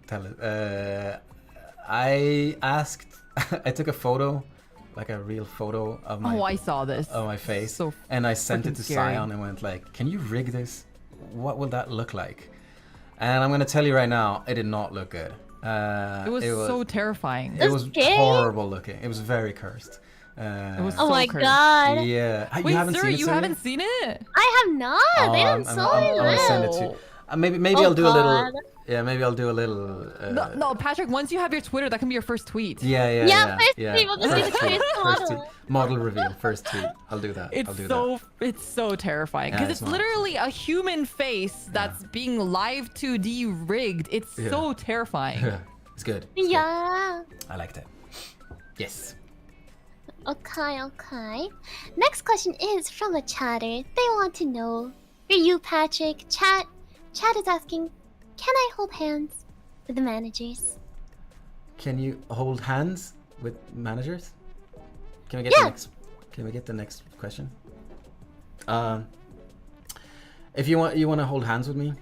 tell it. I asked. I took a photo, like a real photo of my Oh, I saw this. of my face, So and I sent it freaking to scary. Scion and went like, "Can you rig this? What will that look like?" And I'm gonna tell you right now, it did not look good. It was so terrifying. It was scary? horrible looking. It was very cursed. It was Oh so my cursed. god. Yeah. Wait, you haven't Suri, seen it, you Suri? haven't seen it? I have not. Oh, They I'm didn't show I'm it. gonna send it to you. Maybe Oh, I'll do a little. God. Yeah, maybe I'll do a little. No, Patrick, once you have your Twitter, that can be your first tweet. Yeah, first tweet, we'll just see the first First model. tweet. Model reveal, first tweet. I'll do that. It's I'll do it's so terrifying Yeah, because it's it's not. literally a human face that's being live 2D rigged. It's Yeah. so terrifying. that. It's good. It's good. Yeah. I liked it. Yes. Okay. Next question is from a chatter. They want to know, for you, Patrick. Chat is asking, can I hold hands with the managers? Can you hold hands with managers? Can we get Yeah. the next? Can we get the next question? If you want to hold hands with me.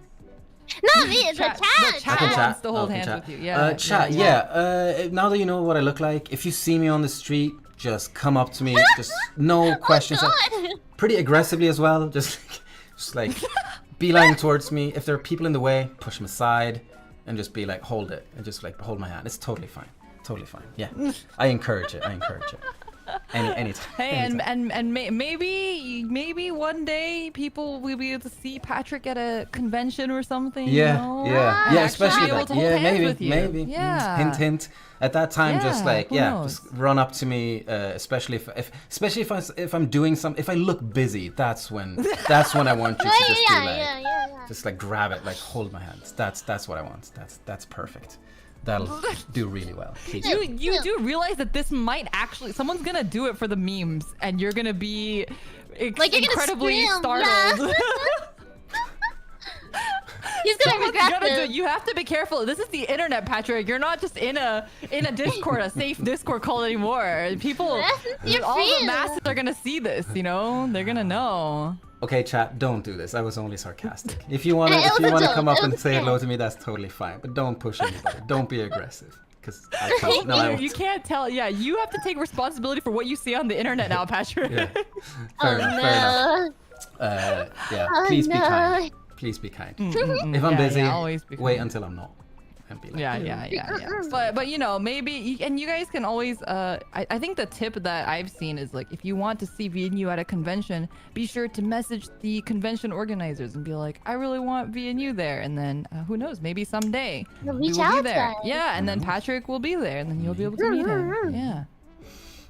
Not me, it's the Chat- chat. the chat I can wants to hold Oh, can hands chat. with you. Yeah. Chat. Yeah. Now that you know what I look like, if you see me on the street, just come up to me. Just no questions. Oh, God. Pretty aggressively as well. Just like beeline towards me. If there are people in the way, push them aside, and just be like, hold it, and just like hold my hand. It's totally fine. Totally fine. Yeah. I encourage it. Anytime. Hey, anytime. and maybe one day people will be able to see Patrick at a convention or something. Yeah, you know? yeah, And yeah. actually Especially be able that. to hold Yeah, hands maybe, with you. maybe. Yeah. Hint, hint. At that time, just Yeah, like who knows? just run up to me. Especially if I'm doing some. If I look busy, that's when I want you to just be like, Yeah. just like grab it, like hold my hands. That's what I want. That's perfect. That'll do really well. Please. You do realize that this might actually someone's gonna do it for the memes, and you're gonna be Like, you're gonna incredibly scream, startled. He's gonna Someone's regret gonna do this. it. You have to be careful. This is the internet, Patrick. You're not just in a Discord, a safe Discord call anymore. People, You're all free. the masses are gonna see this. You know, they're gonna know. Okay, chat. Don't do this. I was only sarcastic. If you wanna It was a joke. come up It and was say a hello joke. to me, that's totally fine. But don't push anybody. Don't be aggressive. Because I can't. No, I won't. You can't tell. Yeah, you have to take responsibility for what you see on the internet now, Patrick. Yeah. Oh Fair enough. Fair enough. no. Yeah. Oh, Please be no. kind. Please be kind. If I'm Yeah, busy, yeah, always be wait kind. until I'm not. And be like, Yeah. But you know, maybe and you guys can always. I think the tip that I've seen is like, if you want to see VNU at a convention, be sure to message the convention organizers and be like, I really want VNU there, and then who knows, maybe someday You'll we reach will be out there. then. Yeah, and then Patrick will be there, and then you'll be able to meet him. Yeah.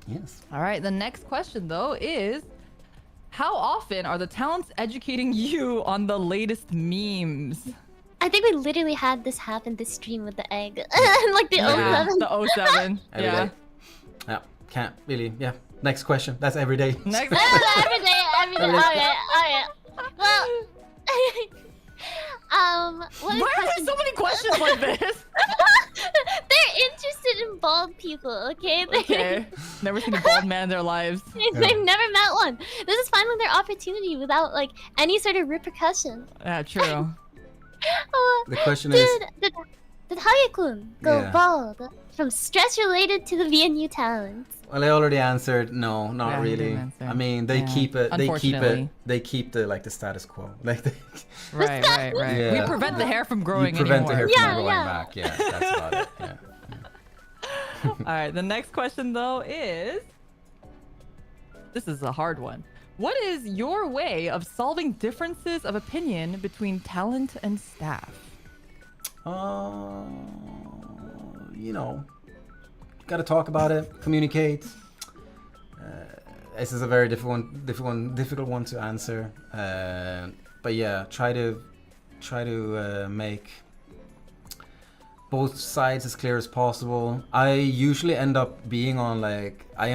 Yes. All right. The next question though is, how often are the talents educating you on the latest memes? I think we literally had this happen this stream with the egg. Like the Yeah, 07. the 07. Every Yeah. day. Yeah. can't really. Yeah. Next question. That's every day. Next. every day. Okay. Well, what Why are there so many questions like this? They're interested in bald people, okay? Okay. Never seen a bald man in their lives. They've never met one. This is finally their opportunity without like any sort of repercussion. Yeah, true. The question is. Did Haye-kun go Yeah. bald from stress related to the VNU talents? Well, I already answered. No, not Yeah, you really. didn't answer. I mean, they Yeah. keep it. They keep it. Unfortunately. They keep the like the status quo. Like they, Right. Yeah. We prevent the hair from growing you prevent anymore. the hair from Yeah, growing yeah. back. Yeah, that's about it. Yeah. All right, the next question though is, this is a hard one. What is your way of solving differences of opinion between talent and staff? You know, gotta talk about it, communicate. This is a very difficult one to answer. But yeah, try to make both sides as clear as possible. I usually end up being on like I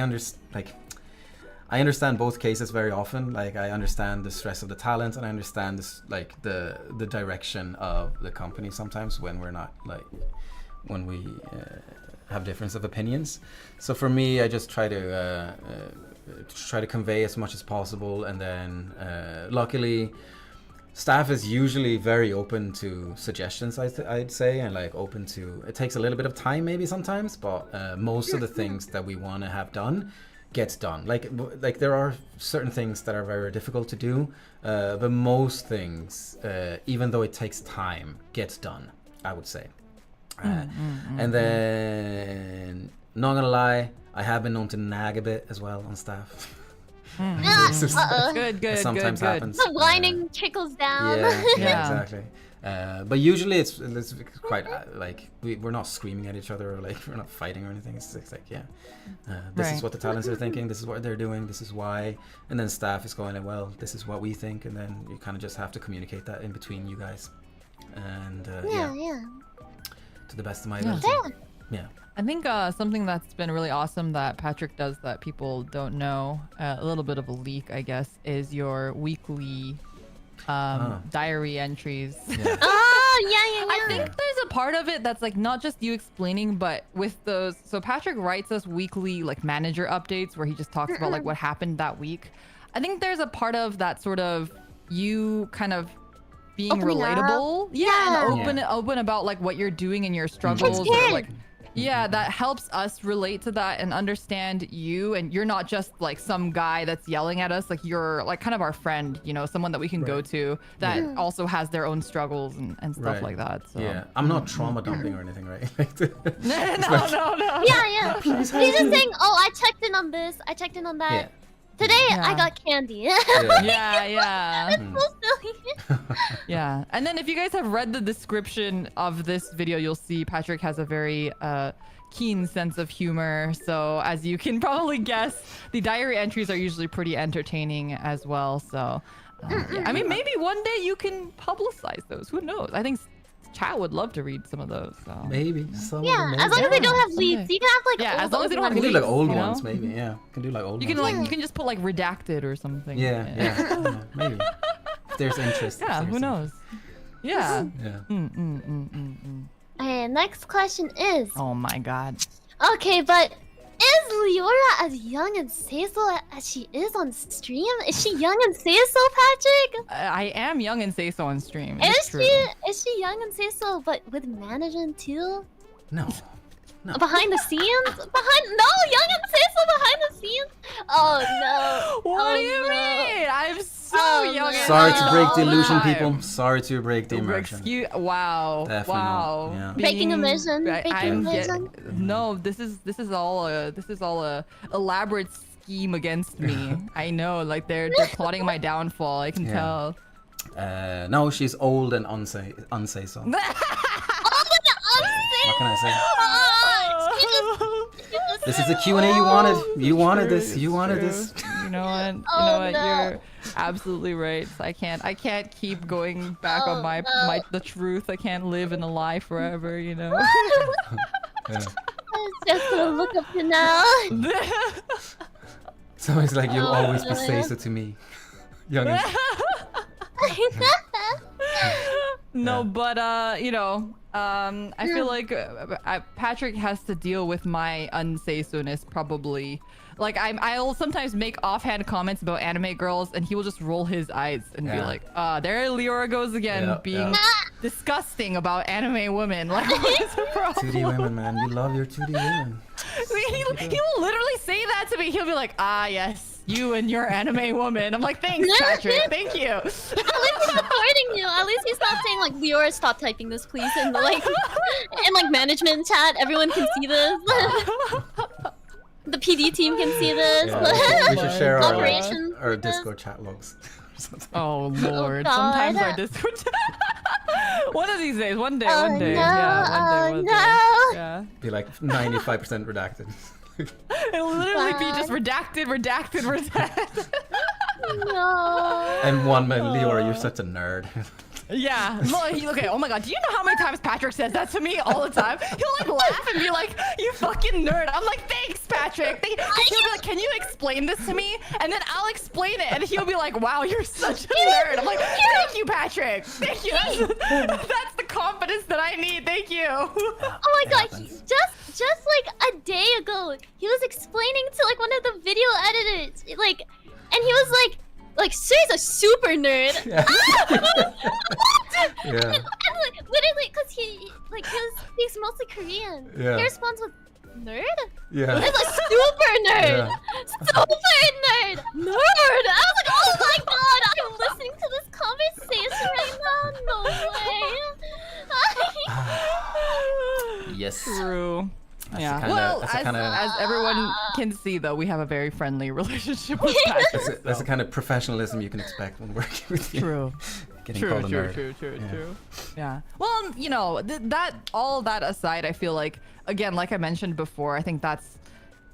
understand both cases very often. Like I understand the stress of the talent, and I understand this like the direction of the company sometimes when we're not like when we have difference of opinions. So for me, I just try to convey as much as possible, and then luckily staff is usually very open to suggestions, I'd say, and like open to, it takes a little bit of time maybe sometimes, but most of the things that we want to have done gets done. Like there are certain things that are very difficult to do, but most things, even though it takes time, gets done, I would say. And then, not gonna lie, I have been known to nag a bit as well on staff. Good. Sometimes happens. The whining trickles down. Yeah, exactly. But usually it's quite like we're not screaming at each other, or like we're not fighting or anything. It's like this is what the talents are thinking, this is what they're doing, this is why, and then staff is going like, well, this is what we think, and then you kind of just have to communicate that in between you guys, and Yeah. to the best of my ability. Yeah. I think something that's been really awesome that Patrik does that people don't know, a little bit of a leak, I guess, is your weekly diary entries. Yeah. Oh, I think there's a part of it that's like not just you explaining, but with those. So Patrik writes us weekly like manager updates where he just talks about like what happened that week. I think there's a part of that sort of you kind of being Opening relatable, up. and open about like what you're doing and your struggles, or like. Yeah, that helps us relate to that and understand you, and you're not just like some guy that's yelling at us. Like you're like kind of our friend, you know, someone that we can go to that also has their own struggles and stuff like that. So Yeah, I'm not trauma dumping or anything, right? no. Yeah. He's just saying, oh, I checked in on this, I checked in on that. Yeah. Today I got candy. Yeah. So silly. Yeah. And then if you guys have read the description of this video, you'll see Patrik has a very keen sense of humor. So as you can probably guess, the diary entries are usually pretty entertaining as well. So yeah. I mean, maybe one day you can publicize those. Who knows? I think chat would love to read some of those. So. Maybe. As long as they don't have leads, you can have like as long as they don't have You can do like old you know? ones, maybe. Yeah, can do like old You ones. can like you can just put like redacted or something. Yeah, maybe. If there's interest. Yeah, who knows? Yeah. Yeah. Okay, next question is, Oh my god. okay, but is Liora as young and say-so as she is on stream? Is she young and say-so, Patrik? I am young and say so on stream. Is she young and say-so, but with management too? No. Behind the scenes? Young and say-so behind the scenes? Oh no. What do you mean? I'm so young. no. Sorry to break the all illusion, time. people. Sorry to break the immersion. Wow. Definitely Wow. not, yeah. Breaking immersion? No, this is all a elaborate scheme against me. I know, like they're plotting my downfall. I can tell. No, she's old and unsay so. What can I say? This is the Q&A you wanted. You wanted this. You wanted this. You know what? No. You're absolutely right. I can't keep going back on the truth. I can't live in a lie forever. You know. Yeah. Just gonna look up to now. So it's like you'll Oh, always be no. Seiso to me, youngest. No, Yeah. but you know, I feel like Patrik has to deal with my unsay-so-ness probably. Like I'll sometimes make offhand comments about anime girls, and he will just roll his eyes and be Yeah. like, there Liora goes again, Yeah, being yeah. disgusting about anime women. Like, what is the problem? 2D women, man. You love your 2D women. He will literally say that to me. He'll be like, yes, you and your anime woman. I'm like, thanks, Patrik. Thank you. At least he's supporting you. At least he's not saying like, Liora, stop typing this, please. And like, in like management chat, everyone can see this. The PD team can see this. Yeah, we should share our, Operations our with this. Discord chat logs. or something. Oh lord. God. Sometimes our Discord. One of these days. One day. Oh, One day. no, Yeah. One day. oh, Yeah. Be like 95% redacted. It'll literally be just God. redacted. No. And one man, Liora, you're such a nerd. Yeah. Okay. Oh my god. Do you know how many times Patrik says that to me all the time? He'll like laugh and be like, "You fucking nerd." I'm like, "Thanks, Patrik." He'll be like, "Can you explain this to me?" And then I'll explain it, and he'll be like, "Wow, you're such a nerd." I'm like, "Thank you, Patrik. Thank you. That's the confidence that I need. Thank you." Oh my god, just like a day ago, he was explaining to like one of the video editors, like, and he was like, Suri's a super nerd. Yeah. And like, literally, cause he speaks mostly Korean. Yeah. He responds with nerd. Yeah. It's like super nerd, Yeah. super nerd, nerd. I was like, oh my god, I'm listening to this conversation right now. No way. Yes. True. That's Yeah. the kinda- Well, that's the kinda- as everyone can see, though, we have a very friendly relationship with Patrik. That's the kind of professionalism you can expect when working with you. True. Getting True, called a nerd. true. Yeah. Well, you know, all that aside, I feel like, again, like I mentioned before, I think that's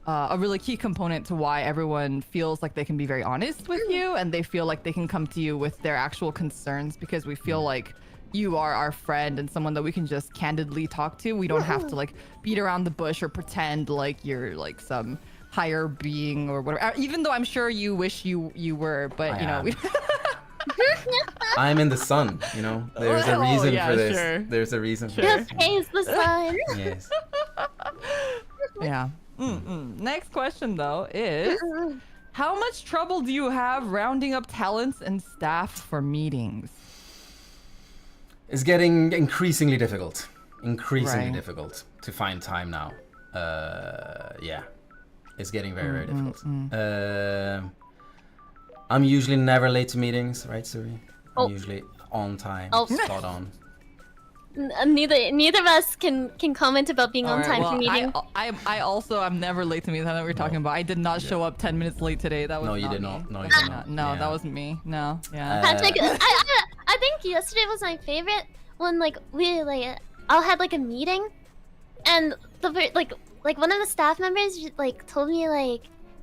a really key component to why everyone feels like they can be very honest with you, and they feel like they can come to you with their actual concerns, because we feel like you are our friend and someone that we can just candidly talk to. We don't have to like beat around the bush or pretend like you're like some higher being or whatever. Even though I'm sure you wish you were, but I you know, am. I'm in the sun, you know. There's a Oh, reason yeah, for this. sure. There's a reason for Your this. face, the sun. Yes. yeah. Next question though is, how much trouble do you have rounding up talents and staff for meetings? It's getting increasingly difficult. Increasingly Right. difficult to find time now. Yeah. It's getting very, very difficult. I'm usually never late to meetings, right, Suri? Oh. I'm usually on time, Oh. spot on. Neither of us can comment about being on Alright, time well, for meetings. I also am never late to meetings. I know what you're talking about. I did not show up 10 minutes late today. That was No, you not did me. not. No, you That did was not. No, Yeah. that wasn't me. No. Yeah. Patrick, I think yesterday was my favorite when like we like all had like a meeting, and like one of the staff members like told me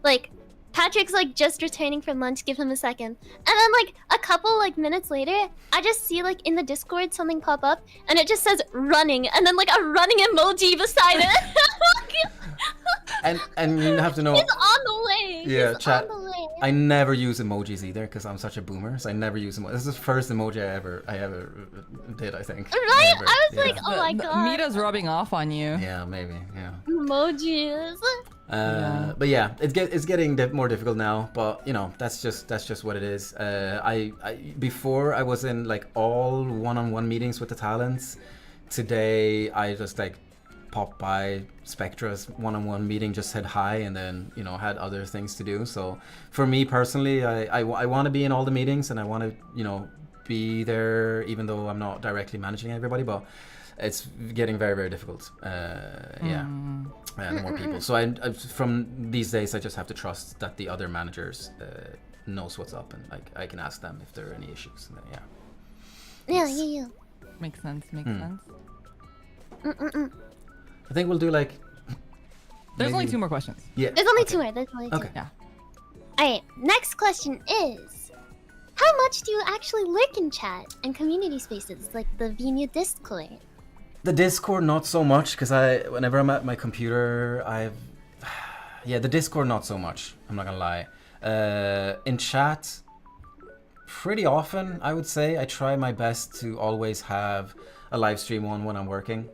like Patrick's like just returning from lunch, give him a second. And then like a couple like minutes later, I just see like in the Discord something pop up and it just says running and then like a running emoji beside it. And you have to know, He's on the way. Yeah, He's chat. on the way. I never use emojis either because I'm such a boomer. So I never use emojis. This is the first emoji I ever did, I think. Right? Ever. I was Yeah. like, oh my god. Mita's rubbing off on you. Yeah, maybe. Yeah. Emojis. Yeah. But yeah, it's getting more difficult now. But you know, that's just what it is. I before I was in like all one-on-one meetings with the talents. Today I just like popped by Spectra's one-on-one meeting, just said hi, and then you know had other things to do. So for me personally, I want to be in all the meetings and I want to you know be there even though I'm not directly managing everybody. But it's getting very, very difficult. Yeah. The more people. So I from these days, I just have to trust that the other managers knows what's up, and like I can ask them if there are any issues. And then, Yeah. Makes sense. Makes sense. I think we'll do like. There's only maybe- 2 more questions. Yeah. There's only okay. 2 more. There's only 2. Okay. Yeah. Alright, next question is, how much do you actually lurk in chat and community spaces like the VNU Discord? The Discord not so much, because whenever I'm at my computer, yeah, the Discord not so much. I'm not gonna lie. In chat, pretty often I would say. I try my best to always have a live stream on when I'm working,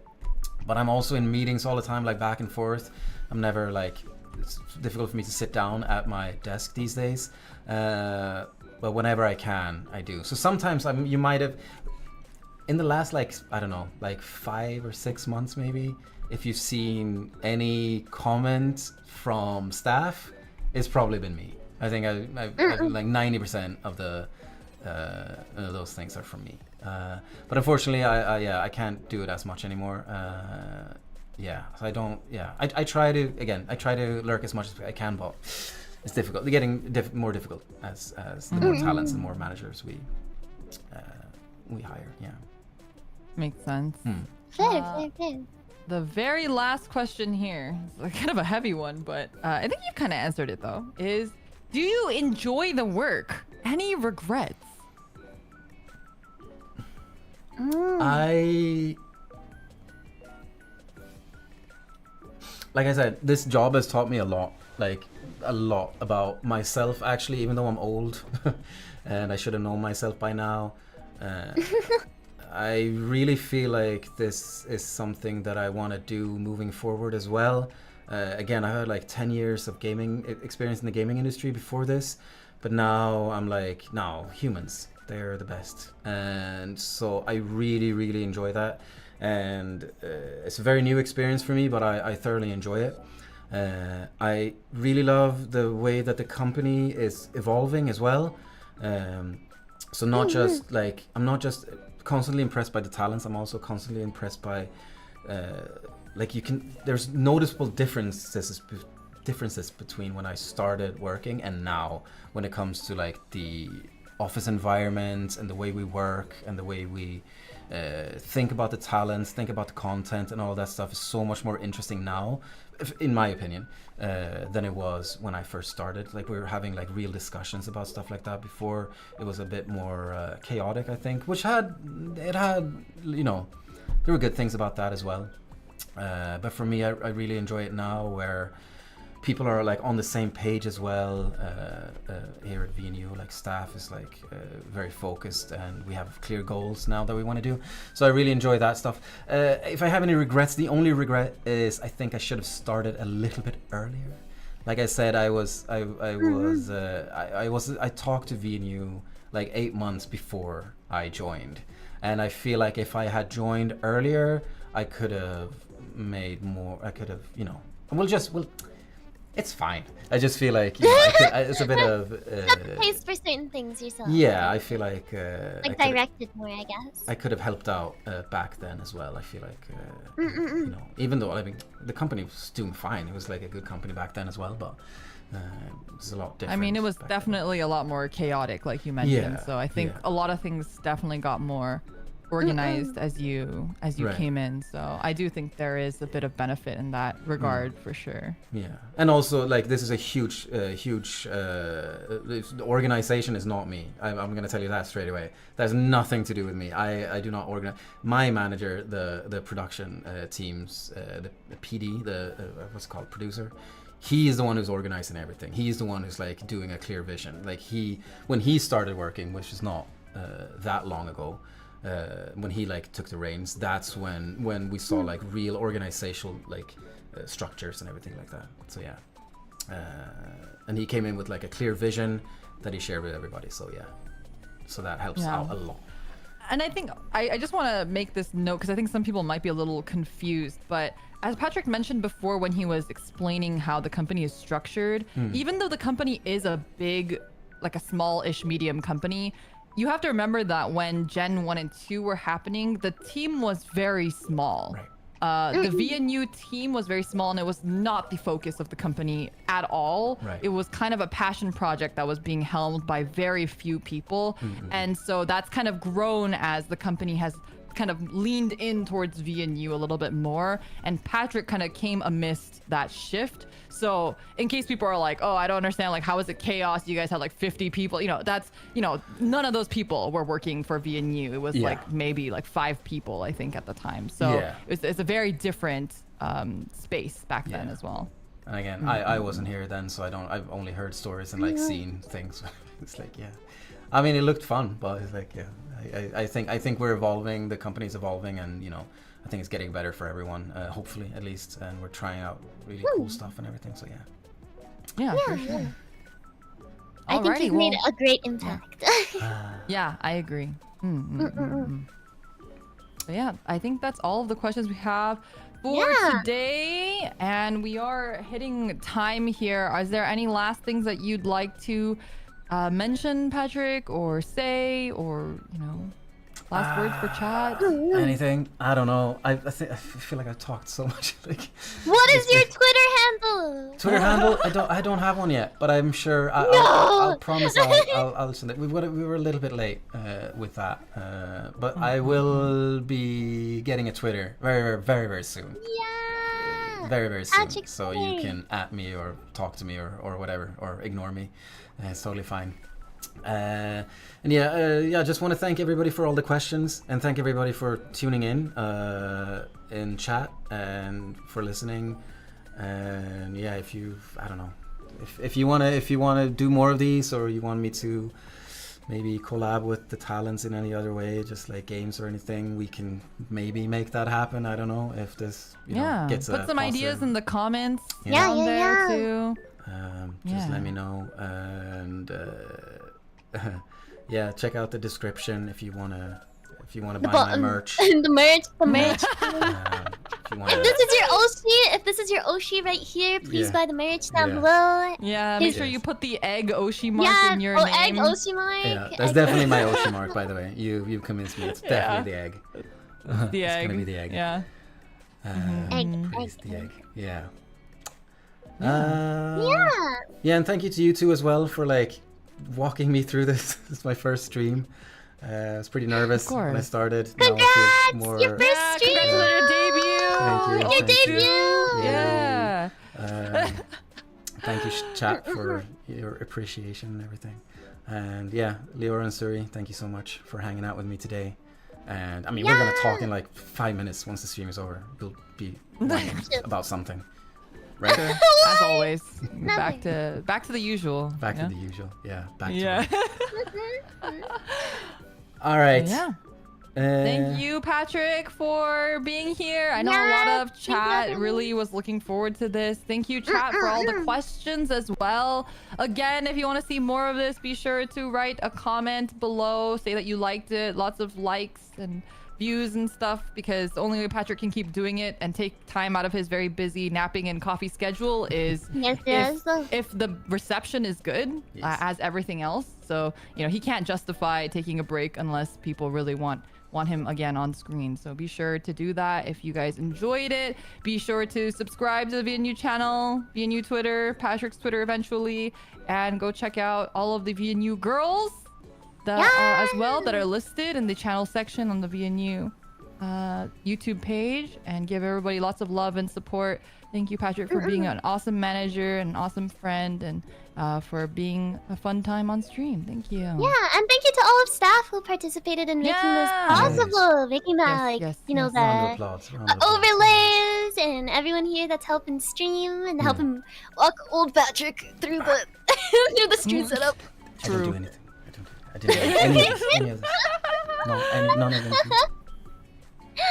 but I'm also in meetings all the time, like back and forth. I'm never like, it's difficult for me to sit down at my desk these days. But whenever I can, I do. So sometimes you might have. In the last, like, I don't know, like 5 or 6 months maybe, if you've seen any comment from staff, it's probably been me. I think I like 90% of those things are from me. But unfortunately, I can't do it as much anymore. Yeah, so I don't. Yeah, I try to lurk as much as I can, but it's difficult. They're getting more difficult as the more talents and more managers we hire. Yeah. Makes sense. Fair. The very last question here, it's kind of a heavy one, but I think you kind of answered it though, is do you enjoy the work? Any regrets? Like I said, this job has taught me a lot about myself actually, even though I'm old and I should have known myself by now. I really feel like this is something that I want to do moving forward as well. Again, I had like 10 years of gaming experience in the gaming industry before this, but now I'm like, no, humans, they're the best. And so I really, really enjoy that. And it's a very new experience for me, but I thoroughly enjoy it. I really love the way that the company is evolving as well. So not just like, I'm not just constantly impressed by the talents, I'm also constantly impressed by like there's noticeable differences between when I started working and now, when it comes to like the office environment and the way we work and the way we think about the talents, think about the content, and all that stuff is so much more interesting now, in my opinion, than it was when I first started. Like, we were having like real discussions about stuff like that before. It was a bit more chaotic, I think, which had, you know, there were good things about that as well. But for me, I really enjoy it now, where people are like on the same page as well. Here at VNU, like, staff is like very focused, and we have clear goals now that we want to do. So I really enjoy that stuff. If I have any regrets, the only regret is I think I should have started a little bit earlier. Like I said, I talked to VNU like 8 months before I joined, and I feel like if I had joined earlier, I could have made more. I could have, you know. It's fine. I just feel like, you know, it's a bit of. Have the taste for certain things yourself. Yeah, I feel like. Directed more, I guess. I could have helped out back then as well. I feel like, you know, even though, I mean, the company was doing fine. It was like a good company back then as well, but it was a lot different. I mean, it was definitely a lot more chaotic, like you mentioned. Yeah, so I think a lot of things definitely got more organized as you Right. came in. So I do think there is a bit of benefit in that regard for sure. Yeah, and also like this is a huge the organization is not me. I'm gonna tell you that straight away. That has nothing to do with me. I do not organize. My manager, the production teams, the PD, what's it called, producer. He is the one who's organizing everything. He's the one who's like doing a clear vision. Like when he started working, which is not that long ago. When he like took the reins, that's when we saw like real organizational like structures and everything like that. So yeah, and he came in with like a clear vision that he shared with everybody. So yeah, so that helps out a lot. And I think I just want to make this note, because I think some people might be a little confused, but as Patrik mentioned before when he was explaining how the company is structured, even though the company is a big, like a small-ish medium company, you have to remember that when Gen 1 and 2 were happening, the team was very small. Right. The VNU team was very small, and it was not the focus of the company at all. Right. It was kind of a passion project that was being helmed by very few people. And so that's kind of grown as the company has kind of leaned in towards VNU a little bit more, and Patrik kind of came amidst that shift. So in case people are like, oh, I don't understand, like, how is it chaos? You guys had like 50 people, that's, none of those people were working for VNU. It was like maybe like 5 people, I think, at the time. So it's a very different space back then as well. And again, I wasn't here then, so I've only heard stories and like seen things. It's like, I mean, it looked fun, but it's like, I think we're evolving, the company's evolving, and I think it's getting better for everyone, hopefully at least, and we're trying out really cool stuff and everything. So for sure. I think you've made a great impact. Yeah, I agree. So yeah, I think that's all of the questions we have for today, and we are hitting time here. Is there any last things that you'd like to mention, Patrik, or say, or last words for chat? Anything? I don't know. I feel like I talked so much. Like, what is your Twitter handle? Twitter handle? I don't have one yet, but I'm sure. I'll promise. I'll send it. We were a little bit late with that, but I will be getting a Twitter very, very, very, very soon. Yeah. Very, very soon. So you can @ me or talk to me or whatever, or ignore me. It's totally fine. And just want to thank everybody for all the questions, and thank everybody for tuning in chat, and for listening. And if you want to do more of these, or you want me to maybe collab with the talents in any other way, just like games or anything, we can maybe make that happen. I don't know if this gets put some ideas in the comments down there too. Just let me know, and check out the description if you wanna buy my merch. The merch. If this is your Oshi right here, please buy the merch down below. Yeah, make sure you put the egg Oshi mark in your name. Egg Oshi mark. Yeah, that's definitely my Oshi mark, by the way. You've convinced me. It's definitely the egg. The egg. It's gonna be the egg. Yeah. It's the egg. Yeah. And thank you to you two as well for like walking me through this. This is my first stream. I was pretty nervous when I started. Congrats! Now I feel more... Your first stream! Congrats on your debut! Thank you. Your debut! Yeah. Thank you, chat, for your appreciation and everything. And Liora and Suri, thank you so much for hanging out with me today. And I mean, we're gonna talk in like 5 minutes once the stream is over. We'll be about something. Right? As always, back to the usual. Back to the usual. Yeah. Back to it. All right. Yeah. Thank you, Patrik, for being here. I know a lot of chat really was looking forward to this. Thank you, chat, for all the questions as well. Again, if you want to see more of this, be sure to write a comment below. Say that you liked it. Lots of likes and views and stuff, because the only way Patrik can keep doing it and take time out of his very busy napping and coffee schedule is if the reception is good, as everything else. So he can't justify taking a break unless people really want him again on screen. So be sure to do that. If you guys enjoyed it, be sure to subscribe to the VNU channel, VNU Twitter, Patrik's Twitter eventually, and go check out all of the VNU girls as well that are listed in the channel section on the VNU YouTube page, and give everybody lots of love and support. Thank you, Patrik, for being an awesome manager and an awesome friend, and for being a fun time on stream. Thank you. Yeah, and thank you to all of staff who participated in making this possible, making that the overlays, and everyone here that's helping stream and helping walk old Patrik through the through the stream setup. True. I didn't do anything. I didn't do any of this. None of them.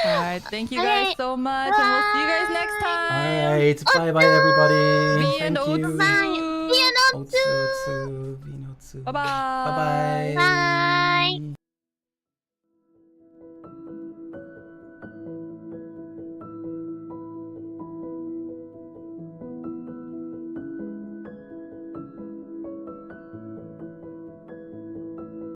All right, thank you guys so much, and we'll see you guys next time. All right, bye everybody. Thank you. Bye. Otsu. Bye bye. Bye bye. Bye.